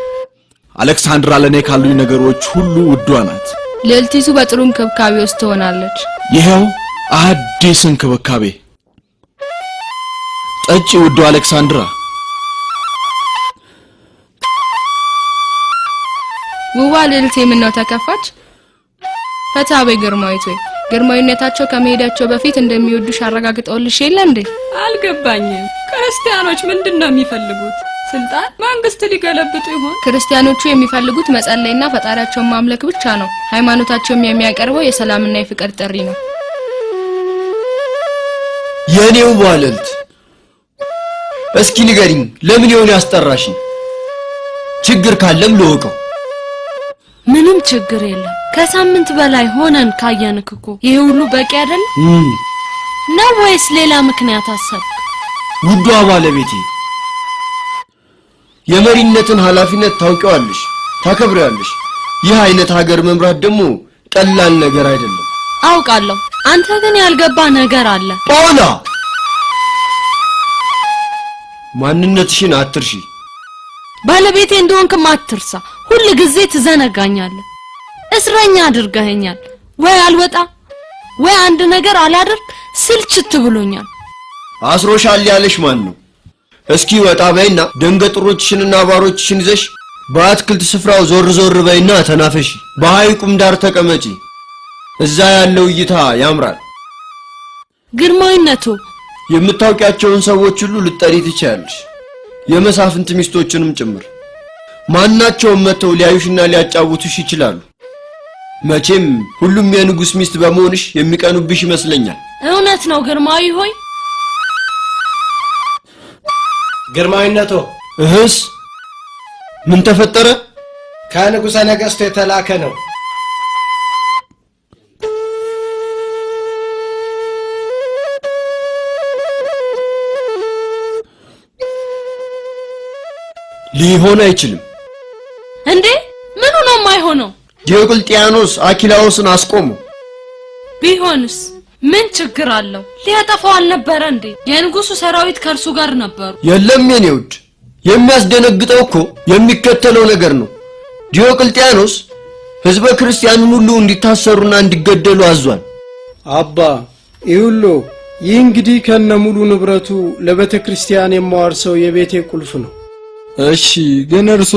አሌክሳንድራ ለኔ ካሉኝ ነገሮች ሁሉ ውዷ ናት። ልዕልቲቱ በጥሩ እንክብካቤ ውስጥ ትሆናለች። ይሄው አዲስ እንክብካቤ። ጠጪ ውዱ አሌክሳንድራ። ውዋ ልዕልቴ ምነው ተከፋች? ፈታቤ ግርማዊት ወይ ግርማዊነታቸው ከመሄዳቸው በፊት እንደሚወዱሽ አረጋግጠውልሽ የለ እንዴ? አልገባኝም። ክርስቲያኖች ምንድነው የሚፈልጉት? ስልጣን፣ መንግስት ሊገለብጡ ይሆን? ክርስቲያኖቹ የሚፈልጉት መጸለይና ፈጣሪያቸውን ማምለክ ብቻ ነው። ሃይማኖታቸውም የሚያቀርበው የሰላምና የፍቅር ጥሪ ነው። የኔው ባለልት እስኪ ንገሪኝ፣ ለምን ይሆን ያስጠራሽኝ? ችግር ካለም ልወቀው። ምንም ችግር የለም። ከሳምንት በላይ ሆነን ካየንክ እኮ ይሄ ሁሉ በቂ አይደል ነው ወይስ ሌላ ምክንያት አሰብክ? ውዷ ባለቤቴ፣ የመሪነትን ኃላፊነት ታውቂዋለሽ፣ ታከብሪያለሽ። ይህ አይነት ሀገር መምራት ደግሞ ቀላል ነገር አይደለም። አውቃለሁ። አንተ ግን ያልገባ ነገር አለ። ጳውላ፣ ማንነትሽን አትርሺ። ባለቤቴ እንደሆንክም አትርሳ። ሁሉ ጊዜ ትዘነጋኛለህ። እስረኛ አድርገኸኛል። ወይ አልወጣ ወይ አንድ ነገር አላደርግ ስልችት ብሎኛል። አስሮሻል ያለሽ ማን ነው? እስኪ ወጣ በይና ደንገጥሮችሽንና ባሮችሽን ይዘሽ በአትክልት ስፍራው ዞር ዞር በይና ተናፈሺ። በሐይቁም ዳር ተቀመጪ። እዛ ያለው እይታ ያምራል። ግርማዊነቱ፣ የምታውቂያቸውን ሰዎች ሁሉ ልጠሪ ትችያለሽ፣ የመሳፍንት ሚስቶችንም ጭምር። ማናቸውም መተው ሊያዩሽና ሊያጫውቱሽ ይችላሉ። መቼም ሁሉም የንጉስ ሚስት በመሆንሽ የሚቀኑብሽ ይመስለኛል። እውነት ነው ግርማዊ ሆይ። ግርማዊነቱ። እህስ ምን ተፈጠረ? ከንጉሠ ነገሥቱ የተላከ ነው። ሊሆን አይችልም። እንዴ ምኑ ነው የማይሆነው? ዲዮቅልጥያኖስ አኪላዎስን አስቆሙ። ቢሆንስ ምን ችግር አለው? ሊያጠፋው አልነበረ እንዴ? የንጉሱ ሰራዊት ከርሱ ጋር ነበሩ። የለም የኔ ውድ፣ የሚያስደነግጠው እኮ የሚከተለው ነገር ነው። ዲዮቅልጥያኖስ ህዝበ ክርስቲያኑን ሁሉ እንዲታሰሩና እንዲገደሉ አዟል። አባ ይሁሉ ይህ እንግዲህ ከነ ሙሉ ንብረቱ ለቤተ ክርስቲያን የማዋርሰው የቤቴ ቁልፍ ነው። እሺ፣ ግን እርሶ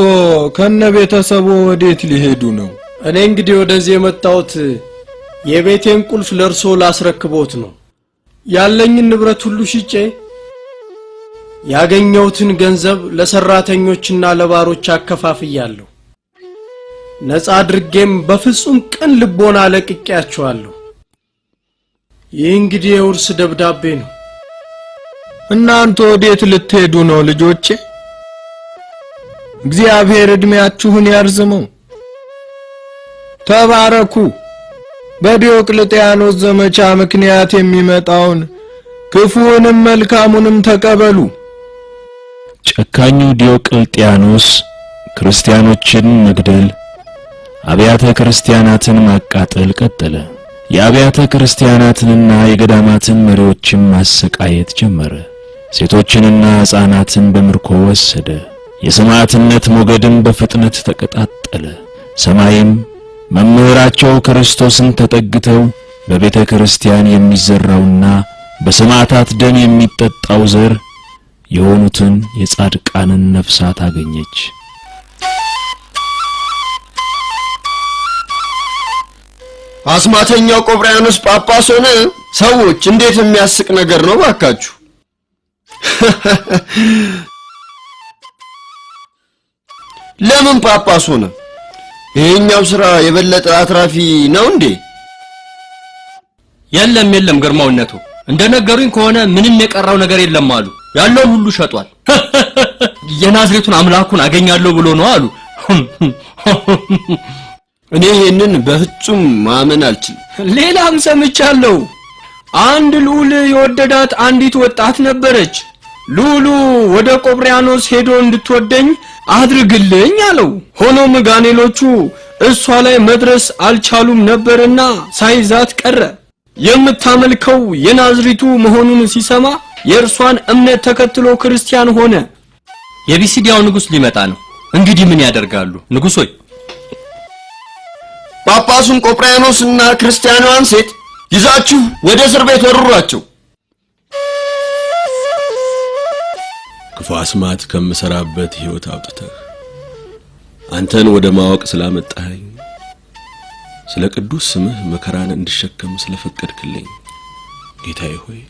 ከነ ቤተሰቦ ወዴት ሊሄዱ ነው? እኔ እንግዲህ ወደዚህ የመጣሁት የቤቴን ቁልፍ ለርሶ ላስረክቦት ነው። ያለኝን ንብረት ሁሉ ሽጬ ያገኘሁትን ገንዘብ ለሰራተኞችና ለባሮች አከፋፍያለሁ። ነፃ አድርጌም በፍጹም ቅን ልቦና ለቅቄያቸዋለሁ። ይህ እንግዲህ የውርስ ደብዳቤ ነው። እናንተ ወዴት ልትሄዱ ነው ልጆቼ? እግዚአብሔር እድሜያችሁን ያርዝመው። ተባረኩ። በዲዮቅልጥያኖስ ዘመቻ ምክንያት የሚመጣውን ክፉንም መልካሙንም ተቀበሉ። ጨካኙ ዲዮቅልጥያኖስ ክርስቲያኖችን መግደል፣ አብያተ ክርስቲያናትን ማቃጠል ቀጠለ። የአብያተ ክርስቲያናትንና የገዳማትን መሪዎችን ማሰቃየት ጀመረ። ሴቶችንና ሕፃናትን በምርኮ ወሰደ። የሰማዕትነት ሞገድም በፍጥነት ተቀጣጠለ። ሰማይም መምህራቸው ክርስቶስን ተጠግተው በቤተ ክርስቲያን የሚዘራውና በሰማዕታት ደም የሚጠጣው ዘር የሆኑትን የጻድቃንን ነፍሳት አገኘች። አስማተኛው ቆጵርያኖስ ጳጳስ ሆነ። ሰዎች እንዴት የሚያስቅ ነገር ነው ባካችሁ! ለምን ጳጳስ ሆነ? ይሄኛው ስራ የበለጠ አትራፊ ነው እንዴ? የለም ግርማዊነቱ፣ እንደነገሩኝ ከሆነ ምንም የቀረው ነገር የለም አሉ። ያለውን ሁሉ ሸጧል። የናዝሬቱን አምላኩን አገኛለሁ ብሎ ነው አሉ። እኔ ይሄንን በፍጹም ማመን አልችልም። ሌላም ሰምቻለሁ። አንድ ልዑል የወደዳት አንዲት ወጣት ነበረች። ልዑሉ ወደ ቆጵርያኖስ ሄዶ እንድትወደኝ አድርግልኝ አለው። ሆኖም ጋኔሎቹ እሷ ላይ መድረስ አልቻሉም ነበርና ሳይዛት ቀረ። የምታመልከው የናዝሬቱ መሆኑን ሲሰማ የእርሷን እምነት ተከትሎ ክርስቲያን ሆነ። የቢሲዲያው ንጉስ ሊመጣ ነው። እንግዲህ ምን ያደርጋሉ? ንጉስ ሆይ፣ ጳጳሱን ቆጵርያኖስና ክርስቲያኗን ሴት ይዛችሁ ወደ እስር ቤት ወርሯቸው። ክፉ አስማት ከምሰራበት ሕይወት አውጥተህ አንተን ወደ ማወቅ ስላመጣኸኝ ስለ ቅዱስ ስምህ መከራን እንድሸከም ስለፈቀድክልኝ ጌታዬ ሆይ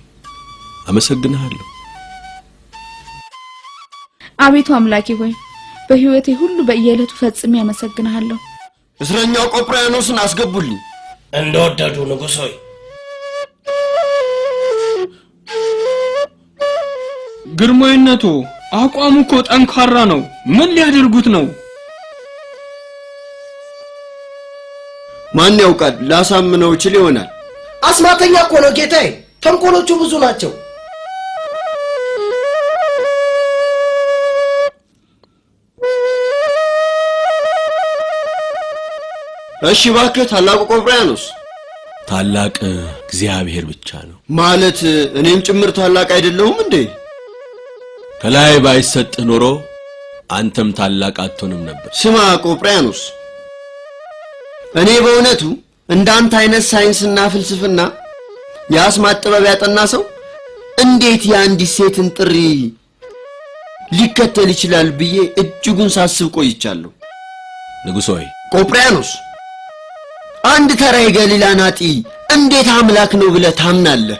አመሰግንሃለሁ። አቤቱ አምላኬ ሆይ በሕይወቴ ሁሉ በየዕለቱ ፈጽሜ አመሰግንሃለሁ። እስረኛው ቆጵርያኖስን አስገቡልኝ። እንደወደዱ ንጉሥ ሆይ። ግርማዊነቱ አቋሙ እኮ ጠንካራ ነው። ምን ሊያደርጉት ነው? ማን ያውቃል? ላሳምነው ይችል ይሆናል። አስማተኛ እኮ ነው ጌታዬ። ተንኮሎቹ ብዙ ናቸው። እሺ እባክህ ታላቁ ቆጵርያኖስ። ታላቅ እግዚአብሔር ብቻ ነው ማለት እኔም ጭምር ታላቅ አይደለሁም እንዴ? ከላይ ባይሰጥህ ኖሮ አንተም ታላቅ አትሆንም ነበር። ስማ ቆጵርያኖስ፣ እኔ በእውነቱ እንዳንተ አይነት ሳይንስና ፍልስፍና የአስማት ጥበብ ያጠና ሰው እንዴት የአንዲት ሴትን ጥሪ ሊከተል ይችላል ብዬ እጅጉን ሳስብ ቆይቻለሁ። ንጉሥ ሆይ። ቆጵርያኖስ፣ አንድ ተራ የገሊላ ናጢ እንዴት አምላክ ነው ብለህ ታምናለህ?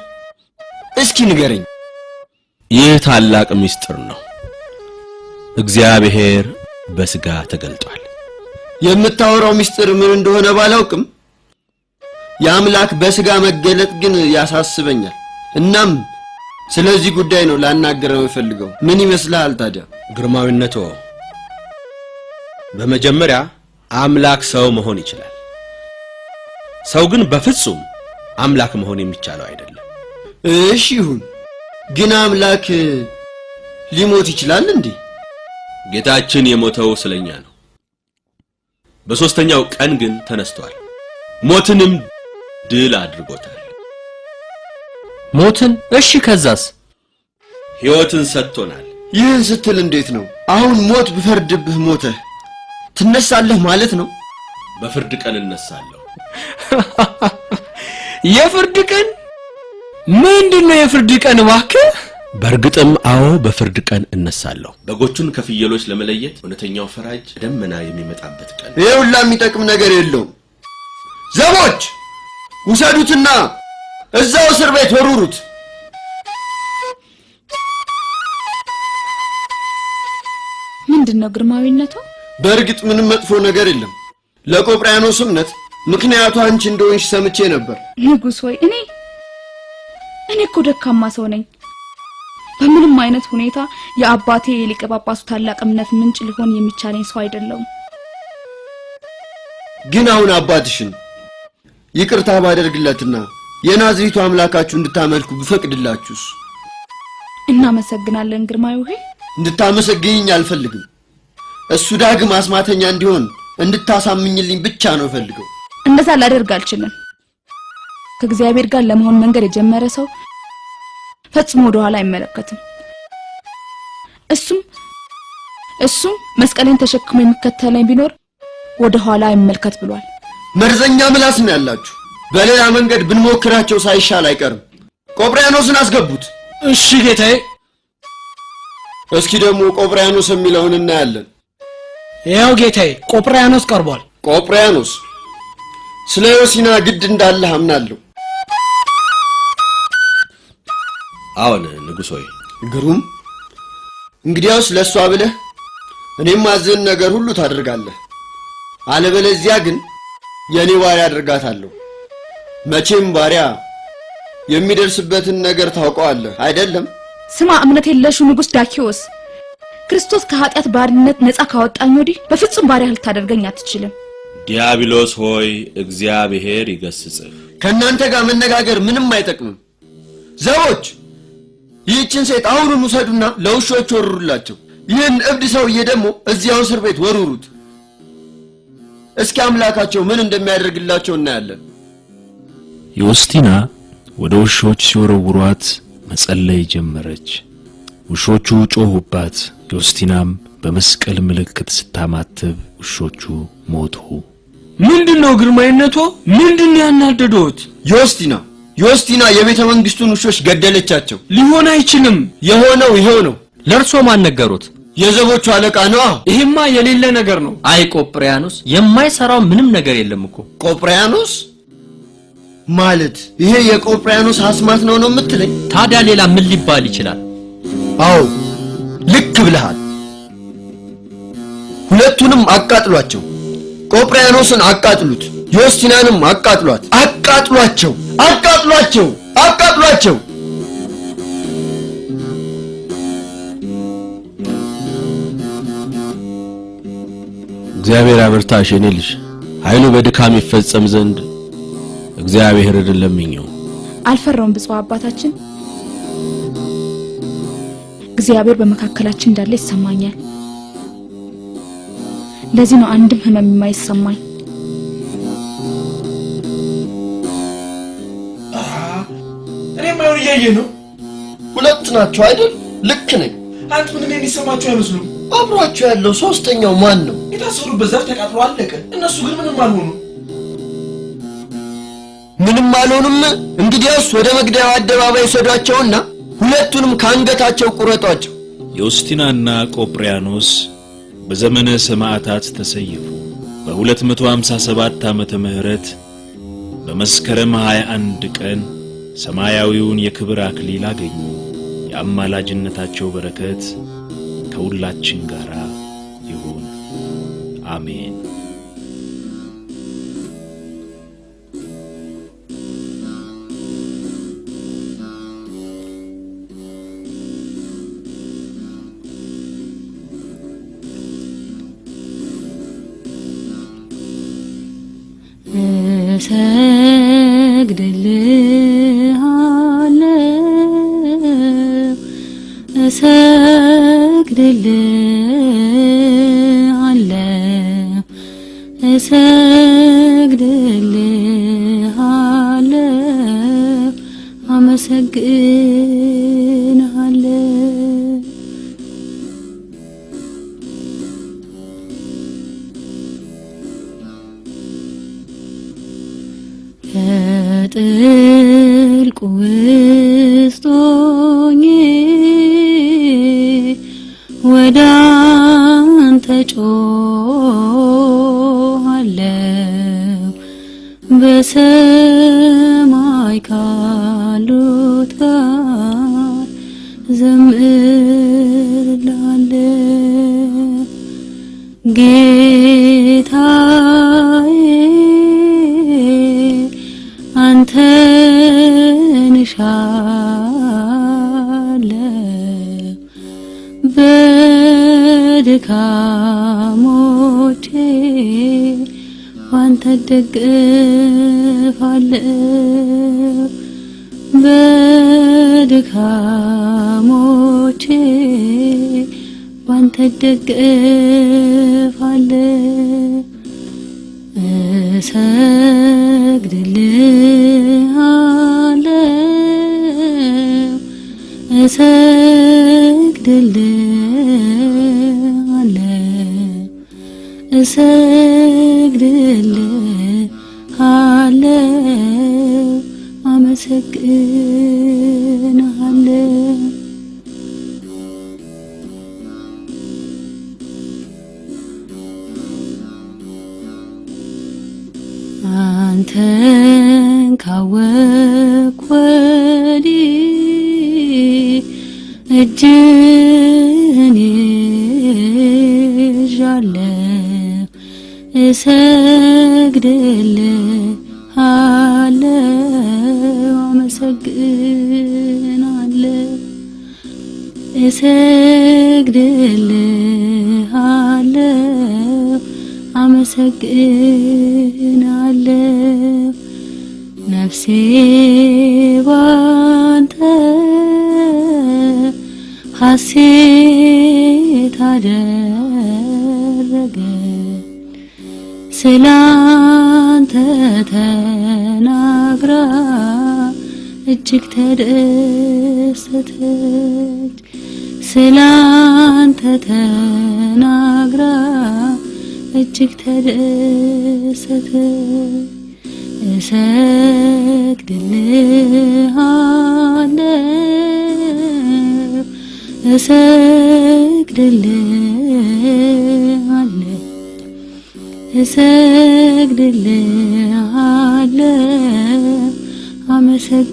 እስኪ ንገረኝ። ይህ ታላቅ ምስጢር ነው። እግዚአብሔር በስጋ ተገልጧል። የምታወራው ምስጢር ምን እንደሆነ ባላውቅም የአምላክ በስጋ መገለጥ ግን ያሳስበኛል። እናም ስለዚህ ጉዳይ ነው ላናገረው የፈልገው። ምን ይመስልሃል ታዲያ? ግርማዊነቶ፣ በመጀመሪያ አምላክ ሰው መሆን ይችላል። ሰው ግን በፍጹም አምላክ መሆን የሚቻለው አይደለም። እሺ ይሁን፣ ግን አምላክ ሊሞት ይችላል እንዴ? ጌታችን የሞተው ስለኛ ነው። በሶስተኛው ቀን ግን ተነስቷል። ሞትንም ድል አድርጎታል። ሞትን? እሺ ከዛስ? ሕይወትን ሰጥቶናል። ይህን ስትል እንዴት ነው? አሁን ሞት ብፈርድብህ ሞተህ ትነሳለህ ማለት ነው? በፍርድ ቀን እነሳለሁ። የፍርድ ቀን? ምንድነው የፍርድ ቀን እባክህ? በእርግጥም አዎ፣ በፍርድ ቀን እነሳለሁ። በጎቹን ከፍየሎች ለመለየት እውነተኛው ፈራጅ ደመና የሚመጣበት ቀን። ይሄ ሁላ የሚጠቅም ነገር የለውም። ዘቦች ውሰዱትና እዛው እስር ቤት ወሩሩት። ምንድነው ግርማዊነቱ? በእርግጥ ምንም መጥፎ ነገር የለም። ለቆጵርያኖስ እምነት ምክንያቱ አንቺ እንደሆንሽ ሰምቼ ነበር። ንጉሥ ሆይ እኔ እኮ ደካማ ሰው ነኝ። በምንም አይነት ሁኔታ የአባቴ የሊቀ ጳጳሱ ታላቅ እምነት ምንጭ ሊሆን የሚቻለኝ ሰው አይደለም። ግን አሁን አባትሽን ይቅርታ ባደርግለትና የናዝሬቱ አምላካችሁ እንድታመልኩ ብፈቅድላችሁስ? እናመሰግናለን ግርማዊ ሆይ። እንድታመሰግኝኝ አልፈልግም። እሱ ዳግም አስማተኛ እንዲሆን እንድታሳምኝልኝ ብቻ ነው ፈልገው። እንደዛ ላደርግ አልችልም። ከእግዚአብሔር ጋር ለመሆን መንገድ የጀመረ ሰው ፈጽሞ ወደ ኋላ አይመለከትም። እሱም መስቀሌን ተሸክሞ የሚከተለኝ ቢኖር ወደ ኋላ አይመልከት ብሏል። መርዘኛ ምላስ ነው ያላችሁ። በሌላ መንገድ ብንሞክራቸው ሳይሻል አይቀርም። ቆጵርያኖስን አስገቡት። እሺ ጌታዬ። እስኪ ደግሞ ቆጵርያኖስ የሚለውን እናያለን። ያው ጌታዬ፣ ቆጵርያኖስ ቀርቧል። ቆጵርያኖስ፣ ስለ ዮሲና ግድ እንዳለህ አምናለሁ። አዎን ንጉሥ ሆይ። ግሩም። እንግዲያውስ ለሷ ብለህ እኔም ማዘን ነገር ሁሉ ታደርጋለህ። አለበለዚያ ግን የኔ ባሪያ አድርጋታለሁ። መቼም ባሪያ የሚደርስበትን ነገር ታውቀዋለህ አይደለም? ስማ እምነት የለሹ ንጉሥ ዳኪዎስ፣ ክርስቶስ ከኃጢአት ባርነት ነፃ ካወጣኝ ወዲህ በፍጹም ባሪያ ልታደርገኝ አትችልም። ዲያብሎስ ሆይ እግዚአብሔር ይገስጽህ። ከእናንተ ጋር መነጋገር ምንም አይጠቅምም። ዘቦች ይህችን ሴት አሁኑን ውሰዱና ለውሾች ወሩሩላቸው። ይህን እብድ ሰውዬ ደግሞ እዚያው እስር ቤት ወሩሩት። እስኪ አምላካቸው ምን እንደሚያደርግላቸው እናያለን። ዮስቲና ወደ ውሾች ሲወረውሯት መጸለይ ጀመረች። ውሾቹ ጮሁባት። ዮስቲናም በመስቀል ምልክት ስታማትብ ውሾቹ ሞቱ። ምንድነው ግርማዊነቶ? ምንድነው ያናደዶት? ዮስቲና የቤተ መንግስቱን ውሾች ገደለቻቸው። ሊሆን አይችልም። የሆነው ይሄው ነው። ለርሶ ማን ነገሩት? የዘቦቹ አለቃ ነው። ይሄማ የሌለ ነገር ነው። አይ ቆጵሪያኖስ፣ የማይሰራው ምንም ነገር የለም እኮ። ቆጵሪያኖስ ማለት ይሄ የቆጵሪያኖስ አስማት ነው የምትለኝ? ታዲያ ሌላ ምን ሊባል ይችላል? አዎ ልክ ብለሃል። ሁለቱንም አቃጥሏቸው። ቆጵሪያኖስን አቃጥሉት፣ ዮስቲናንም አቃጥሏት። አቃጥሏቸው! እግዚአብሔር አበርታሽ የኔ ልጅ። ኃይሉ በድካም ይፈጸም ዘንድ እግዚአብሔርን ለምኘው። አልፈራውም ብፁዕ አባታችን። እግዚአብሔር በመካከላችን እንዳለ ይሰማኛል። ለዚህ ነው አንድም ህመም የማይሰማኝ። እኔ ማየው እያየ ነው። ሁለት ናቸው አይደል? ልክ ነኝ። አንተ ምን እንደሚሰማቸው አይመስሉም። አብሯቸው ያለው ሶስተኛው ማን ነው? የታሰሩበት ዛፍ ተቃጥሎ አለቀ። እነሱ ግን ምንም አልሆኑ። ምንም አልሆኑም። እንግዲያውስ ወደ መግደያው አደባባይ ሰዷቸውና ሁለቱንም ካንገታቸው ቁረጧቸው። ዮስቲናና ቆጵሪያኖስ በዘመነ ሰማዕታት ተሰይፉ። በ257 ዓመተ ምህረት በመስከረም 21 ቀን ሰማያዊውን የክብር አክሊል አገኙ። የአማላጅነታቸው በረከት ከሁላችን ጋር ይሁን፣ አሜን። ጥልቁ ውስጥ ሆኜ ወደ አንተ ጮኻለሁ፣ በሰማይ ካሉት ጋር ዘምራለሁ። ጌታዬ አንተን እሻለሁ፣ በድካሞቼ ባንተ እደገፋለሁ፣ በድካሞቼ ባንተ እደገፋለሁ። እሰግድልሃለሁ፣ አመሰግንሃለሁ። አንተን ካወቅኩ ወዲህ እጅህን ይዣለሁ፣ እሰግድልሃለሁ፣ አመሰግናለሁ። እሰግድልሃለሁ፣ አመሰግናለሁ። ነፍሴ ባንተ ሐሴት አደረገ፣ ስላንተ ተናግራ እጅግ ተደሰተች። ስላንተ ተናግራ እጅግ ተደሰተ እሰግድልሃለሁ አመሰግንሃለሁ